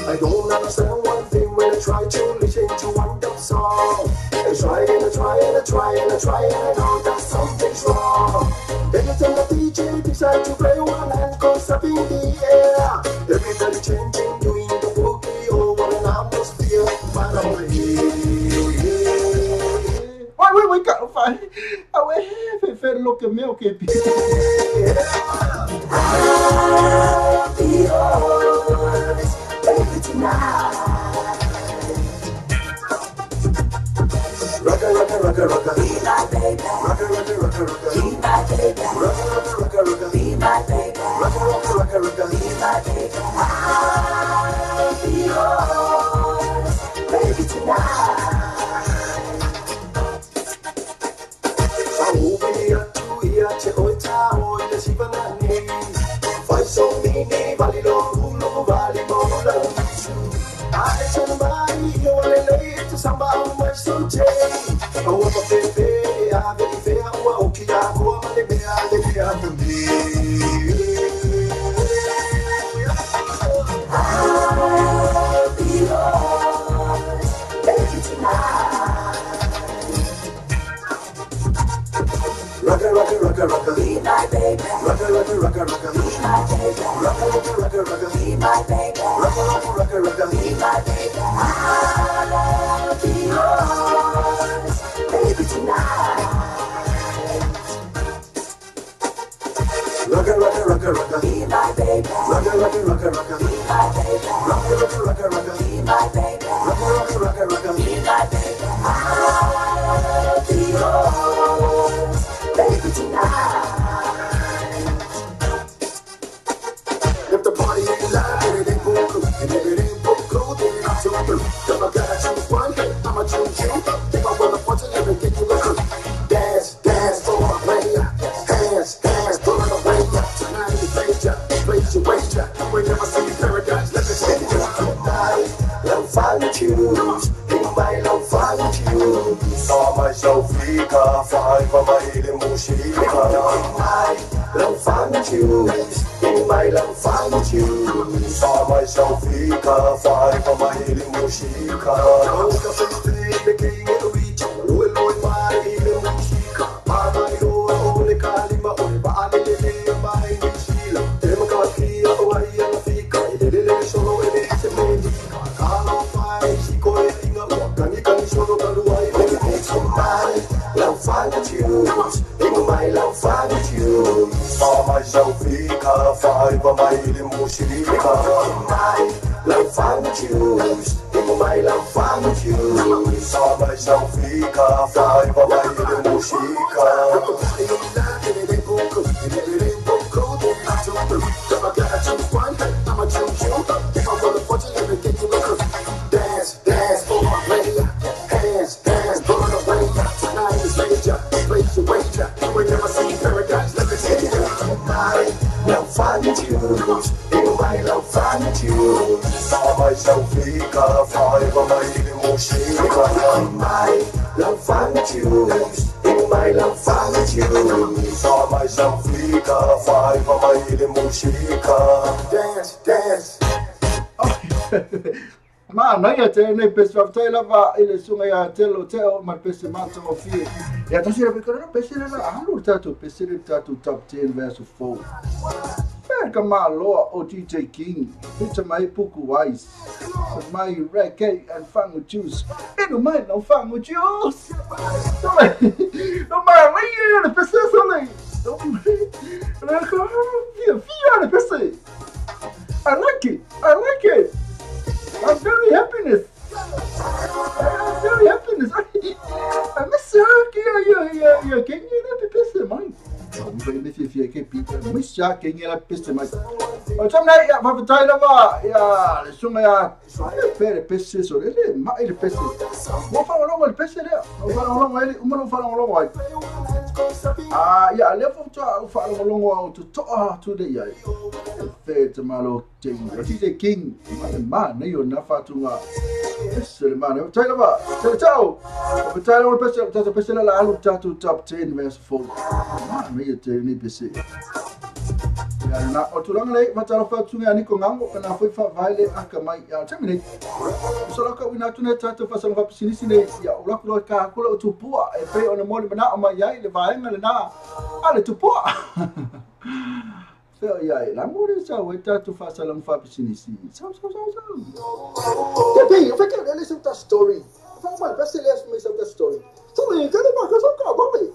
I don't understand one thing when I try to listen to one dumb song. I try and I know that something's wrong. Every time the DJ decides to play one hand goes up in the air. Everybody changing, doing the boogie over an atmosphere. But I'm Wait, cara, faz. Foi louco meu que Rocka, be my baby. Rocka, be my baby. Rocka, be my baby. Rocka, be my baby. I'll be yours, baby, tonight. Che oita oile si banani fai so mini vali lo vali mola su ale somebody yo ale late samba mai so che o pa pepe a ve fe a o ki a ko ma le be a Rocka, be my baby. Rocka, be my baby. Rocka, be my baby. Rocka, be my baby. I'll be yours, baby, tonight. Rocka, be my baby. rocker, rocker, rocker. Be my baby. Rocker, rocker, rocker, rocker. Be my baby. Rocker, rocker, rocker, rocker. Be my baby. I'll be yours, baby, tonight. If the party ain't live, then it ain't boom, and if it ain't boom, then it ain't too blue. If I gotta choose one, I'ma choose you. If I wanna punch it, let me get you a clue. Dance, dance for my player. Hands, hands, pull it away. Tonight is major, place your wager. Whenever I see paradise, let me take you tonight. Love find choose, in my love find choose. Saw myself fika, five of my hidden mushika. Love find choose, in my love find choose. Saw myself fika, five of my hidden mushika. Oh, the king of the reach, Lord, my hidden mushika. Mama, you only kalima, only bali, my shila. Democracy, oh, I am a fika. It is solo, it is a magic. Kalo fai, shiko, inga, wakani, kani, solo, kaluai, make it take some money. Love find choose, in my love find choose. Saw myself fika, five of my hidden mushika. Love find choose, in my love find choose. Saw myself fika, five of my hidden mushika. Dance, dance for my player. Hands, hands, pull it away. Tonight is major, place your wager. Whenever I see paradise, let me take you tonight. Love find choose, in my love find choose. Saw myself fika, five of my hidden mushika. Love find choose, in my love find choose. Saw myself fika, five of my hidden mushika. Dance, dance. Ma na ia te nei pese whaftai lava ile sunga ia telo teo ma pese mata o fie. Ia tasi ra pekara pese la alu tatu pese le tatu top 10 verse 4. Peka ma loa o DJ King. Pita mai puku wise. Mai reggae and fango juice. Eno mai no fango juice. No mai ria le pese sole. No mai fia le pese. I like it. I like it. I'm very happiness. I'm very happiness. I miss her. Can you let me piss him, man? I'm very miss if you can't beat him. Miss ya, can you let me piss him, man? Oh, some night, yeah, Papa Tyler, yeah, some ya, very piss so they might piss it. What for a long piss it there? No for a long way, no for a long way. Yeah, I left for a long while to talk to the yard. Fair to my Lord DJ King, man, you're not far too much. Yes, man, tell about Tell the title of the person I looked at to top 10 verse 4. Man, me tell me busy. Na o tulanga le matara fa tunga ni ko ngango kana foi fa vale aka mai ya terminate so la ka wina tune tatu fa sa fa sinisi ne ya ula ko ka ko tu pua e pe ona mo na ma ya le va nga le na ale tu pua so ya la mo le sa we tatu fa sa lang fa sinisi so Hey, if I can listen to that story. If I'm my best last me some that story. So you can ba ka so ka ba me.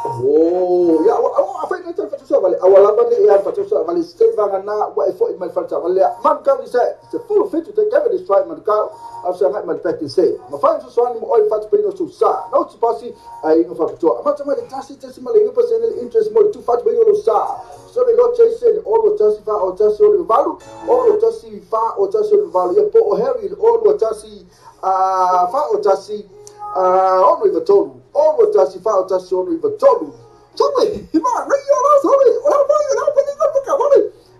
Oh, ya I find it for so vale. Awala ba ni ya for so vale stay va na wa e fo in my falta vale. Man ka ni say it's a full fit to take every destroy man ka. After I my pet say. Ma fa so one oil fat pino to sa. No to passi ai no fa to. Ma ta ma de tasi tasi ma le personal interest mo to fat pino to sa. So they got chasing all what tasi fa or tasi o value. All what tasi fa or tasi o value. Ya po o Harry all what tasi fa o tasi on with total. All what tasi fa o tasi on with total. So we man, sorry.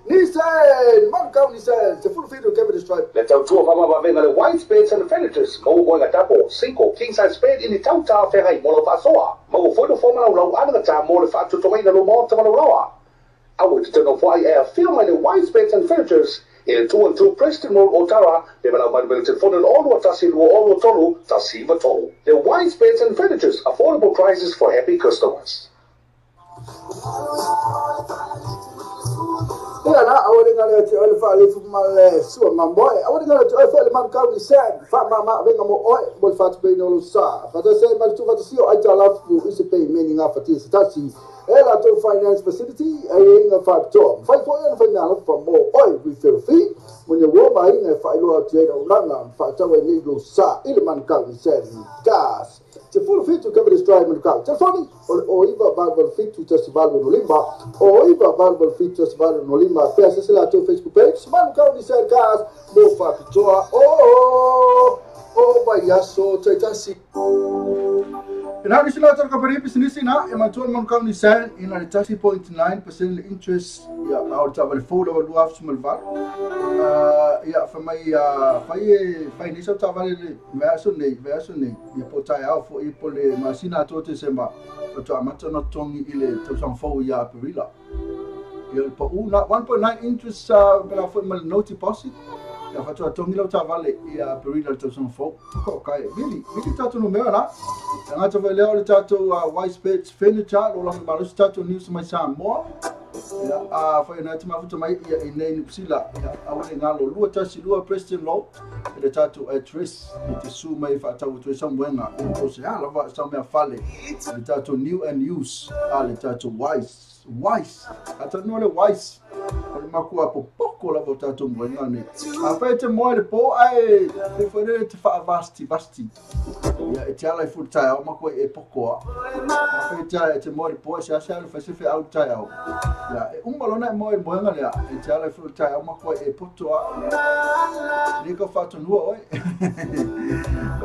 He said, man count, he said, the full field of Kevin destroyed. Let's have two of them about the white spades and the fenitors. Mo going at double, single, king size spade in the Tauta Ferrai, Molofasoa. Mo for the former low, other time, more the fact to tomato no more to Maloa. I would turn off why I film the white spades and fenitors in 2 and 2 Preston Road, Otara. They will have my ability for all what Tassi all Tolu, Tassi Vatolu. The white spades and fenitors, affordable prices for happy customers. na awale ngale ati ole fa le fu mal sua mamboy awale ngale ati ole fa le man ka ni sen fa mama venga mo oi mo fa tu be no lo sa fa to se mal tu fa to si o aja la fu isi pe meni nga fa ti stasi ela to finance facility ai nga fa to fa fo ya fa na fa mo oi we feel free mo ne wo mai nga fa lo ati no langa fa ta we ni lo sa ile man ka ni sen gas te full fit to cover this drive in the car. Telefoni o iba Bible fit to festival no limba o iba Bible fit to festival no limba pesa sila to Facebook page man ka ni ser gas mo fa pitoa ba yaso taitasi ina ni sila tar kapari business ina e man tuan man ka ni ser ina 30.9% interest ya au tabal full over do after malvar ya fa mai fa ni so tabal verso ne ya potai au fo i pole masina to te semba to amato no tongi ile to san fo ya perila ya po una 1.9 interest para fo mal no deposit ya fa to tongi lo tavale ya perila to san fo ko kai really tato no mera na nga to vele o tato wise pets furniture lo lang balu tato news mai sa mo ya fa na tima futo mai ya inei psila ya awale ngalo lua tasi lua president law ile tato address ite su mai fa tato to samwenga to se ala va samia fale ile tato new and use ale tato wise ata no le wise ole makua poco la tato mwenga apete mo le po ai different fa vasti ya ite ala full time makua e poco apete ite mo le po sa fa se fe out time ya balona mo e mwenga le ite ala full time makua e poto ni ko fa to no oi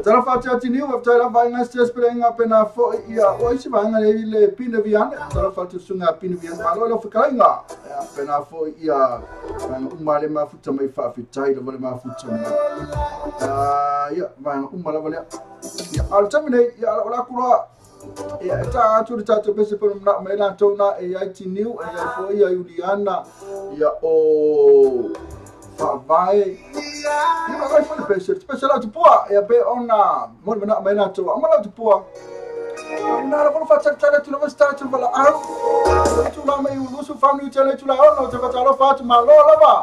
tara fa ti ni wa tara va nga stress prenga pena fo ya oi si va nga le pina vian tara fa to sunga pina vian malo lo fikainga pena fo ya umale ma futa mai fa fitai lo ma futa ya va umala vale ya altamine ya la kura ya ta pese por na mai na to na e IT new e fo ya Juliana ya o vai ina vai fa pese la tu poa ya pe ona mo na mai na to amala tu poa na la fa tsa tu no sta tu bala tu la mai lu su family tele tu la no te fa la fa tu ma lo la ba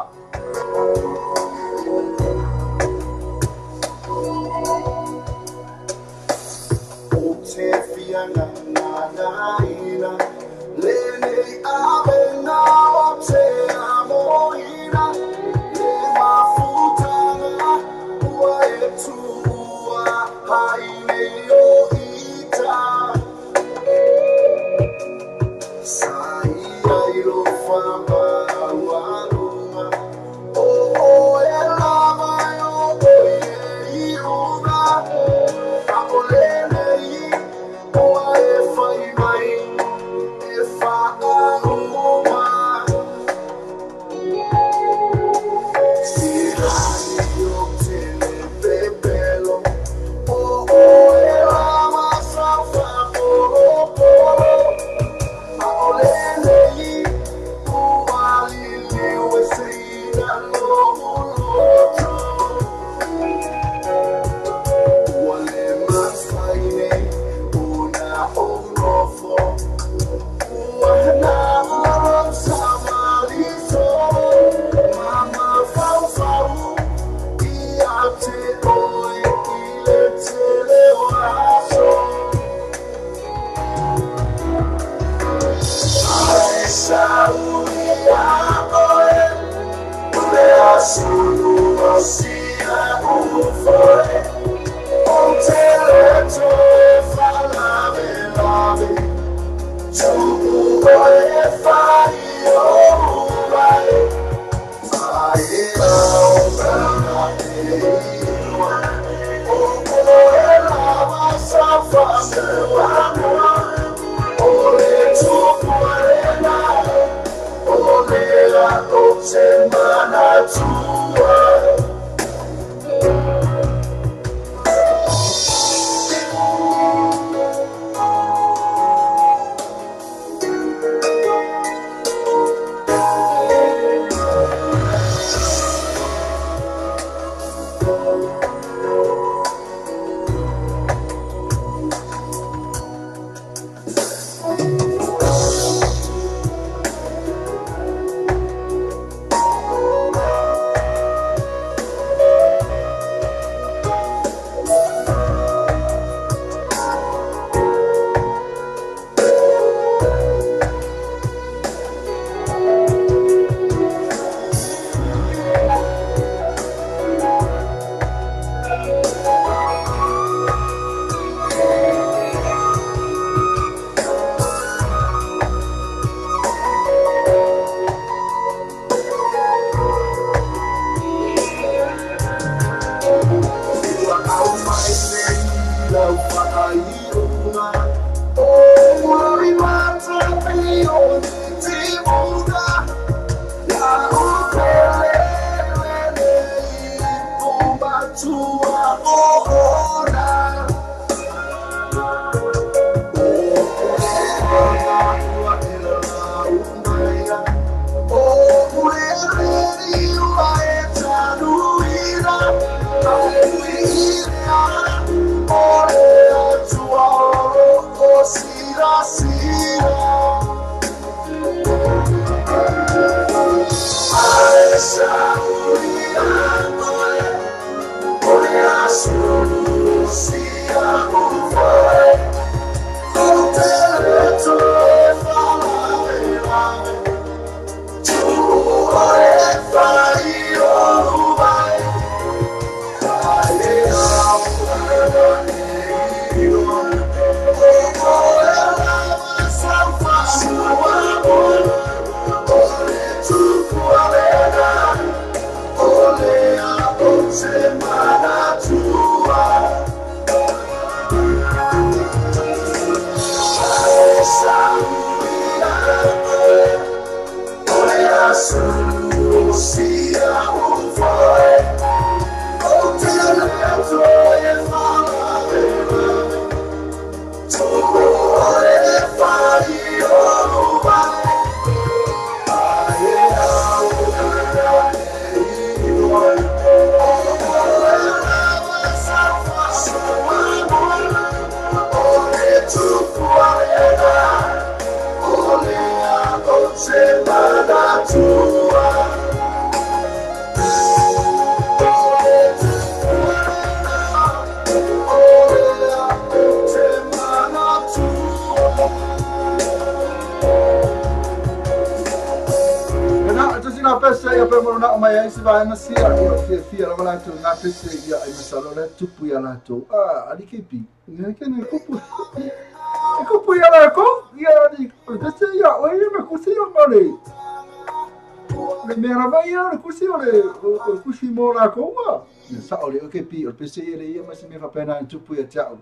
Saole o ke pi o pese ele ia masi me whapena en tupu ia tau.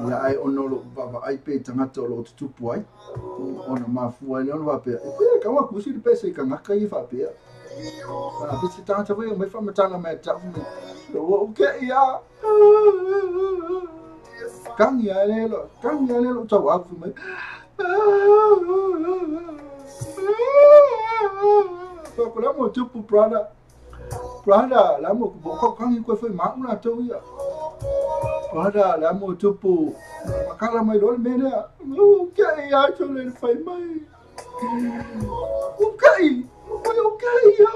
Ia ai ono lo vava ai pe tangata o lo tupu ai. Ona mafua ai ono wapea. E pia kawa kusi le pese i ka ngaka i whapea. Ana pese tangata wai o mai whamatanga mea tau me. O ke ia. Kangi ai lelo tau aku mai. Kula mo tupu brother. Brother, la mo ko kangi ko foi mauna to ia. Brother, la mo tupu. Makala mai rol mena. Okay, ya to le fai mai. Okay. Okay ya.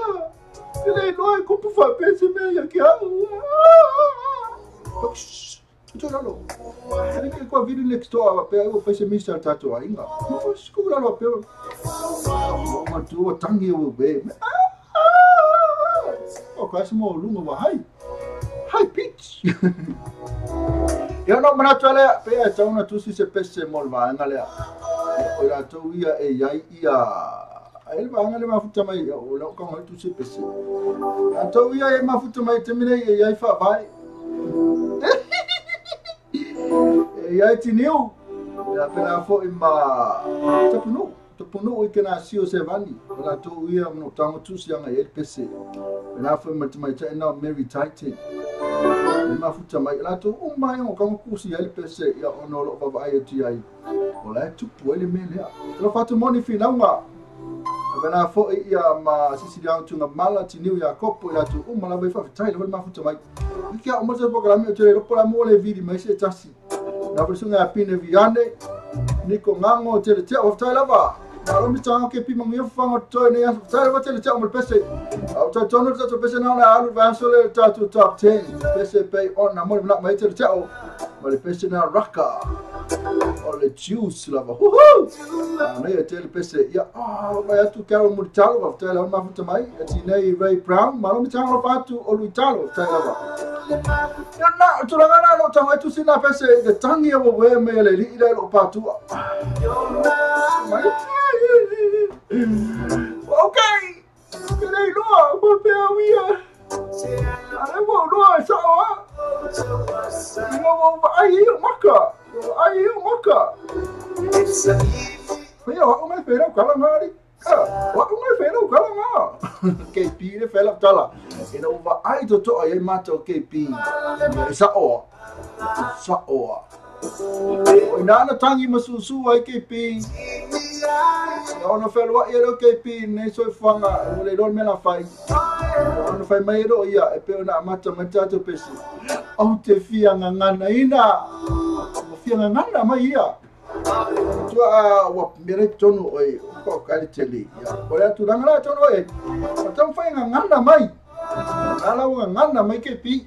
Ele no ko pu fa pese me ya que tu não. Ele que com a vida next door, pega o pese mister tato ainda. Não escura lá pelo. Uma tua tangue o bem. O quase morreu uma high pitch. Eu não me atole, pega então na tu se pese molva ngale. Ora tu ia e ia ele vai ngale mafuta mai o lo como tu se pese. Tu ia e mafuta mai termine e ia fa vai. E aí tineu ya pela fo ima tapunu o que nasceu sevani ela to ia no tango tu se anga ele pc ela foi mai na Mary Titan ma futa mai ela to mai o como curso ele pc ya ono lo baba ai tu ai ola tu ele mele ela fatu moni final ma ela fo ia ma sisi dia tu na mala tineu ya copo ela tu mala vai fa tai ela ma futa mai que o mas programa eu tirei para mole vídeo mas é assim na versão a pine viande niko ngango tele tia of tai lava na lo mi tanga ke pi mangi fango to ne ya tai lava tele tia mo pese au ta tono ta pese na alu va sole ta to top 10 pese pay on na mo na mai tele tia o mo le pese na raka o le juice lava na ya tele pese ya vai tu quero mo talo of tai lava ma futa mai ati nei Ray Brown ma lo mi tanga fa tu o lui talo tai lava ya na tu la na lo tanga tu sina pese de tangi o we me le li le lo pa tu okay kene lo mo pe awia ale mo lo sa no ai maka yo o me fera kala ngari wa o me fera kala nga KP le fela tala ina uva ai to ai mato KP sa o ina na tangi masusu ai KP no felo wa ero KP ne so fanga o le don mena fai no fai mai ro ia e pe na mata to pesi au te fia ngana ina fia ngana mai ia tua wa mere tonu oi ko kali teli ya ko ya tu dangala tonu oi atau fai ngana mai ala ngana mai ke pi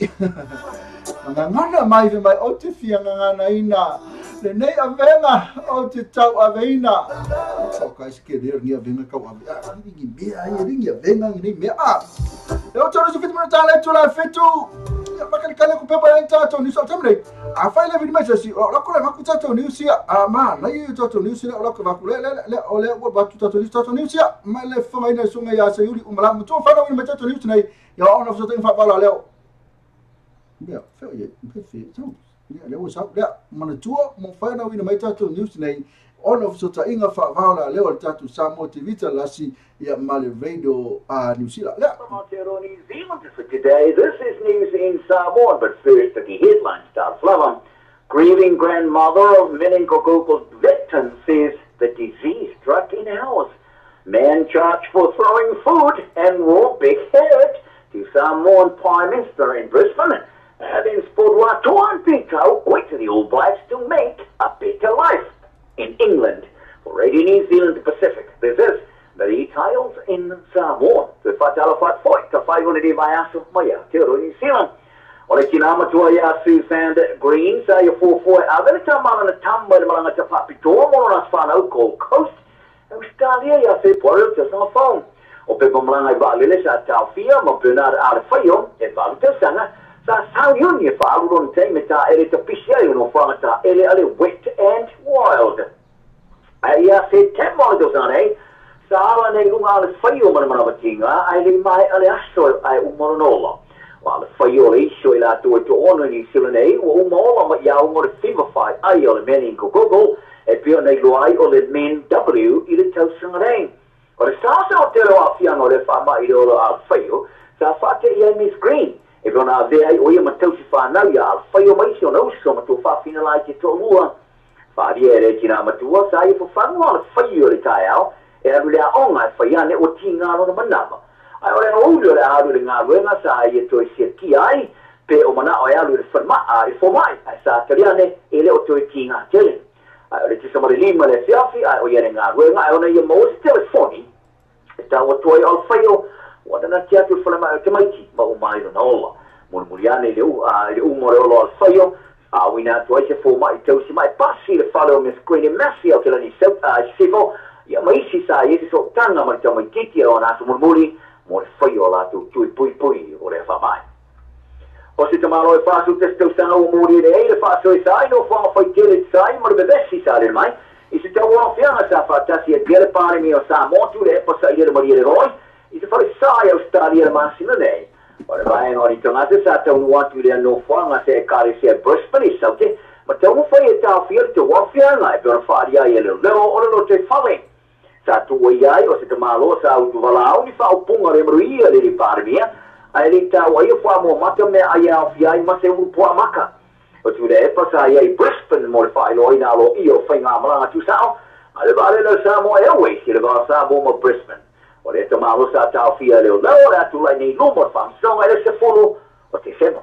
ngana mai ve mai o te fia ngana ina le nei avenga o te tau aveina o ka ske der ni avenga ka wa ni me ai ringi avenga ni me a eu tonu se fit mo tale tu la fetu makan kale ko pepa en tato ni so tamre a fai le vidi mai si o la ko le maku tato ni usia a ma na i tato ni usia o la ko va le o le o ba tato ni usia ma le fa mai na sunga ya se yuri umala mo to fa na ni tato ni usia ya ona so te fa bala le ya fe ye fe so ya le o sa ya mana tua mo fa na ni mai tato ni usia on of sota inga fa vaula leo tatu sa motivita lasi ya male radio New Zealand. Yeah. From Aotearoa, New Zealand for today. This is news in Samoa, but first the headline starts flowing. Grieving grandmother of meningococcal victim says the disease struck in hours. Man charged for throwing food and raw big head to Samoan Prime Minister in Brisbane. Then sport Watuan Pito wait to the All Blacks to make a better life in England. For Radio New Zealand Pacific, this is the details in Samoa. The Fatala Fat Fight, the 500 Vayasu Maya, New Zealand. Ora kinama tua ya Suzanne Green, sa ya 44, avena tamana na tamba de malanga te papitoa mo na whanau Gold Coast. Australia ya se poro te sa phone. O pe malanga ba lele sa Taufia, mo Bernard Arfayo, e ba te sanga. Sa South Union fa aluron te meta ere te pisia no whangata ere ale wet and wild. Ia se te mo do sane. Sa ala nei lunga ale whaio mana batinga, ai le mai ale aso ai umoronola. Well, the fire issue la to ono ni silene o mo ma ya o feverfy ai o men ko gogo e pio nei lo ai o le men w i le tau sangare o le sa sa te lo afia no le fa mai o al fire sa fa te ia Miss Green e bona ve ai o ia matau si fa na ya al fire mai so no so ma to fa fina lai ke to lua fa riere kina ma tu sa i fo fa no al fire le taiao e a le a onga fa ia ne o tinga no manama. Ai ora o ulo le alu le ngā sa i to se ki ai pe o mana o alu le forma ai formai ai sa taliane ele o to ki nga tele ai ora ti sama le lima le fiafi ai o ia ngā ruenga ai ona ia mo telefoni sta o to al faio o na tia tu forma te mai ki ma o mai no ola mo muliane le u mo al faio a wina to se forma i to si mai passi le follow Miss Green Messi o tele ni se sivo ia mai si sa i so tanga ma te mai ki ona so muri mo fai o la tu pui o le fa mai o se tamalo e fa su te sto sana o muri le e fa so sai no fa fai tele sai ma be si sa le mai e se te wa fianga sa fa ta si e gele pare mi o sa mo tu le pa sa ile mari le roi e se fa sai Australia le massimo lei ora vai no ritornate sa te un tu le no fa ma se cari si e Brisbane sa che ma te un fai ta fiel te wa fianga e per fare ia le o te fai sa tu ai o se te malo sa u valau ni fa o punga re bruia le parmia ai le ta wa fa mo mata me ai a fiai ma se un po maka o tu le pa sa ai Brisbane mo fa lo ina lo io fa nga mala tu sa ale vale lo sa mo airways le va sa mo Brisbane o le te malo sa ta fia le lo la tu la ni lo mo fa so ai se folo o te sema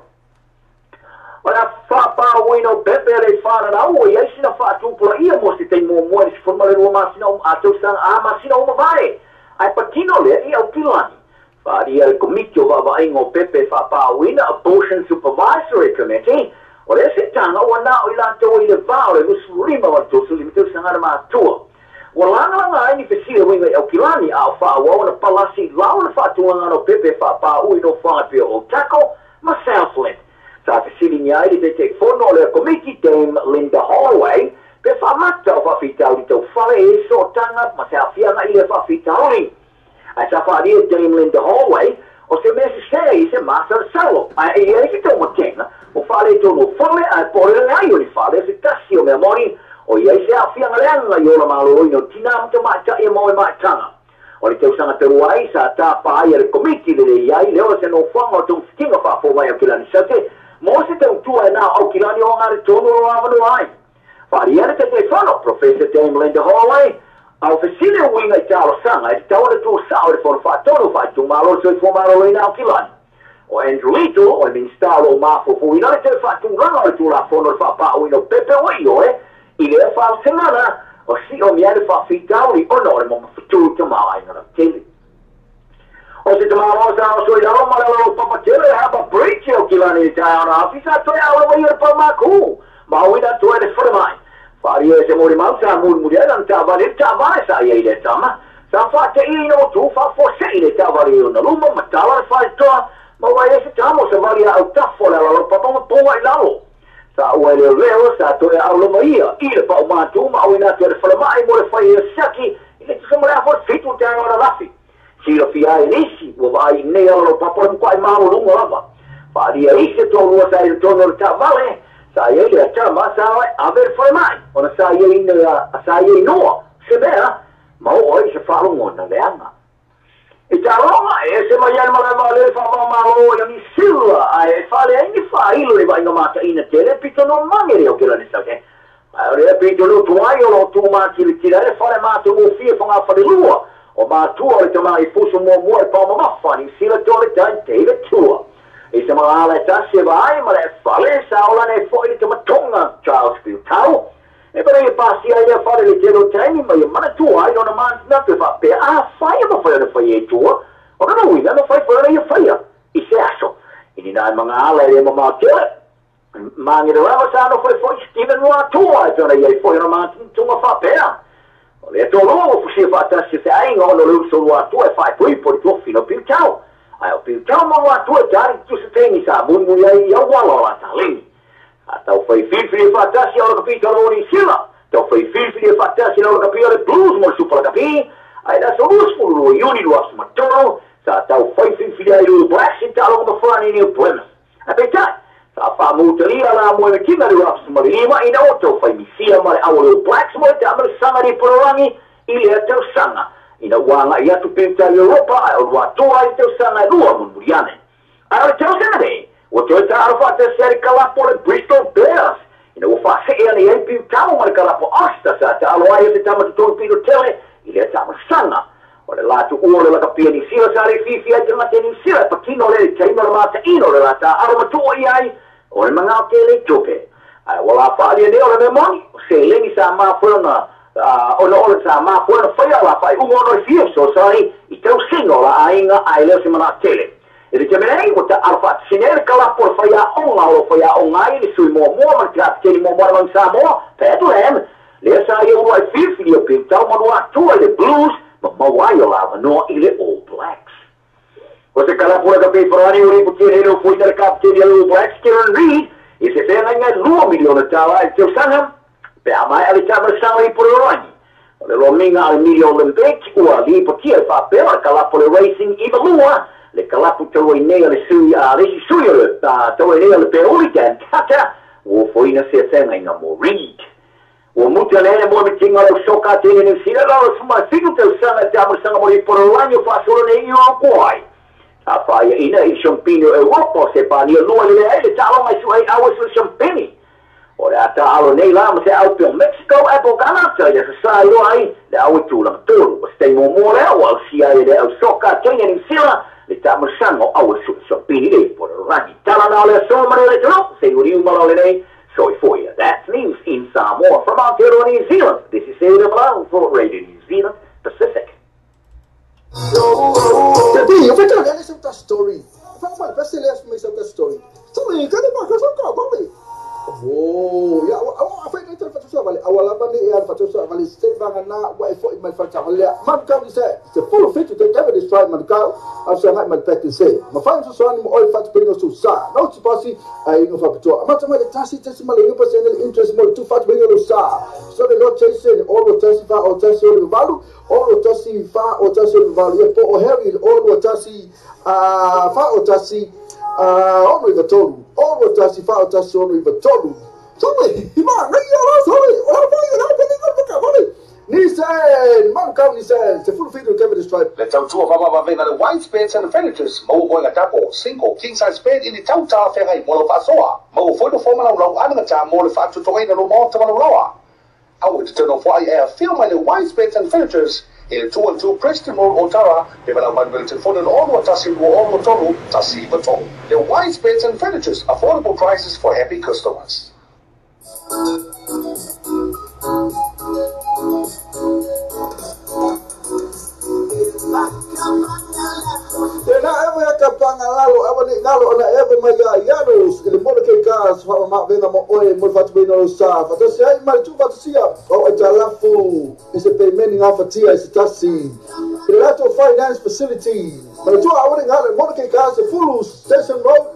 ora fa pa wino pepe le fa na o ia sina fa tu por ia mo se te mo se forma le lo ma sina a tu san a ma sina o vai ai patino le ia o pilani fa ia il comito va va ingo pepe fa pa wina abortion supervisory committee ora se tanga o na o ila to ile va o le surima va to surima tu san ma tu wala nga ni pe si winga o pilani a fa o na palasi la o fa tu nga no pepe fa pa wino fa pe o taco ma Southland. Sa sitting ai di te fono le committee Dame Linda Holloway pe fa matta fa fitau di tau fare e so tanga ma sa fia na ile fa fitau ni ai sa fa di Dame Linda Holloway o se me se se master salo ai e ki to motenga o fale to no fale ai por le ai o fale se tasio me mori o ia se a fia nga yo la malo no tina to ma ta e mo ma tanga o le tau sanga te ruai sa ta pa ai le committee le ai le o se no fanga to stinga fa fo mai o kilani sa te mo se te utua na au kilani o ngare tono o avano ai. Whariere te fono, Professor Dame Linda Holloway, au fesine winga i talo sanga, e tau le tu sao le fono whatono whai tu malo so i fomaro i na au kilani. O Andrew Little, o min stalo o mafo fu ina le te whatu ranga le tu la fono le whapao ino pepe wai o ile fa semana o si o miare fa fitau i ono mo fitu te mai na tele o se tomorrow sa so ila ma la papa tele have a breach o kilani down office to ya o ia pa maku ma o ida to e for mai fari ese mori mal sa mul murian ta vale ta vai sa ia ile tama sa fa te ino tu fa fo se ile ta vale no luma ma ta va fa to ma vai ese tamo se varia au ta fo la papa mo to ai lao sa o ele leo sa to e au lo ia ile pa ma tu ma o ina te for mai mo le fa ia saki ile tu mo la for fitu te ora lafi si lo fia inisi o vai ne alo papa mo quai ma lo lava fari ese to lo sa il tono ta vale sa ele ta ma sa aver for mai ona sa ie no se bea ma o se fa lo ngona le anga e ta roma ese ma ia ma le fa ma lo ia mi sila ai fa le ni fa ilo le vai no mata ina tele pito no mangere o che la ne sa che ora pito no tu ai o tu ma ti tirare fare ma tu mo fie fa nga fa de lua o ma tu o te mai fuso mo mo e pa ma fa ni sila to le tante e tu e se ma ala ta se vai ma le fa le sa ola ne fo ile te matonga Charles Piltau e per i passi a fare le chiedo treni ma tu hai non ma non ti fa per fai ma fai tu o non non fai fare io fai i sesso in dai mga ala e ma che ma ni dove sa no fai Steven no tu hai per io fai no ma tu ma fa per o le to lo fu fa ta se ai no lo solo tu e fai poi por tu fino più ciao ai più ciao ma tu e già tu se teni sa mun io wala la ta lì tau fai filfili fatasi ora capitolo ni sila tau fai filfili fatasi ora capitolo blues mo super capi ai da solus fulu uni do as matoro sa tau fai filfili ai do brexit talo mo fani ni problema apeta sa fa mutaria la mo e kinga do as marima ina auto fai misia mare awolo blacks mo ta mer sanga ni porangi ile tau sanga ina wanga ia tu penta Europa o watu ai tau sanga lua mo muriane ara tau sanga de o te arfa te ser kalapo le Bristol Bears ina o fa se ele e piu tau mar kalapo asta sa ta alo ai te tama tu pino tele ile tama sanga o le latu o le la kapia ni sila sa re fifi ai tama te ni sila pa kino le te ino le mata ino le lata arma tu ai o le manga ke le tope ai wala fa dia de o le moni se le ni sa ma fona o le sa ma fona fa la fa un ono fio so sai i tau singo la ainga ai le se mana tele e te menei o te arfa siner kala por faya onga o faya onga i sui mo man krat ke mo man sa mo petu em le sa i o ai fifi o pintau mo tu le blues ma wai o la no ile All Blacks o te kala por ka pe forani o ripo ke no foi der captain de All Blacks Kieran Reid e se fena nga 2 milione tala e te sanga pe amai ali tamer sa i por orani o le rominga al milio olympic o ali po ke fa pe kala por racing i balua le kalapu tau i nea le sui a resi sui o tau i nea le peoli ten kata o foina se senga i nga mo Reid o muta lene mo me tinga le soka tene ni sila la o suma fitu tau sanga te amu sanga mo i poro lanyo fa solo ne i o kuai a faya ina i champino Europa se pa ni o lua le le talo mai su ai awa su champini o le ata alo nei la mo se au pio Mexico e po kanata ya sa sa ilo ai le awa tulang tolu o stay mo mo le o si ai le au soka tene ni sila le tamu sango awa su pini le por rangi talana le somare le tano se uriu malo le nei soi foia. That's news in Samoa from Aotearoa, New Zealand. This is Ada Malone for Radio New Zealand Pacific. Jadi, eu vou olhar essa story. Vai, vai ser essa story. Também, cadê mais coisa cá, vale? Oh, ya, apa ini terfatus vale. Awal apa ni yang fatus vale state bangana wa efo iman fatus vale. Man kau ni saya, the full fit to take every strike man kau. Asal nak man pek say. Ma fine so soan mo oil fatus pino susah. Now tu pasi ai no fatus. Macam mana tasi malu personal interest mo tu fatus pino susah. So the Lord chase all the testify or testify value. All the testify or testify value. Po o heavy all the testify fa o testify ono iva tolu, ono tasi fa tasi ono iva tolu. Sorry, ima, nei ala sorry, ora vai, ora vai ninguém vai vale. Nissan, man kam Nissan, the full video Kevin Stripe. Let's out to Mama Vena the white beds and furnitures. Mo going a tapo, single king size bed in the town tower ferry mall of Asoa. Mo for the formula low anata more fat to tomato no more to lower. I would turn off why air film the white beds and furnitures. In 212 Preston Road, Ottawa, development will telephone and all what Tassi will all Tolu, Tassi Baton. The white beds and furnitures, affordable prices for happy customers. Tena ever yakapanga lalo abani lalo ona ever maya yaros ele mona ke gas fa ma venga mo oe mo fatu bino sa fa to sai mai tu fatu sia o jalafu is a payment of a tia is tasi the finance facility but tu awani ngale mona ke gas full station road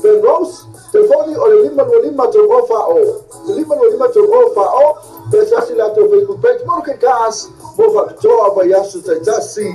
the rose telefoni o le lima to ofa o lima to ofa o pesa sila to Facebook page mona ke gas mo fa to aba yasu tasi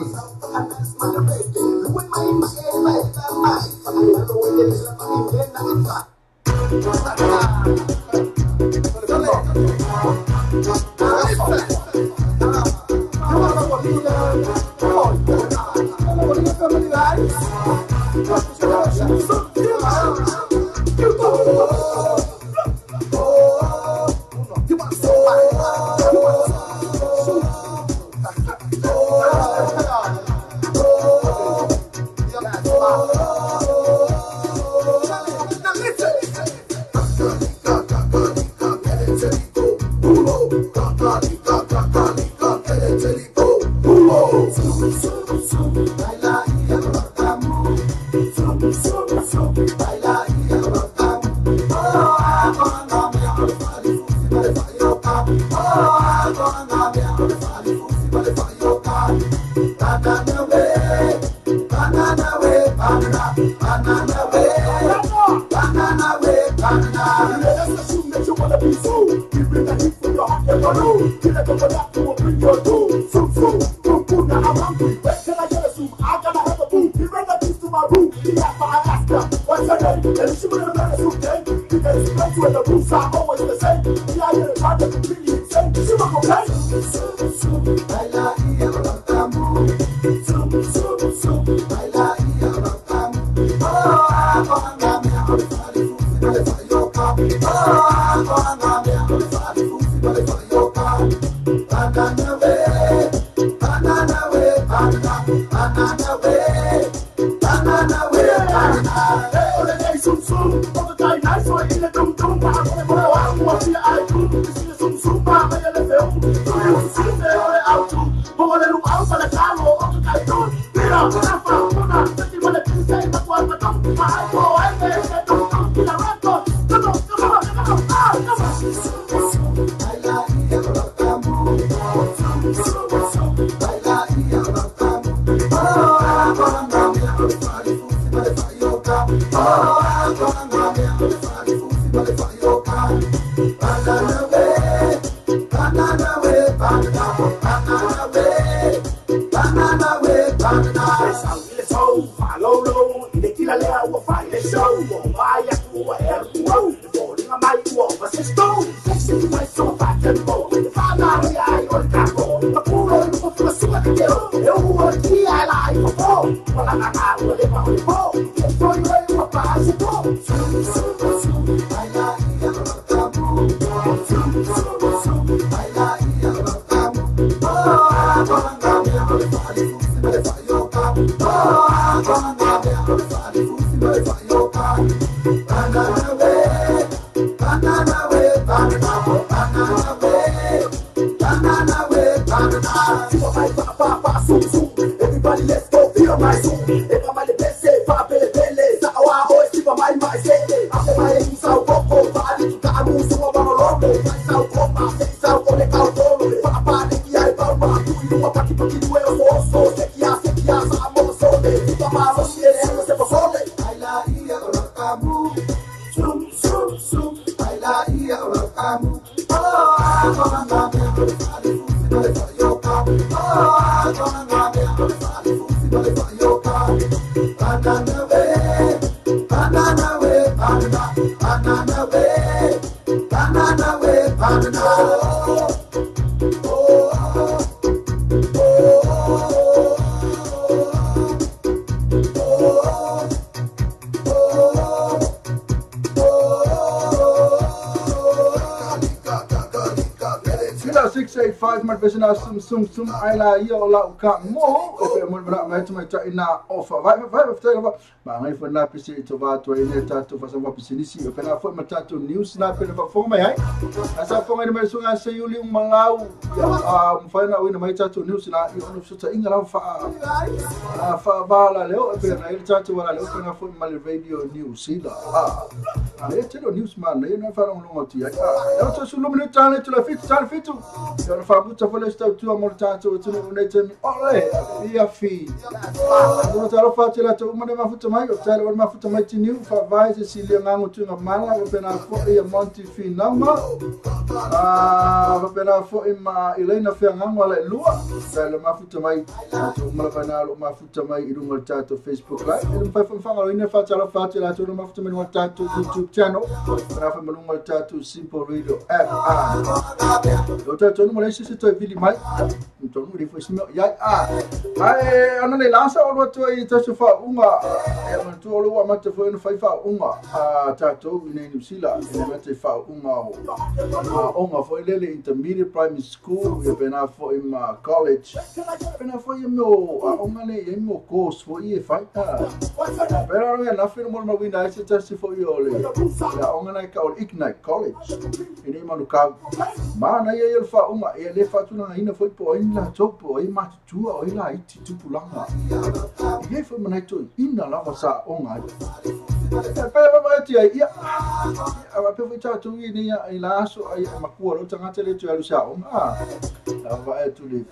5 mat pesina sum ai la ia o la ka mo e pe mo bra mai tu mai ta ina ofa vai ftai la ma ngai fa na pesi to va to ina ta to fa sa va pesi si pe na fo mata to news na pe fa fo mai ai asa fo ngai mai sunga se yuli un malau fa na ina mai ta to news na i ono so ta inga la fa va la leo pe na il ta to va la leo pe na fo mal radio news ila e te lo news man na fa lo ti ai e to su lo minuta ne to la fitu io lo fa butta fuori sta tu amortato tu non ne temi ole via fi non te lo faccio la tu ma ne ma futto mai o te lo ma futto mai ti new fa vai se si li ngango tu na mala va bena fuori a monti fi nama va bena fuori ma Elena fi ngango la lua te lo ma futto mai tu ma bana lo ma futto mai i lungo tato Facebook live e fa fa lo ne faccio la tu ma futto mai no tato YouTube channel fa fa lungo tato simple radio app Yo no moleste se tu vili mai. Então não foi assim. Ya ana le lança o tu aí tá se fa uma. Eu tu o o mate foi no fai fa uma. Tá tu nem no sila, ele mate fa uma foi lele intermediate primary school, e pena foi uma college. Pena foi meu uma le e meu curso foi e fai tá. Pera não é na fim no winda esse tá se foi ole. Ya uma na ka Ignite College. Ele mano ka. Mana ele fa uma ele fa tu na ina foi po ina topo e mate tua o ila iti tupulanga e foi mana tu ina lava sa onga pe vai ti ia a pe vai tu ni ila so ai makua lo tanga tele tu alu sa onga vai tu le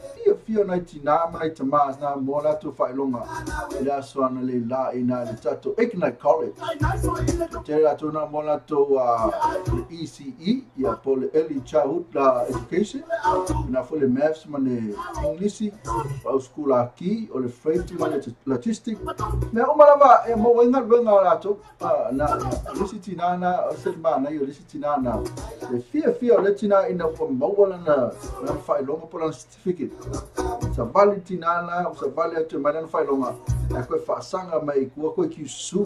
fio na tina mana tamas na mola tu fa longa ila so ana le la ina le tato Ignite College tela tu na mola tu ECE ya pole early childhood education na foi le maths mane English au school aqui o le freight logistic me o malava e mo wenga la to na lisiti na se mana io lisiti na e fia le tina ina ko mo wala na fai longa por certificate sa valitina na sa vale to mana fai longa e ko fa sanga mai ko ki su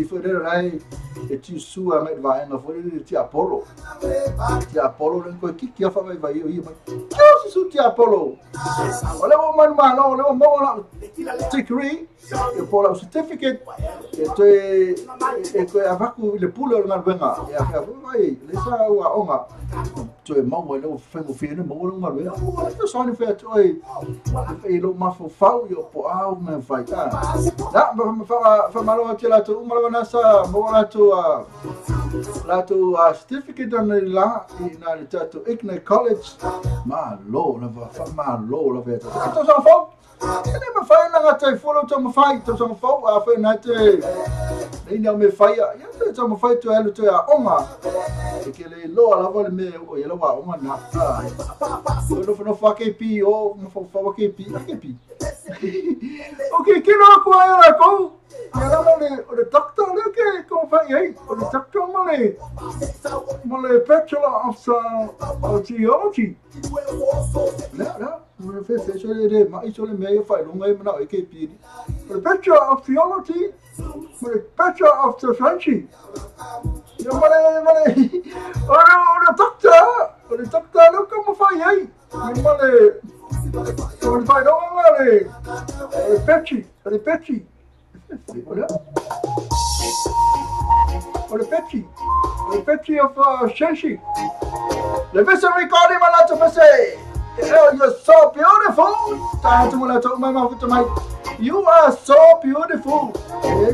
foi rai e ti su a mai vai na foi ti Apollo le ko ki fa vai io ma su ti Apollo olha o mano olha o mo degree e por o certificate e to avaku le pulo na venga e a vai le sa o onga to e mo le fengo fino mo no mal to so ni fe to e lo ma fo io po au me vai ta na fa malo aquela to uma na sa mo na to la to certificate on la ina le tato Ignite College ma lo la va to so fo ele me fai na ngata follow to me fai to so fo a fe na te ina me fai ya to me fai to elo to a onga e ke le lo la vole me o yelo wa onga na no fa ke pi o no fa ke pi okay que no ko era ko ya la le doctor le ke ko fai ai o le doctor mole bachelor of theology no no fe sole ma sole me fai lunga e na ke pi o bachelor of theology o bachelor of theology yo mole o doctor lo como fai ai mole non fai no male repeti olha repeti of Shenshi le vesse ricordi malato pese you're so beautiful tanto malato mama futo mai you are so beautiful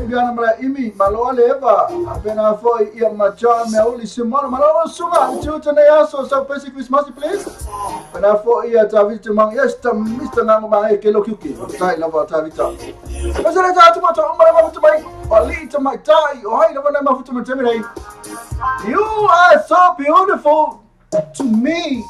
gana mala imi malo leva appena foi ia macha me oli simon malo suga tuta ne aso so pese Christmas please appena foi ia tavita mang esta mr nang mang ke lo kyuki tai lava tavita mas era tanto mato mama futo mai ali to my tai o hai lava ma futo mai you are so beautiful to me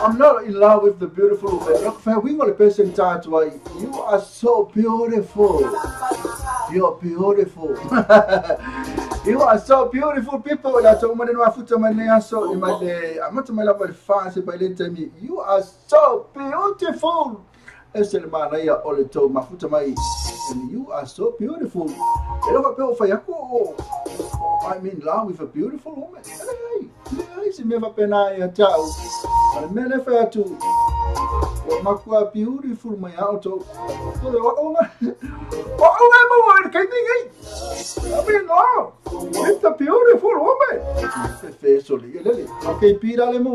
I'm not in love with the beautiful. We want to person to you are so beautiful. You're beautiful. You are so beautiful, people. That's what I'm so in my day. I'm not my love with fancy by the time you are so beautiful. And you are so beautiful. I'm in love with a beautiful woman. Beautiful, my auto. I'm in love with a beautiful woman. Okay, Peter, let me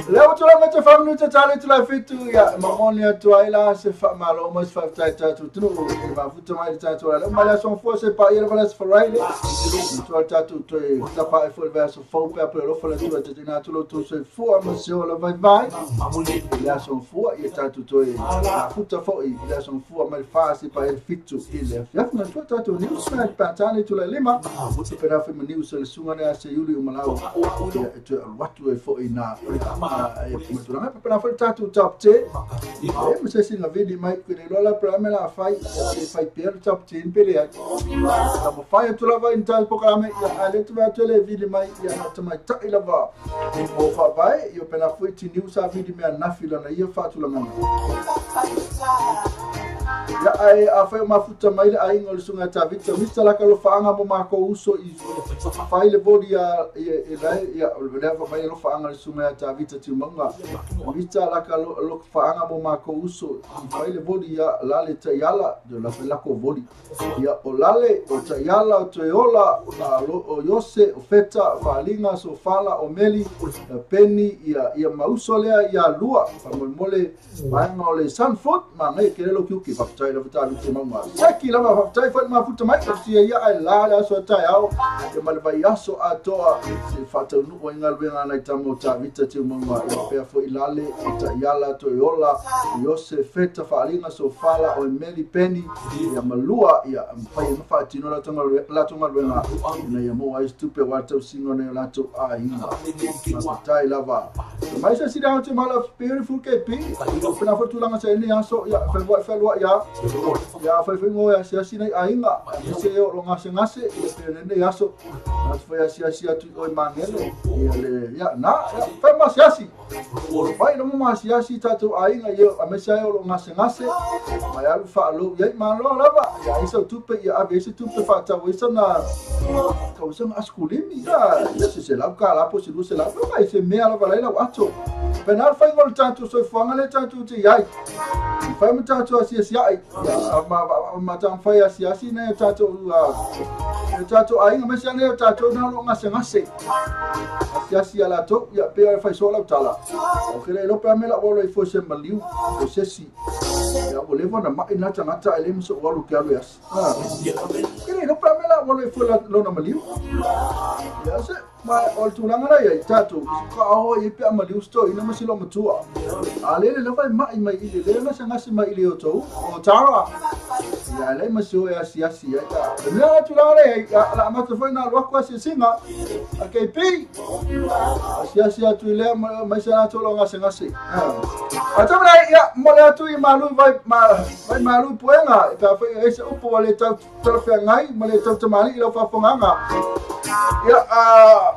let me family to tell it to la fit to ya. Mamonia to Ilas, almost 5 times to true. My foot to my tattoo. My son force a pile of for Riley. To tattoo to the powerful verse of 4 people for to say 4 monsieur of my vine. Lesson 4, you tattoo to a foot of 4, lesson 4, my fast if I fit to his left. My Twitter to news patani to la Lima. Put up in news as soon as you Malawi. What do I for in now? To top 10. I'm saying a video mic with a dollar pramela fight if I pair top 10 period. I'm a fire to love in time program. I let to a video mic to my title of over by you pen a 40 news video and nothing on a year far to the man. I feel my foot of my eyeing also at a victim. Mr. Lacalofanga Marco Uso is file body never my Lofanga Sumata Vita Timanga. Mr. Lacalo for Angamo Marco Uso, file body Lalita Yala, the Lafelaco body. Ya Olale, or Tayala, Toyola, or Yose, Feta, Valina, Sofala, Omeli, Penny, Ya Mausolea, Ya Lua, from Mole, Bangole, Sunfoot, Mane, Kerelo Kuki, Child of talu te mama saki lava tai fa mafuta mai sia ia ai la so tai au e malvai aso atoa se fata nu o inga luenga na tamo ta vita te mama e pe fo ilale ta yala to yola yose feta fa alinga so fala o meli peni ia malua ia pai no fa tino la tonga luenga na ia mo ai stupe wata singo na la to ai tai lava mai se sira te mala beautiful kepi pena fo tulanga se ni aso ya fa ya fa ngo ya sia nei ainga se yo lo ngase pe ne aso na fa sia tu o mangelo ya na fa ma sia vai no ma sia tatu ainga yo amesa yo lo ngase mai alu fa lo ya ma lo lava ya iso tupe ya avese tupe fa ta wisa na kausa askulimi ya se la kala po se lu se la vai se me ala vala la ato pena fa ngol tanto so fanga le tanto te yai fa mo tanto sia ai ma tan fa ya sia ne tanto ainga me sia ne tanto na lo ngase sia la to ya pe fa so la tala o que lo pe me la bolo i fo se maliu o se si ya o le vona ma ina tanga ele so walu ke alu yas que lo pe me la bolo i fo la lo na maliu ya se ma o tulanga na ya tato ka o i pe maliu sto ina ma silo matua ale le vai mai ile le na ngasi mai ile o to o tara ya le ma so ya sia ya ta me la tulanga ya la ma to foi na lo kwa se singa ke pe sia tu le ma sa to lo ngasi ata mra ya mo le tu i malu vai malu puenga ta foi ese upo le ta fe ngai mo le ta mali lo fa fonganga ya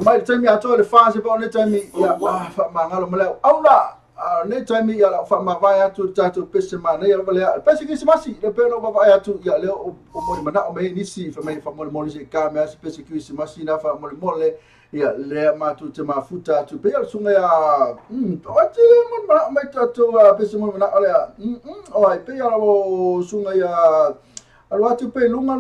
mai temi ato le fase pa ne temi ya fa mangalo mo le aula ne temi ya la fa ma vai atu tatu pese mana ya le pese ki simasi le pelo ba vai atu ya le o mo mana o me nisi fa mai fa mo se ka me as pese ki simasi na fa mo le ya le ma tu te mafuta tu pe sunga ya ati mo mai tatu pese mo mana ole o ai pe ya o sunga ya alwatu pe lunga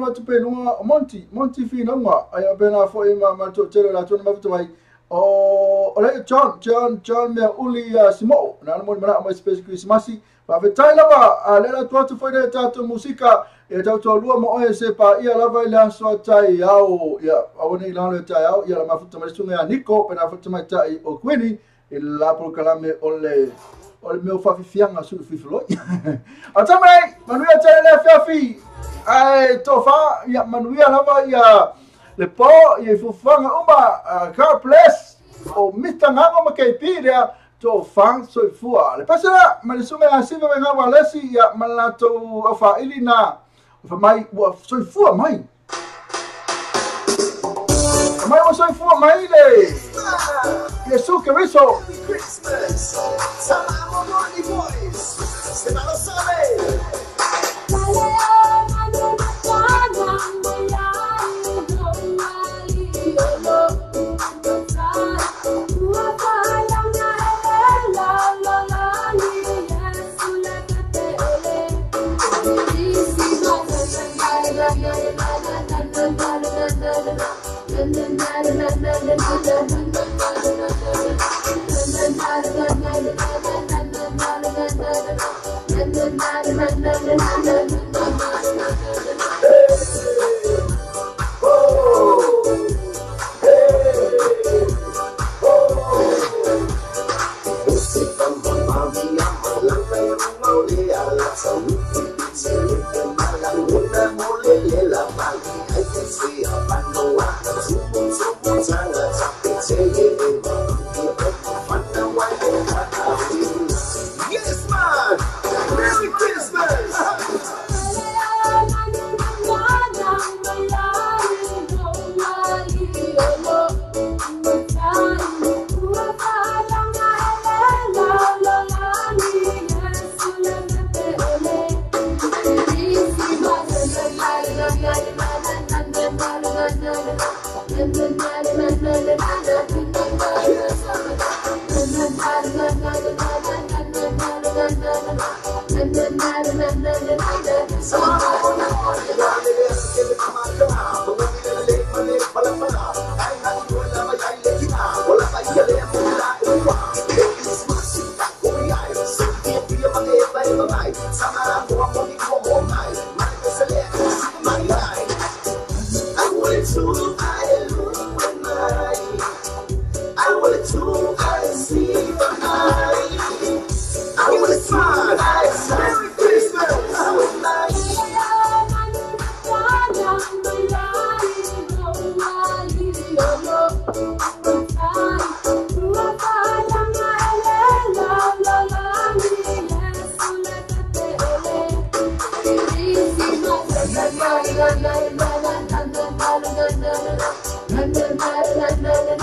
monti fina nga aya bena fo ima to tele la tona mafuta mai o ole John me uli simo na mo mana mai specific simasi pa vetai lava le la tu fo de tatu musika e tatu lua mo e se pa ia lava ile so tai au ya awoni la le tai au ya la mafuta mai sunga ya Nico pena futa mai tai o Quini il la por kalame ole meu fafifianga su fifloi atamai manuia tele fafi ai tofa ya manuia lava ya le po ye fufanga car place o mitanga ma ke pira to fang so fua le pasara malisunga ya siva nga walesi ya malato afa ilina fa mai so fua mai wa so fua mai le Yesu Cristo Christmas Salamo Money Boys se no lo sabe Yes, man! Merry Christmas! Sama na na na na na na na na na na na na na